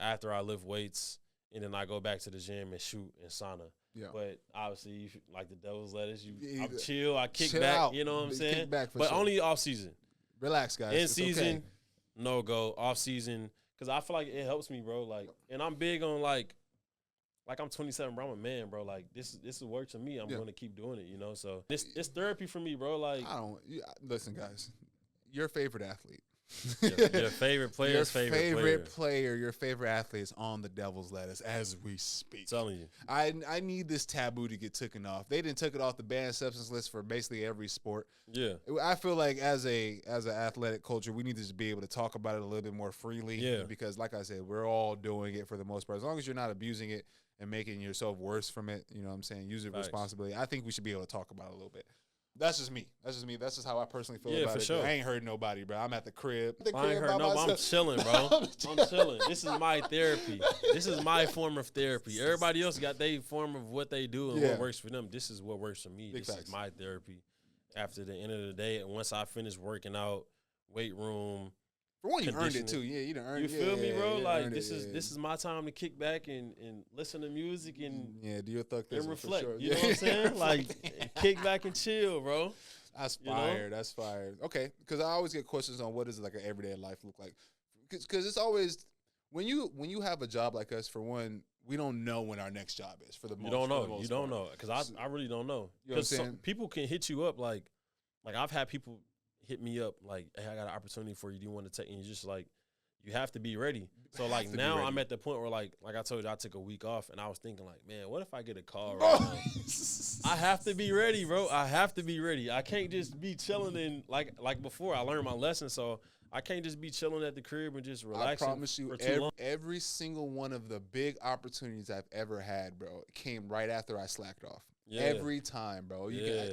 After I lift weights, and then I go back to the gym and shoot and sauna. Yeah. But obviously, like the devil's lettuce, I'm chill. I kick back. Out. You know what I'm saying? Kick back but sure. Only off season. Relax, guys. In season, no go. Off season, because I feel like it helps me, bro. Like, and I'm big on like I'm 27, bro. I'm a man, bro. Like this works for me. I'm gonna keep doing it, you know. So it's therapy for me, bro. Like listen, guys. Your favorite athlete. Your favorite player's favorite player, your favorite athlete is on the devil's lettuce as we speak. I'm telling you. I need this taboo to get taken off. They didn't took it off the banned substance list for basically every sport. Yeah. I feel like as an athletic culture, we need to just be able to talk about it a little bit more freely. Yeah. Because like I said, we're all doing it for the most part. As long as you're not abusing it and making yourself worse from it, you know what I'm saying? Use it responsibly. I think we should be able to talk about it a little bit. That's just me. That's just how I personally feel about it. Sure. I ain't hurting nobody, bro. I'm at the crib. I ain't hurting nobody. I'm chilling, bro. I'm chilling. This is my therapy. This is my form of therapy. Everybody else got their form of what they do and what works for them. This is what works for me. This is my therapy. After the end of the day, and once I finish working out, weight room. For one, you earned it too. Yeah, you done earned it. You feel me, bro? Like this is my time to kick back and listen to music and do your thug and reflect. Sure. You know what I'm saying? Like kick back and chill, bro. That's fire. You know? That's fire. Okay, because I always get questions on what does like an everyday life look like. Because it's always when you have a job like us. For one, we don't know when our next job is. For the most, you don't know. You don't know because I really don't know. Because people can hit you up like I've had people hit me up like, hey, I got an opportunity for you. Do you want to take? And you're just like, you have to be ready. So like now I'm at the point where like I told you, I took a week off and I was thinking like, man, what if I get a call right now? I have to be ready, bro. I have to be ready. I can't just be chilling and like before I learned my lesson. So I can't just be chilling at the crib and just relaxing. I promise you, every single one of the big opportunities I've ever had, bro, came right after I slacked off. Yeah. Every time, bro.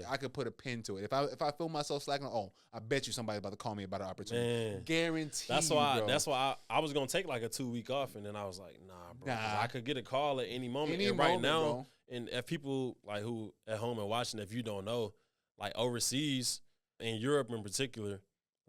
I could put a pin to it. If I feel myself slacking, I bet you somebody's about to call me about an opportunity. Man. Guaranteed. That's why I was gonna take like a 2 week off, and then I was like, nah, bro. I could get a call at any moment. Right now, bro. And if people like who at home and watching, if you don't know, like overseas in Europe in particular,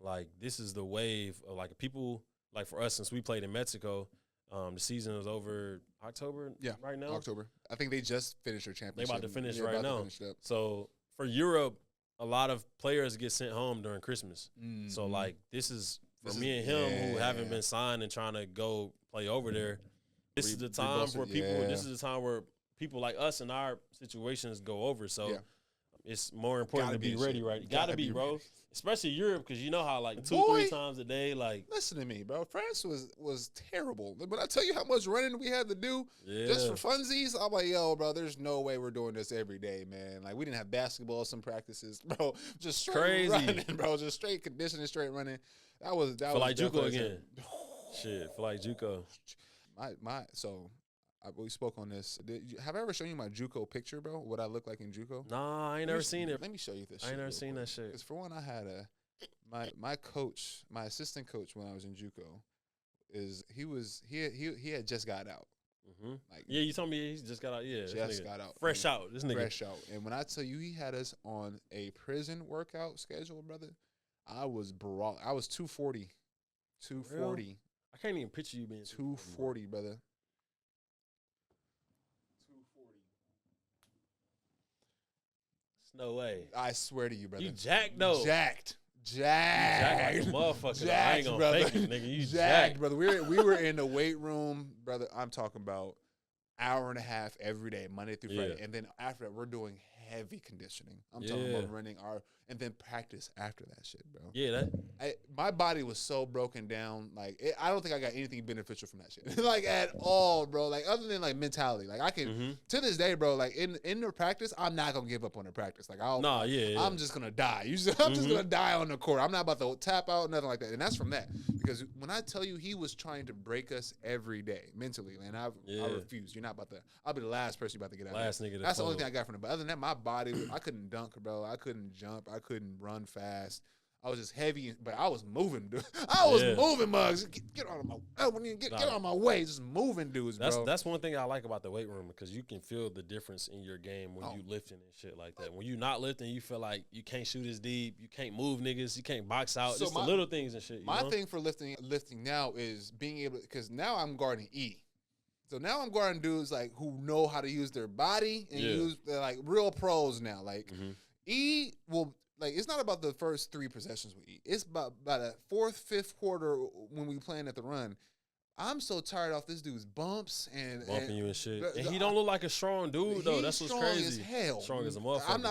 like this is the wave of like people like for us since we played in Mexico. The season is over October right now. October. I think they just finished their championship. They about to finish right now. So for Europe, a lot of players get sent home during Christmas. Mm-hmm. So like this is me and him who haven't been signed and trying to go play over there. This is the time where people. This is the time where people like us in our situations go over. So it's more important to be ready, right? You gotta be, bro. Especially Europe, because you know how like 2-3 times a day, like. Listen to me, bro. France was terrible. But I tell you how much running we had to do just for funsies. I'm like, yo, bro, there's no way we're doing this every day, man. Like we didn't have basketball, some practices, bro. Just straight running, bro. Just straight conditioning, straight running. That was feel like JUCO again. Shit, feel like JUCO. We spoke on this. Have I ever shown you my JUCO picture, bro? What I look like in JUCO? Nah, I ain't never seen it. Let me show you this. I ain't never seen that shit. Because for one, I had my coach, my assistant coach when I was in JUCO, he had just got out. Mm-hmm. Like you told me he just got out. Yeah, just got out. Fresh out. This nigga fresh out. And when I tell you, he had us on a prison workout schedule, brother. I was 240. 240. Real? I can't even picture you being 240, brother. No way. I swear to you, brother. You jacked, though. Jacked like a motherfucker. Jacked, I ain't gonna brother. fake it, nigga. You jacked, brother. We were in the weight room, brother. I'm talking about hour and a half every day, Monday through Friday. And then after that, we're doing heavy conditioning. I'm talking about running and then practice after that shit, bro. Yeah, my body was so broken down. Like, I don't think I got anything beneficial from that shit. Like, at all, bro. Like, other than, like, mentality. Like, I can, to this day, bro, like, in the practice, I'm not going to give up on the practice. Like, I'm just going to die. I'm just going to die on the court. I'm not about to tap out, nothing like that. And that's from that. Because when I tell you he was trying to break us every day, mentally, and I refuse. You're not about to, I'll be the last person you're about to get out of here. That's the only thing I got from it. But other than that, my body, I couldn't dunk, bro. I couldn't jump. I couldn't run fast. I was just heavy, but I was moving, dude. I was moving, mugs. Get out of my get out of my way. Just moving dudes, bro. That's one thing I like about the weight room because you can feel the difference in your game when you lifting and shit like that. When you not lifting, you feel like you can't shoot as deep, you can't move niggas, you can't box out. Just the little things and shit. My thing for lifting now is being able, because now I'm guarding E. So now I'm guarding dudes like who know how to use their body and use, they're like real pros now. Like E will. Like, it's not about the first 3 possessions we eat. It's about the 4th, 5th quarter when we playing at the run. I'm so tired off this dude's bumps and bumping you and shit. And he don't look like a strong dude though. That's what's crazy. As hell. Strong as a motherfucker. I'm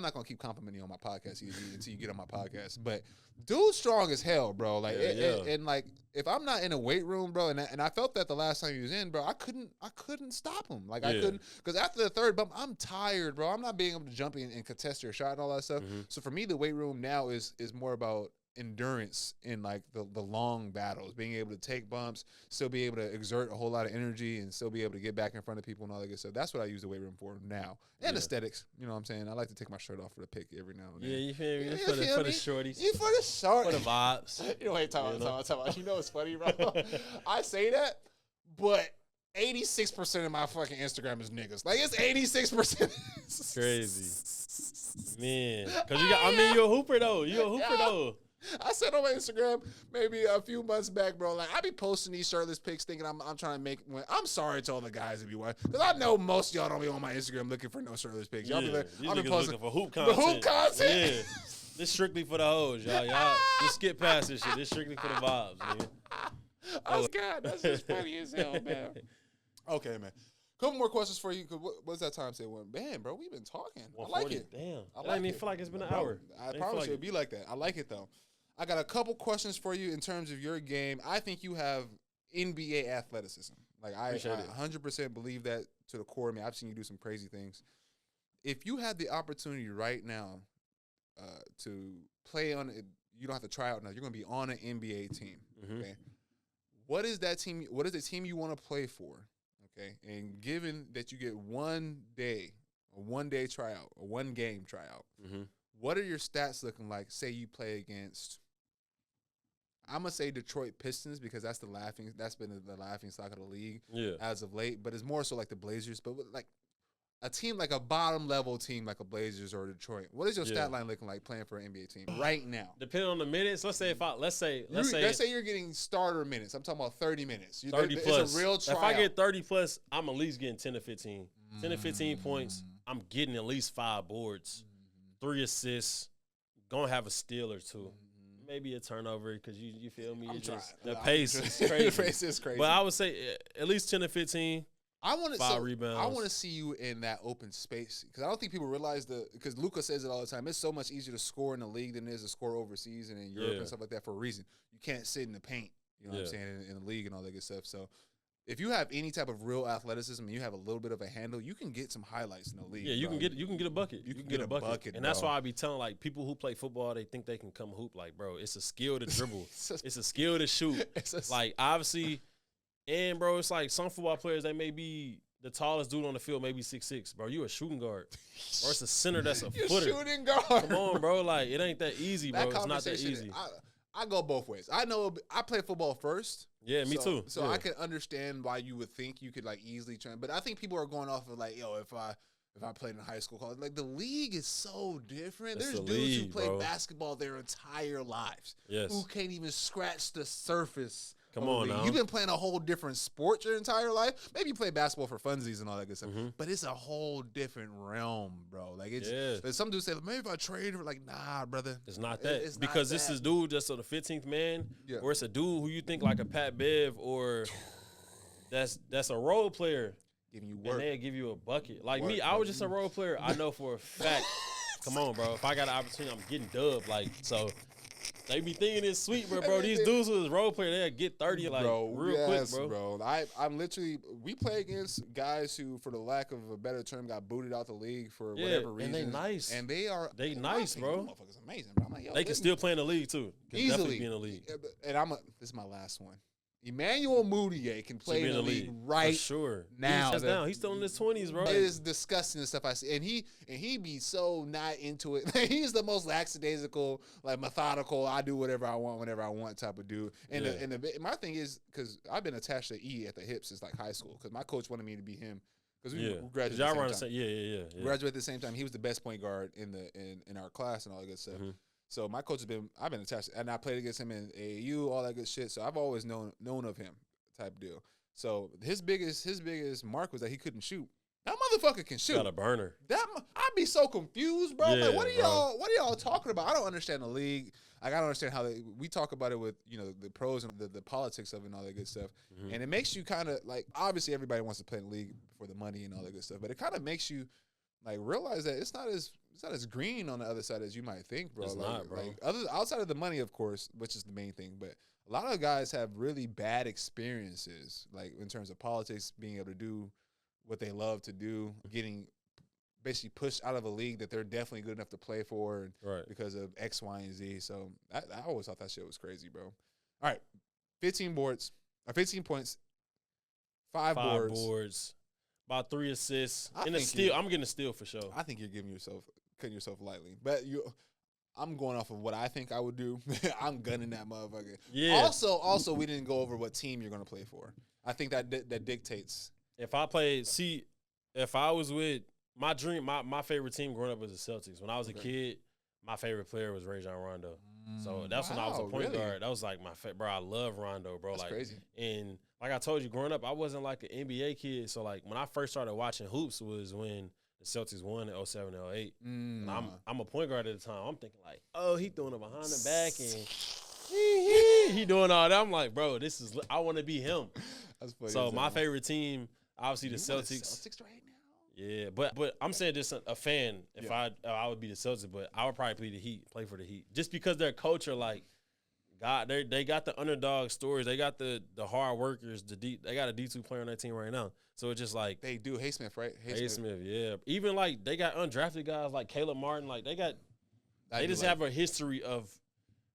not gonna keep complimenting you on my podcast until you get on my podcast. But dude's strong as hell, bro. Like and like if I'm not in a weight room, bro, and I felt that the last time he was in, bro, I couldn't stop him. Like I couldn't, because after the 3rd bump, I'm tired, bro. I'm not being able to jump in and contest your shot and all that stuff. So for me, the weight room now is more about endurance in like the long battles, being able to take bumps, still be able to exert a whole lot of energy and still be able to get back in front of people and all that good stuff. That's what I use the weight room for now. And aesthetics, you know what I'm saying? I like to take my shirt off for the pic every now and then. Yeah, you feel me? For the shorties. You for the short. For the vibes. You know what I'm talking about. You know what's funny, bro? I say that, but 86% of my fucking Instagram is niggas. Like, it's 86%. Crazy. Man. Because you're a hooper, though. You're a hooper, though. I said on my Instagram maybe a few months back, bro, like I be posting these shirtless pics thinking I'm trying to make – I'm sorry to all the guys that be watching. Because I know most of y'all don't be on my Instagram looking for no shirtless pics. Y'all be like, I'll be posting looking for hoop content. The hoop content? Yeah. This strictly for the hoes, y'all. Y'all just skip past this shit. This strictly for the vibes, nigga. Oh, God. That's just funny as hell, man. Okay, man. Couple more questions for you. What's that time say? Man, bro, we've been talking. I like it. Damn. I didn't even feel like it's been an hour. I promise you it'll be like that. I like it, though. I got a couple questions for you in terms of your game. I think you have NBA athleticism. Like I 100% believe that to the core. I mean, I've seen you do some crazy things. If you had the opportunity right now to play on it, you don't have to try out now. You're going to be on an NBA team. Okay. What is that team? What is the team you want to play for? Okay. And given that you get 1 day, a 1 day tryout, a 1 game tryout, what are your stats looking like? Say you play against, I'm gonna say Detroit Pistons because that's been the laughing stock of the league as of late. But it's more so like the Blazers. But like a team like a bottom level team like a Blazers or Detroit. What is your stat line looking like playing for an NBA team right now? Depending on the minutes. Let's say you're getting starter minutes. I'm talking about 30 minutes. 30 plus. It's a real tryout. If I get 30 plus, I'm at least getting 10 to 15. 10 to 15 points. I'm getting at least 5 boards, 3 assists. Gonna have a steal or 2. Maybe a turnover because you feel me. The pace is crazy. The pace is crazy. But I would say at least 10 to 15. I want 5 rebounds. I want to see you in that open space because I don't think people realize because Luka says it all the time. It's so much easier to score in the league than it is to score overseas and in Europe and stuff like that for a reason. You can't sit in the paint. You know what I'm saying in the league and all that good stuff. So if you have any type of real athleticism and you have a little bit of a handle, you can get some highlights in the league. Yeah, you can get a bucket. You can get a bucket. And that's why I be telling like people who play football, they think they can come hoop. Like, bro, it's a skill to dribble. It's a skill to shoot. Like obviously, and bro, it's like some football players they may be the tallest dude on the field, maybe 6'6". Bro, you a shooting guard. Or it's a center that's a footer. Shooting guard. Come on, bro. Like it ain't that easy, bro. It's not that easy. I go both ways. I know I play football first. Yeah, me too. So I can understand why you would think you could like easily train. But I think people are going off of like, yo, if I played in high school, college, like the league is so different. There's dudes who play basketball their entire lives who can't even scratch the surface. Come on now. You've been playing a whole different sport your entire life. Maybe you play basketball for funsies and all that good stuff. But it's a whole different realm, bro. Like it's some dudes say, maybe if I trade, like, nah, brother. It's not that. It's because this is dude just on the 15th man, or it's a dude who you think like a Pat Bev or that's a role player. Giving you work. And they'll give you a bucket. Like me, I was just a role player. I know for a fact. Come on, bro. If I got an opportunity, I'm getting dubbed. Like, so they be thinking it's sweet, bro. These dudes who is role player, they'll get 30 like real quick, bro. I'm literally, we play against guys who, for the lack of a better term, got booted out the league for whatever reason. And they nice. And they nice, bro. Motherfuckers amazing, bro. I'm like, yo, they can still play in the league too. Can easily definitely be in the league. And this is my last one. Emmanuel Mudiay can play in the league right for sure. now. He's still in his 20s, bro. It is disgusting the stuff I see, and he be so not into it. He's the most lackadaisical, like methodical. I do whatever I want whenever I want type of dude. And my thing is because I've been attached to E at the hip since like high school because my coach wanted me to be him because we graduated at the same time. Yeah. Graduated at the same time. He was the best point guard in our class and all that good stuff. Mm-hmm. So my coach I've been attached, and I played against him in AAU, all that good shit. So I've always known of him, type deal. So his biggest mark was that he couldn't shoot. That motherfucker can shoot. Got a burner. I'd be so confused, bro. Yeah, like, what are y'all talking about? I don't understand the league. Like, I don't understand how we talk about it with the pros and the politics of it and all that good stuff. Mm-hmm. And it makes you kind of like, obviously everybody wants to play in the league for the money and all that good stuff, but it kind of makes you like realize that it's not as green on the other side as you might think, bro. It's not, bro. Like outside of the money, of course, which is the main thing, but a lot of guys have really bad experiences, like in terms of politics, being able to do what they love to do, getting basically pushed out of a league that they're definitely good enough to play for because of X, Y, and Z. So I always thought that shit was crazy, bro. All right, 15 points, 5 boards. About 3 assists. I'm getting a steal for sure. I think you're cutting yourself lightly. But I'm going off of what I think I would do. I'm gunning that motherfucker. Yeah. Also, we didn't go over what team you're going to play for. I think that dictates. If I was with my dream, my favorite team growing up was the Celtics. When I was a kid, my favorite player was Rajon Rondo. So that's when I was a point guard. That was like my favorite. Bro, I love Rondo, bro. That's crazy. And like I told you, growing up, I wasn't like an NBA kid. So like when I first started watching hoops was when the Celtics won in 07 and 08. And I'm a point guard at the time. I'm thinking like, oh, he throwing it behind the back and he doing all that. I'm like, bro, I want to be him. That's funny. So my favorite team, obviously the Celtics. Celtics right now. Yeah, but I'm saying this a fan. If I would be the Celtics, but I would probably play for the Heat, just because their culture, like, God, they got the underdog stories, they got the hard workers, they got a D2 player on that team right now. So it's just like they do. Hay Smith, right? Hay Smith, yeah. Even like they got undrafted guys like Caleb Martin, like they just have a history of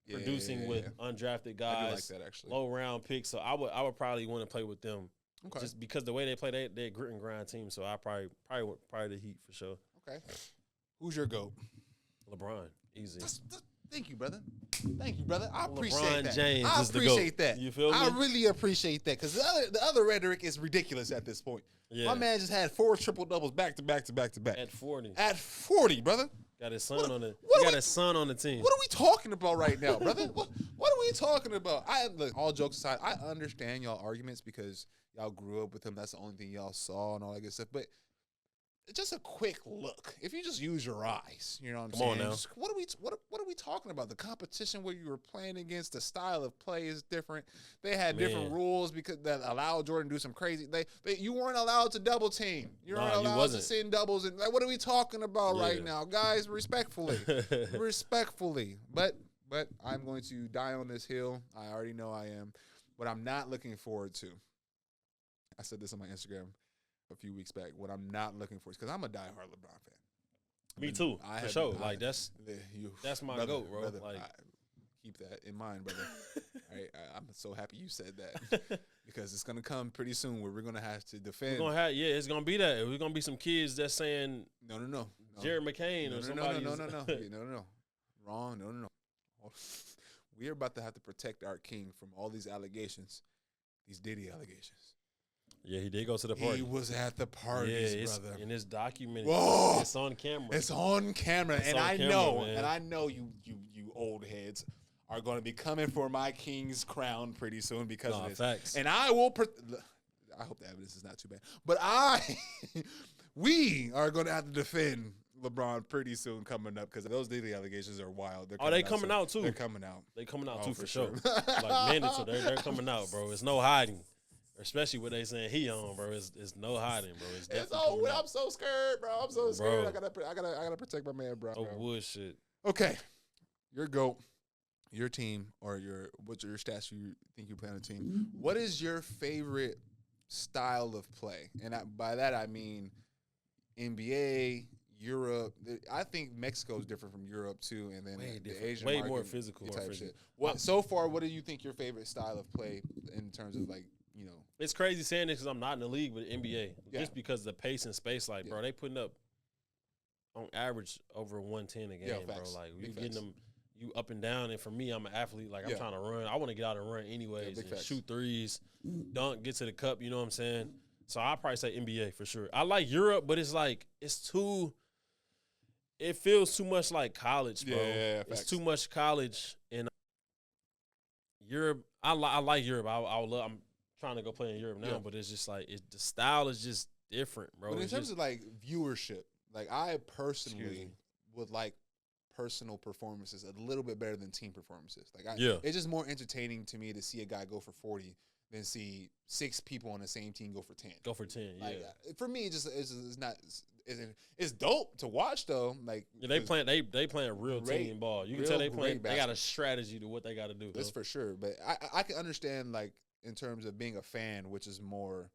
producing with undrafted guys. I do like that actually. Low round picks. So I would probably want to play with them. Okay. Just because the way they play, they're a grit and grind team. So I probably the Heat for sure. Okay. Who's your GOAT? LeBron. Easy. Thank you, brother. I appreciate that. James I appreciate that. You feel me? I really appreciate that because the other rhetoric is ridiculous at this point. Yeah. My man just had 4 triple doubles back to back. At 40. At 40, brother. Got his son on it. Got his son on the team. What are we talking about right now, brother? What are we talking about? Look, all jokes aside, I understand y'all arguments because y'all grew up with him. That's the only thing y'all saw and all that good stuff. But just a quick look. If you just use your eyes, you know what I'm saying? Come on now. What are we talking about? The competition where you were playing against, the style of play is different. They had different rules because that allowed Jordan to do some crazy. You weren't allowed to double team. You weren't allowed to send doubles. And like, what are we talking about right now, guys? Respectfully. But I'm going to die on this hill. I already know I am. What I'm not looking forward to. I said this on my Instagram a few weeks back. What I'm not looking for is because I'm a diehard LeBron fan. Me too, for sure. Like that's my GOAT, bro. Brother, like, keep that in mind, brother. All right, I'm so happy you said that because it's gonna come pretty soon where we're gonna have to defend. It's gonna be that. We're gonna be some kids that's saying no. Jared McCain or somebody. No. Wrong. No. We are about to have to protect our king from all these allegations, these Diddy allegations. Yeah, he did go to the party. He was at the party, brother. And it's documented. Whoa. It's on camera. It's on camera. I know you old heads are going to be coming for my king's crown pretty soon because of this. Facts. And I will I hope the evidence is not too bad. But we are going to have to defend LeBron pretty soon coming up because those daily allegations are wild. They coming out too. They're coming out. They coming out too for sure. Like mandatory. They're coming out, bro. It's no hiding. Especially what they saying he on, bro. It's no hiding, bro. I'm so scared, bro. I'm so scared. Bro. I gotta protect my man, bro. Oh, bullshit. Okay, your GOAT, your team, or what's your stats you think you play on a team? What is your favorite style of play? And by that I mean NBA, Europe. I think Mexico is different from Europe too, and then the Asian way market, more physical type shit. What so far? What do you think your favorite style of play in terms of like It's crazy saying this because I'm not in the league with NBA. Just because the pace and space, like bro, they putting up on average over 110 a game, bro. Like you getting them. You up and down, and for me, I'm an athlete. Like I'm trying to run. I want to get out and run anyways, and shoot threes, dunk, get to the cup. You know what I'm saying? So I'll probably say NBA for sure. I like Europe, but it's like it feels too much like college, bro. Yeah, it's too much college. And Europe, I like Europe. I'm trying to go play in Europe now, but it's just like the style is just different, bro. But in terms of like viewership, like I personally would like personal performances a little bit better than team performances. Like it's just more entertaining to me to see a guy go for 40 than see 6 people on the same team go for 10. Go for 10, like, for me, it's not. It's dope to watch though. Like they playing real team ball. You can tell they got a strategy to what they got to do. That's for sure. But I can understand like in terms of being a fan, which is more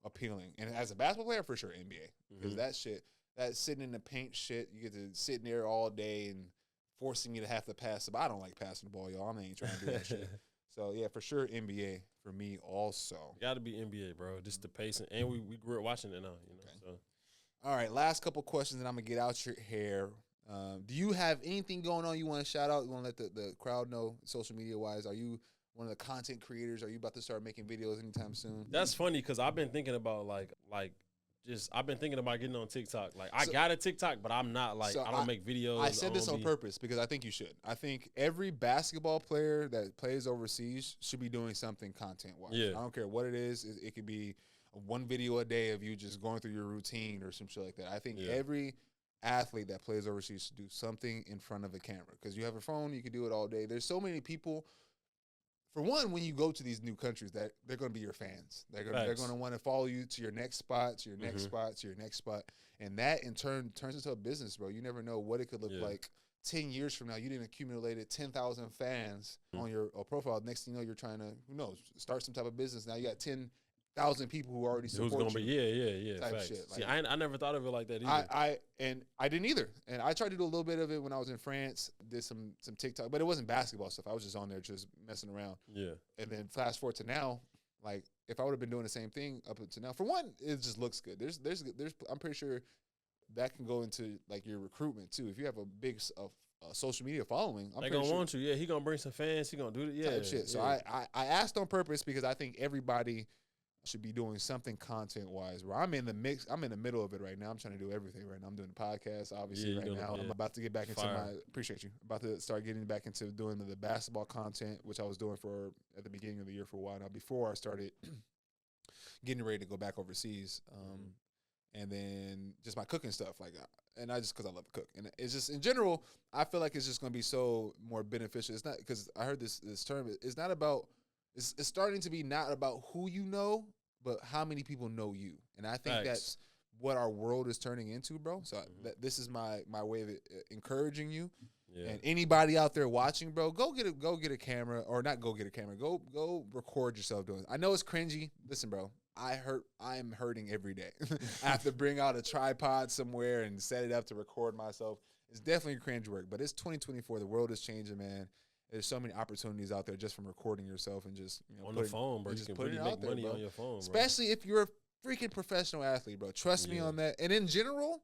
appealing. And as a basketball player, for sure NBA because that shit. That sitting in the paint shit, you get to sit in there all day and forcing me to have to pass. But I don't like passing the ball, y'all. I ain't trying to do that shit. So, yeah, for sure, NBA for me also. Got to be NBA, bro. Just the pace. And we grew up watching it now, you know. Okay. So. All right, last couple questions, and I'm going to get out your hair. Do you have anything going on you want to shout out? You want to let the crowd know, social media-wise? Are you one of the content creators? Are you about to start making videos anytime soon? That's funny because I've been thinking about, I've been thinking about getting on TikTok. Like, I got a TikTok, but I'm not, I don't make videos. I said this on purpose because I think you should. I think every basketball player that plays overseas should be doing something content-wise. Yeah. I don't care what it is. It could be one video a day of you just going through your routine or some shit like that. I think every athlete that plays overseas should do something in front of a camera because you have a phone, you can do it all day. There's so many people. For one, when you go to these new countries, that they're going to be your fans. They're going to want to follow you to your next spot, to your next spot, to your next spot. And that, in turn, turns into a business, bro. You never know what it could look like 10 years from now. You didn't accumulate 10,000 fans on your profile. Next thing you know, you're trying to, who knows, start some type of business. Now you got 10,000 people who already support you. Who's going to be, type shit. See, I never thought of it like that either. I didn't either. And I tried to do a little bit of it when I was in France, did some TikTok, but it wasn't basketball stuff. I was just on there just messing around. Yeah. And then fast forward to now, like if I would have been doing the same thing up until now, for one, it just looks good. There's I'm pretty sure that can go into like your recruitment too. If you have a big social media following, they gonna want you. Yeah, he gonna bring some fans. He gonna do it. Yeah, type shit. So I asked on purpose because I think everybody should be doing something content-wise. Where I'm in the mix, I'm in the middle of it right now. I'm trying to do everything right now. I'm doing the podcast, obviously, right now. I'm about to get back into appreciate you. About to start getting back into doing the basketball content, which I was doing at the beginning of the year for a while now, before I started getting ready to go back overseas. And then just my cooking stuff, and I just because I love to cook, and it's just in general, I feel like it's just going to be so more beneficial. It's not because I heard this term. It's not about. It's starting to be not about who you know, but how many people know you, and I think that's what our world is turning into, bro. So this is my way of encouraging you. Yeah. And anybody out there watching, bro, go get a camera, or not go get a camera. Go record yourself doing it. I know it's cringy. Listen, bro. I'm hurting every day. I have to bring out a tripod somewhere and set it up to record myself. It's definitely cringe work, but it's 2024. The world is changing, man. There's so many opportunities out there just from recording yourself and just on the phone, bro. You can really make money on your phone, bro. Especially if you're a freaking professional athlete, bro. Trust me on that. And in general,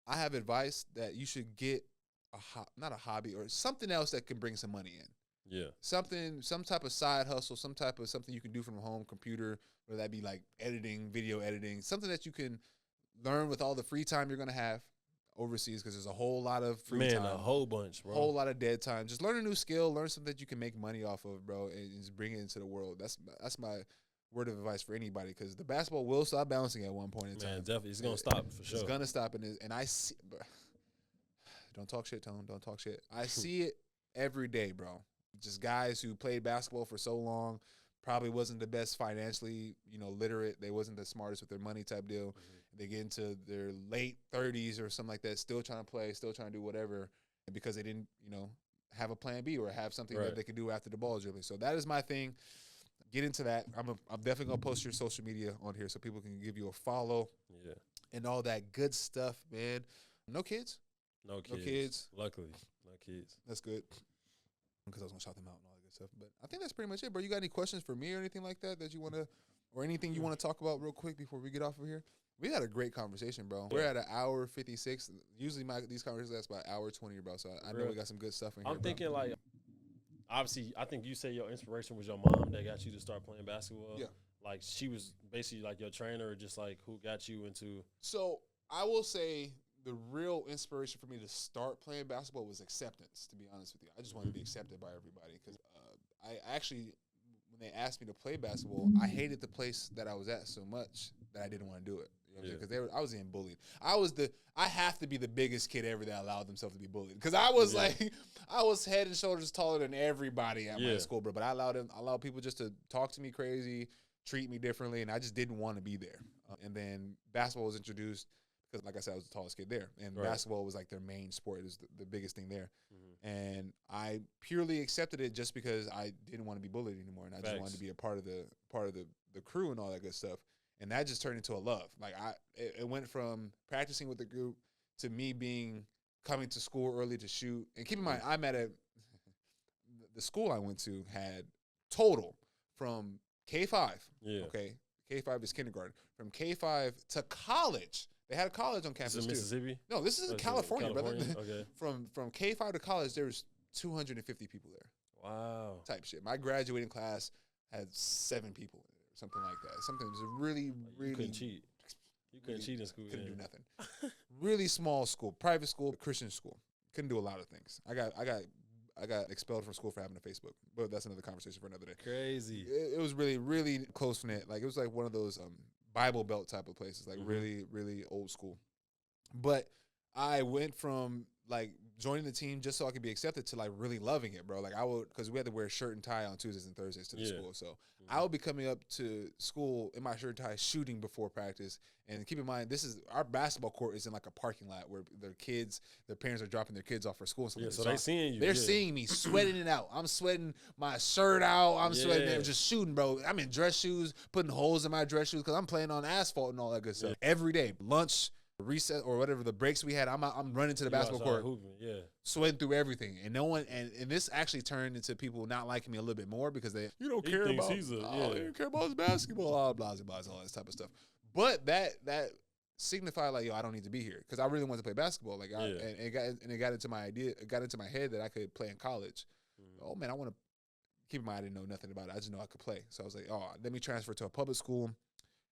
I have advice that you should get not a hobby or something else that can bring some money in. Yeah. Some type of side hustle, something you can do from home, computer, whether that be like editing, video editing, something that you can learn with all the free time you're going to have overseas, because there's a whole lot of free time. A whole bunch, bro. A whole lot of dead time. Just learn a new skill, learn something that you can make money off of, bro, and just bring it into the world. That's my word of advice for anybody, because the basketball will stop bouncing at one point in time. Man, definitely. It's going to stop, for sure. It's going to stop, and I see, bro, don't talk shit, Tone. Don't talk shit. I see it every day, bro. Just guys who played basketball for so long, probably wasn't the best financially, literate. They wasn't the smartest with their money type deal. Mm-hmm. They get into their late 30s or something like that, still trying to play, still trying to do whatever, because they didn't, have a plan B or have something that they could do after the ball is really. So that is my thing. Get into that. I'm definitely gonna post your social media on here so people can give you a follow. Yeah. and all that good stuff, man. No kids? No kids. No kids. Luckily, no kids. That's good. Because I was going to shout them out and all that good stuff. But I think that's pretty much it, bro. You got any questions for me or anything like that you want to, or anything you want to talk about real quick before we get off of here? We had a great conversation, bro. We're at an hour 56. Usually these conversations last about an hour 20, bro. So I know we got some good stuff in here, I'm thinking, like, obviously, I think you said your inspiration was your mom that got you to start playing basketball. Yeah. Like, she was basically like your trainer, or just like who got you into. So I will say the real inspiration for me to start playing basketball was acceptance, to be honest with you. I just wanted to be accepted by everybody because I actually, when they asked me to play basketball, I hated the place that I was at so much that I didn't want to do it. Because I was getting bullied. I have to be the biggest kid ever that allowed themselves to be bullied. Because I was I was head and shoulders taller than everybody at my school, bro. But I allowed people just to talk to me crazy, treat me differently, and I just didn't want to be there. And then basketball was introduced because, like I said, I was the tallest kid there, and basketball was like their main sport. It was the biggest thing there, and I purely accepted it just because I didn't want to be bullied anymore, and I just wanted to be a part of the crew and all that good stuff. And that just turned into a love. Like it went from practicing with the group to me coming to school early to shoot. And keep in mind, I'm at the school I went to had total from K5. Yeah. Okay. K5 is kindergarten. From K5 to college. They had a college on campus too. Mississippi? No, this is in California, brother. Okay. From K5 to college, there was 250 people there. Wow. Type shit. My graduating class had 7 people in it. Something like that. Something that was really. You couldn't cheat. You couldn't cheat in school. Couldn't do nothing. Really small school, private school, Christian school. Couldn't do a lot of things. I got expelled from school for having a Facebook, but that's another conversation for another day. Crazy. It was really, really close knit. Like it was like one of those Bible Belt type of places, like really, really old school. But I went from like joining the team just so I could be accepted to like really loving it, bro. Like I would, because we had to wear shirt and tie on Tuesdays and Thursdays to the school. So I would be coming up to school in my shirt and tie shooting before practice. And keep in mind, our basketball court is in like a parking lot where their parents are dropping their kids off for school. So they're seeing you. They're seeing me sweating it out. I'm sweating my shirt out. I'm sweating it, just shooting, bro. I'm in dress shoes, putting holes in my dress shoes because I'm playing on asphalt and all that good stuff. Every day, lunch, recess, or whatever the breaks we had, I'm running to the basketball court, hooping, sweating through everything. And no one, and this actually turned into people not liking me a little bit more because you don't care about his basketball, blah, blah, blah, all this type of stuff. But that signified like, I don't need to be here because I really wanted to play basketball. Like, it got into my head that I could play in college. Oh man, I want to. Keep in mind, I didn't know nothing about it. I just know I could play. So I was like, let me transfer to a public school.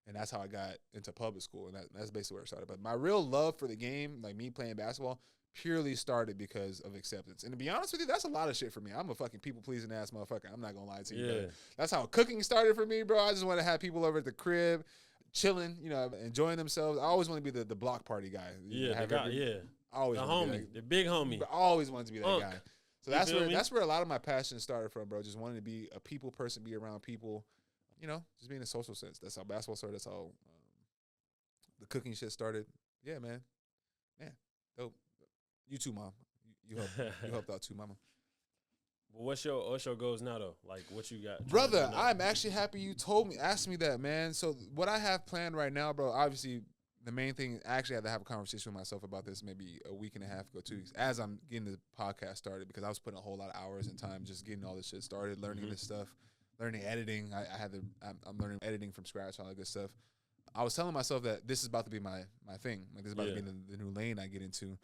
And that's how I got into public school. And that's basically where it started. But my real love for the game, like me playing basketball, purely started because of acceptance. And to be honest with you, that's a lot of shit for me. I'm a fucking people-pleasing ass motherfucker. I'm not going to lie to you. But that's how cooking started for me, bro. I just want to have people over at the crib, chilling, enjoying themselves. I always want to be the block party guy. I always the homie, the big homie. I always wanted to be that guy. So that's where a lot of my passion started from, bro. Just wanting to be a people person, be around people. Just being in a social sense. That's how basketball started. That's how the cooking shit started. Yeah, man. Dope. You too, Mom. You helped out too, Mama. Well, what's your goals now, though? Like, what you got? Brother, I'm actually happy you asked me that, man. So what I have planned right now, bro, obviously the main thing, I actually had to have a conversation with myself about this maybe a week and a half ago, 2 weeks, as I'm getting the podcast started because I was putting a whole lot of hours and time just getting all this shit started, learning this stuff. Learning editing, I'm learning editing from scratch, all that good stuff. I was telling myself that this is about to be my thing. Like this is about to be the new lane I get into.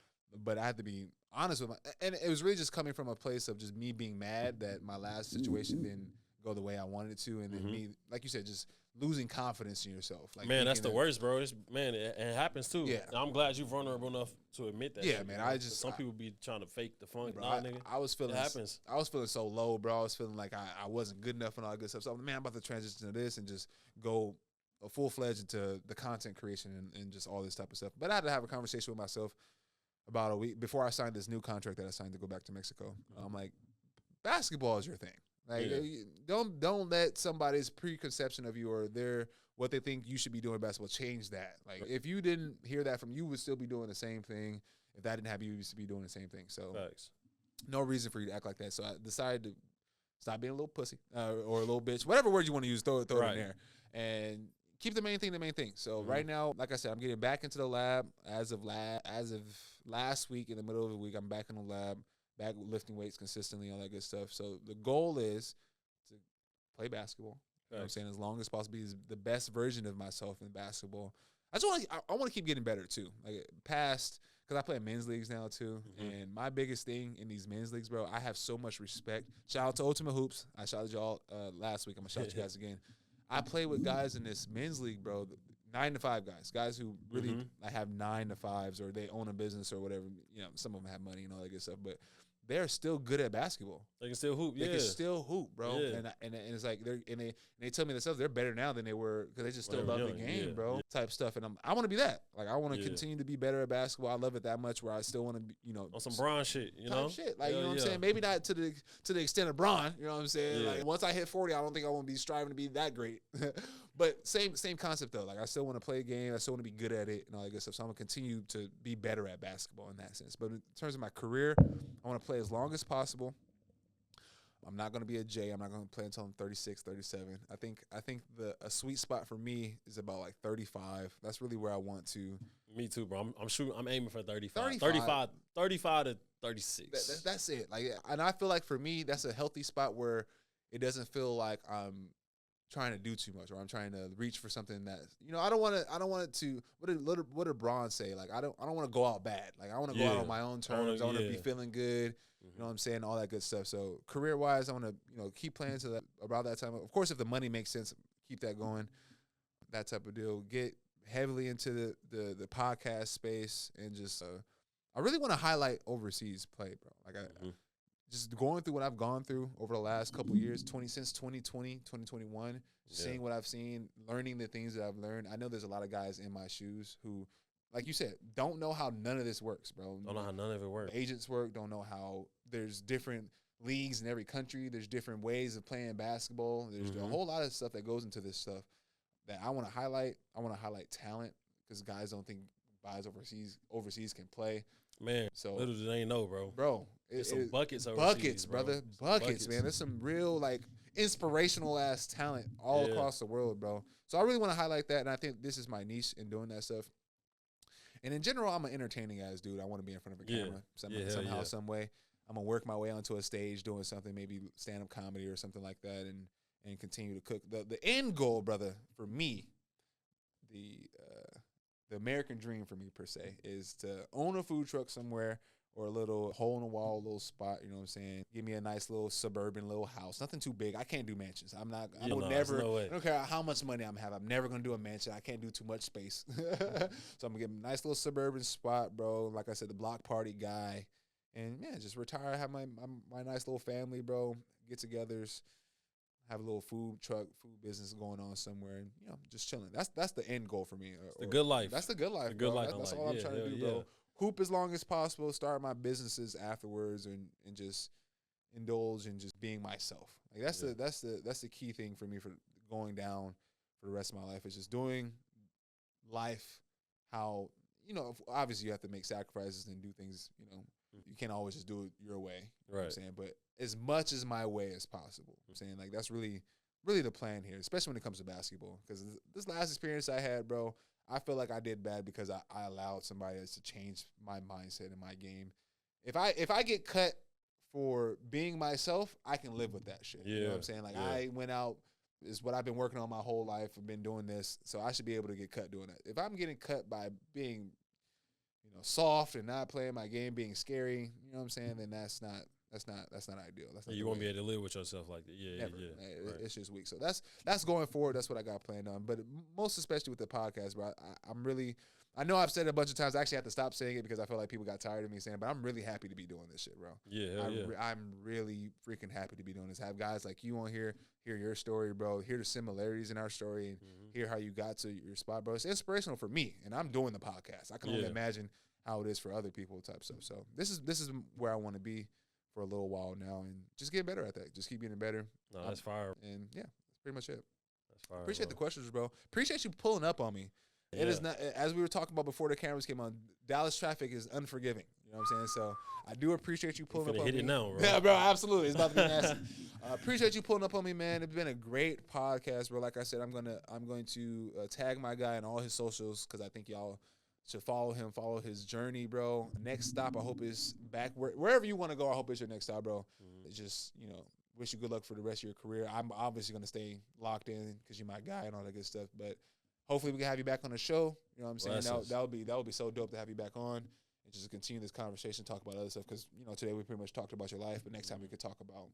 But I had to be honest with and it was really just coming from a place of just me being mad that my last situation didn't go the way I wanted it to, and then me, like you said, just losing confidence in yourself. Like, man, that's the worst, bro. It happens too. Yeah. And I'm glad you're vulnerable enough to admit that. Yeah, shit, man. Some people be trying to fake the funk. Bro, nigga. I was feeling. It happens. I was feeling so low, bro. I was feeling like I wasn't good enough and all that good stuff. So, man, I'm about to transition to this and just go full-fledged into the content creation and just all this type of stuff. But I had to have a conversation with myself about a week before I signed this new contract that I signed to go back to Mexico. I'm like, basketball is your thing. Like, don't let somebody's preconception of you or what they think you should be doing in basketball change that. Like, if you didn't hear that from you, would still be doing the same thing. If that didn't happen, you used to be doing the same thing. So, no reason for you to act like that. So I decided to stop being a little pussy or a little bitch, whatever word you want to use, throw it in there, and keep the main thing. So right now, like I said, I'm getting back into the lab as of last week. In the middle of the week, I'm back in the lab, back lifting weights consistently, all that good stuff. So the goal is to play basketball. You know what I'm saying? As long as possible, be the best version of myself in basketball. I want to keep getting better too. Like because I play in men's leagues now too. And my biggest thing in these men's leagues, bro, I have so much respect. Shout out to Ultimate Hoops. I shouted y'all last week. I'm gonna shout you guys again. I play with guys in this men's league, bro. 9 to 5 guys who really have 9 to 5s, or they own a business or whatever. You know, some of them have money and all that good stuff, but they're still good at basketball. They can still hoop. They can still hoop, bro. Yeah. And it's like they tell me themselves they're better now than they were because they just still love the game, bro. Type stuff. And I want to be that. Like I want to continue to be better at basketball. I love it that much where I still want to be, you know, on some Bron shit, you know, shit. Like you know what I'm saying. Maybe not to the extent of Bron. You know what I'm saying. Like once I hit 40, I don't think I want to be striving to be that great. But same concept though. Like I still want to play a game. I still want to be good at it and all that good stuff. So I'm gonna continue to be better at basketball in that sense. But in terms of my career, I want to play as long as possible. I'm not going to be a J. I'm not going to play until I'm 36, 37. I think a sweet spot for me is about like 35. That's really where I want to. Me too, bro. I'm aiming for 35 to 36. That's it. Like, and I feel like for me, that's a healthy spot where it doesn't feel like I'm trying to do too much or I'm trying to reach for something that, you know, I don't want it to. What did Braun say? Like, I don't want to go out bad. Like, I want to go out on my own terms. I want to be feeling good. You know what I'm saying? All that good stuff. So career-wise, I want to, you know, keep playing to that about that time. Of course, if the money makes sense, keep that going. That type of deal. Get heavily into the podcast space and just I really want to highlight overseas play, bro. Like just going through what I've gone through over the last couple of years, since 2020, 2021, seeing what I've seen, learning the things that I've learned. I know there's a lot of guys in my shoes who, like you said, don't know how none of this works, bro. Don't know how none of it works. Agents work, don't know how there's different leagues in every country. There's different ways of playing basketball. There's a whole lot of stuff that goes into this stuff that I want to highlight. I want to highlight talent because guys don't think guys overseas can play. Man, so little do they know, bro. Bro, it's some buckets overseas, buckets, brother. Buckets, man. There's some real, like, inspirational ass talent all across the world, bro. So I really want to highlight that, and I think this is my niche in doing that stuff. And in general, I'm an entertaining ass dude. I want to be in front of a camera somehow, some way. I'm gonna work my way onto a stage doing something, maybe stand-up comedy or something like that, and continue to cook. The end goal, brother, for me, the American dream for me per se is to own a food truck somewhere or a little hole in the wall, little spot. You know what I'm saying? Give me a nice little suburban little house. Nothing too big. I can't do mansions. I don't care how much money I'm having. I'm never gonna do a mansion. I can't do too much space. So I'm gonna get a nice little suburban spot, bro. Like I said, the block party guy, and just retire. Have my nice little family, bro. Get-togethers. Have a little food business going on somewhere, and just chilling. That's the end goal for me. The good life. That's the good life. That's all I'm trying to do, bro. Hoop as long as possible. Start my businesses afterwards, and just indulge in just being myself. Like that's the key thing for me for going down for the rest of my life is just doing life how obviously you have to make sacrifices and do things. You can't always just do it your way. You know what I'm saying, but as much as my way as possible. I'm saying, like, that's really, really the plan here, especially when it comes to basketball. Because this last experience I had, bro, I feel like I did bad because I allowed somebody else to change my mindset in my game. If I get cut for being myself, I can live with that shit. You know what I'm saying? Like, I went out, is what I've been working on my whole life. I've been doing this, so I should be able to get cut doing that. If I'm getting cut by being, soft and not playing my game, being scary, you know what I'm saying, then that's not ideal. That's not you won't be able to live with yourself like that. Never. It's just weak. So that's going forward. That's what I got planned on. But most especially with the podcast, bro, I know I've said it a bunch of times. I actually have to stop saying it because I feel like people got tired of me saying it, but I'm really happy to be doing this shit, bro. I'm really freaking happy to be doing this. Have guys like you on here, hear your story, bro, hear the similarities in our story, and hear how you got to your spot, bro. It's inspirational for me, and I'm doing the podcast. I can only imagine how it is for other people type stuff. So this is where I want to be for a little while now, and just get better at that. Just keep getting better. No, that's fire. And that's pretty much it. That's fire. Appreciate the questions, bro. Appreciate you pulling up on me. It is not, as we were talking about before the cameras came on, Dallas traffic is unforgiving. You You know what I'm saying? So I do appreciate you pulling up on hit me. it now, bro. Yeah, bro, absolutely. It's about to be nasty. Appreciate you pulling up on me, man. It's been a great podcast, bro. Like I said, I'm going to tag my guy in all his socials because I think y'all should follow him, follow his journey, bro. Next stop, I hope is back wherever you want to go. I hope it's your next stop, bro. It's just, wish you good luck for the rest of your career. I'm obviously going to stay locked in because you're my guy and all that good stuff. But hopefully we can have you back on the show. You know what I'm saying? That would be so dope to have you back on and just continue this conversation, talk about other stuff. Because, today we pretty much talked about your life, but next time we could talk about,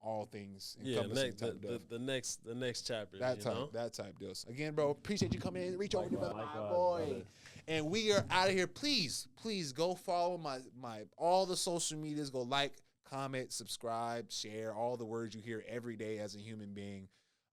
all things. The next chapter. That type deals. Again, bro, appreciate you coming in. Reach over to my boy. And we are out of here. Please go follow my all the social medias. Go like, comment, subscribe, share, all the words you hear every day as a human being.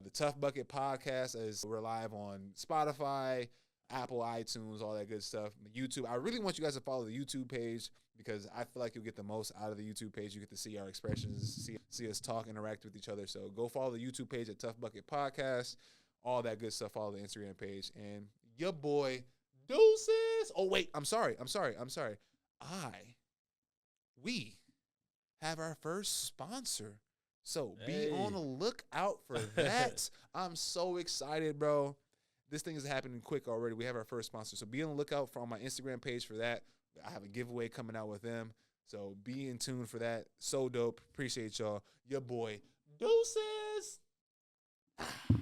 The Tough Bucket Podcast we're live on Spotify, Apple, iTunes, all that good stuff. YouTube. I really want you guys to follow the YouTube page because I feel like you'll get the most out of the YouTube page. You get to see our expressions, see us talk, interact with each other. So go follow the YouTube page at Tough Bucket Podcast, all that good stuff. Follow the Instagram page. And your boy, Deuces. Oh, wait. I'm sorry. We have our first sponsor. So be on the lookout for that. I'm so excited, bro. This thing is happening quick already. We have our first sponsor. So be on the lookout on my Instagram page for that. I have a giveaway coming out with them. So be in tune for that. So dope. Appreciate y'all. Your boy, Deuces.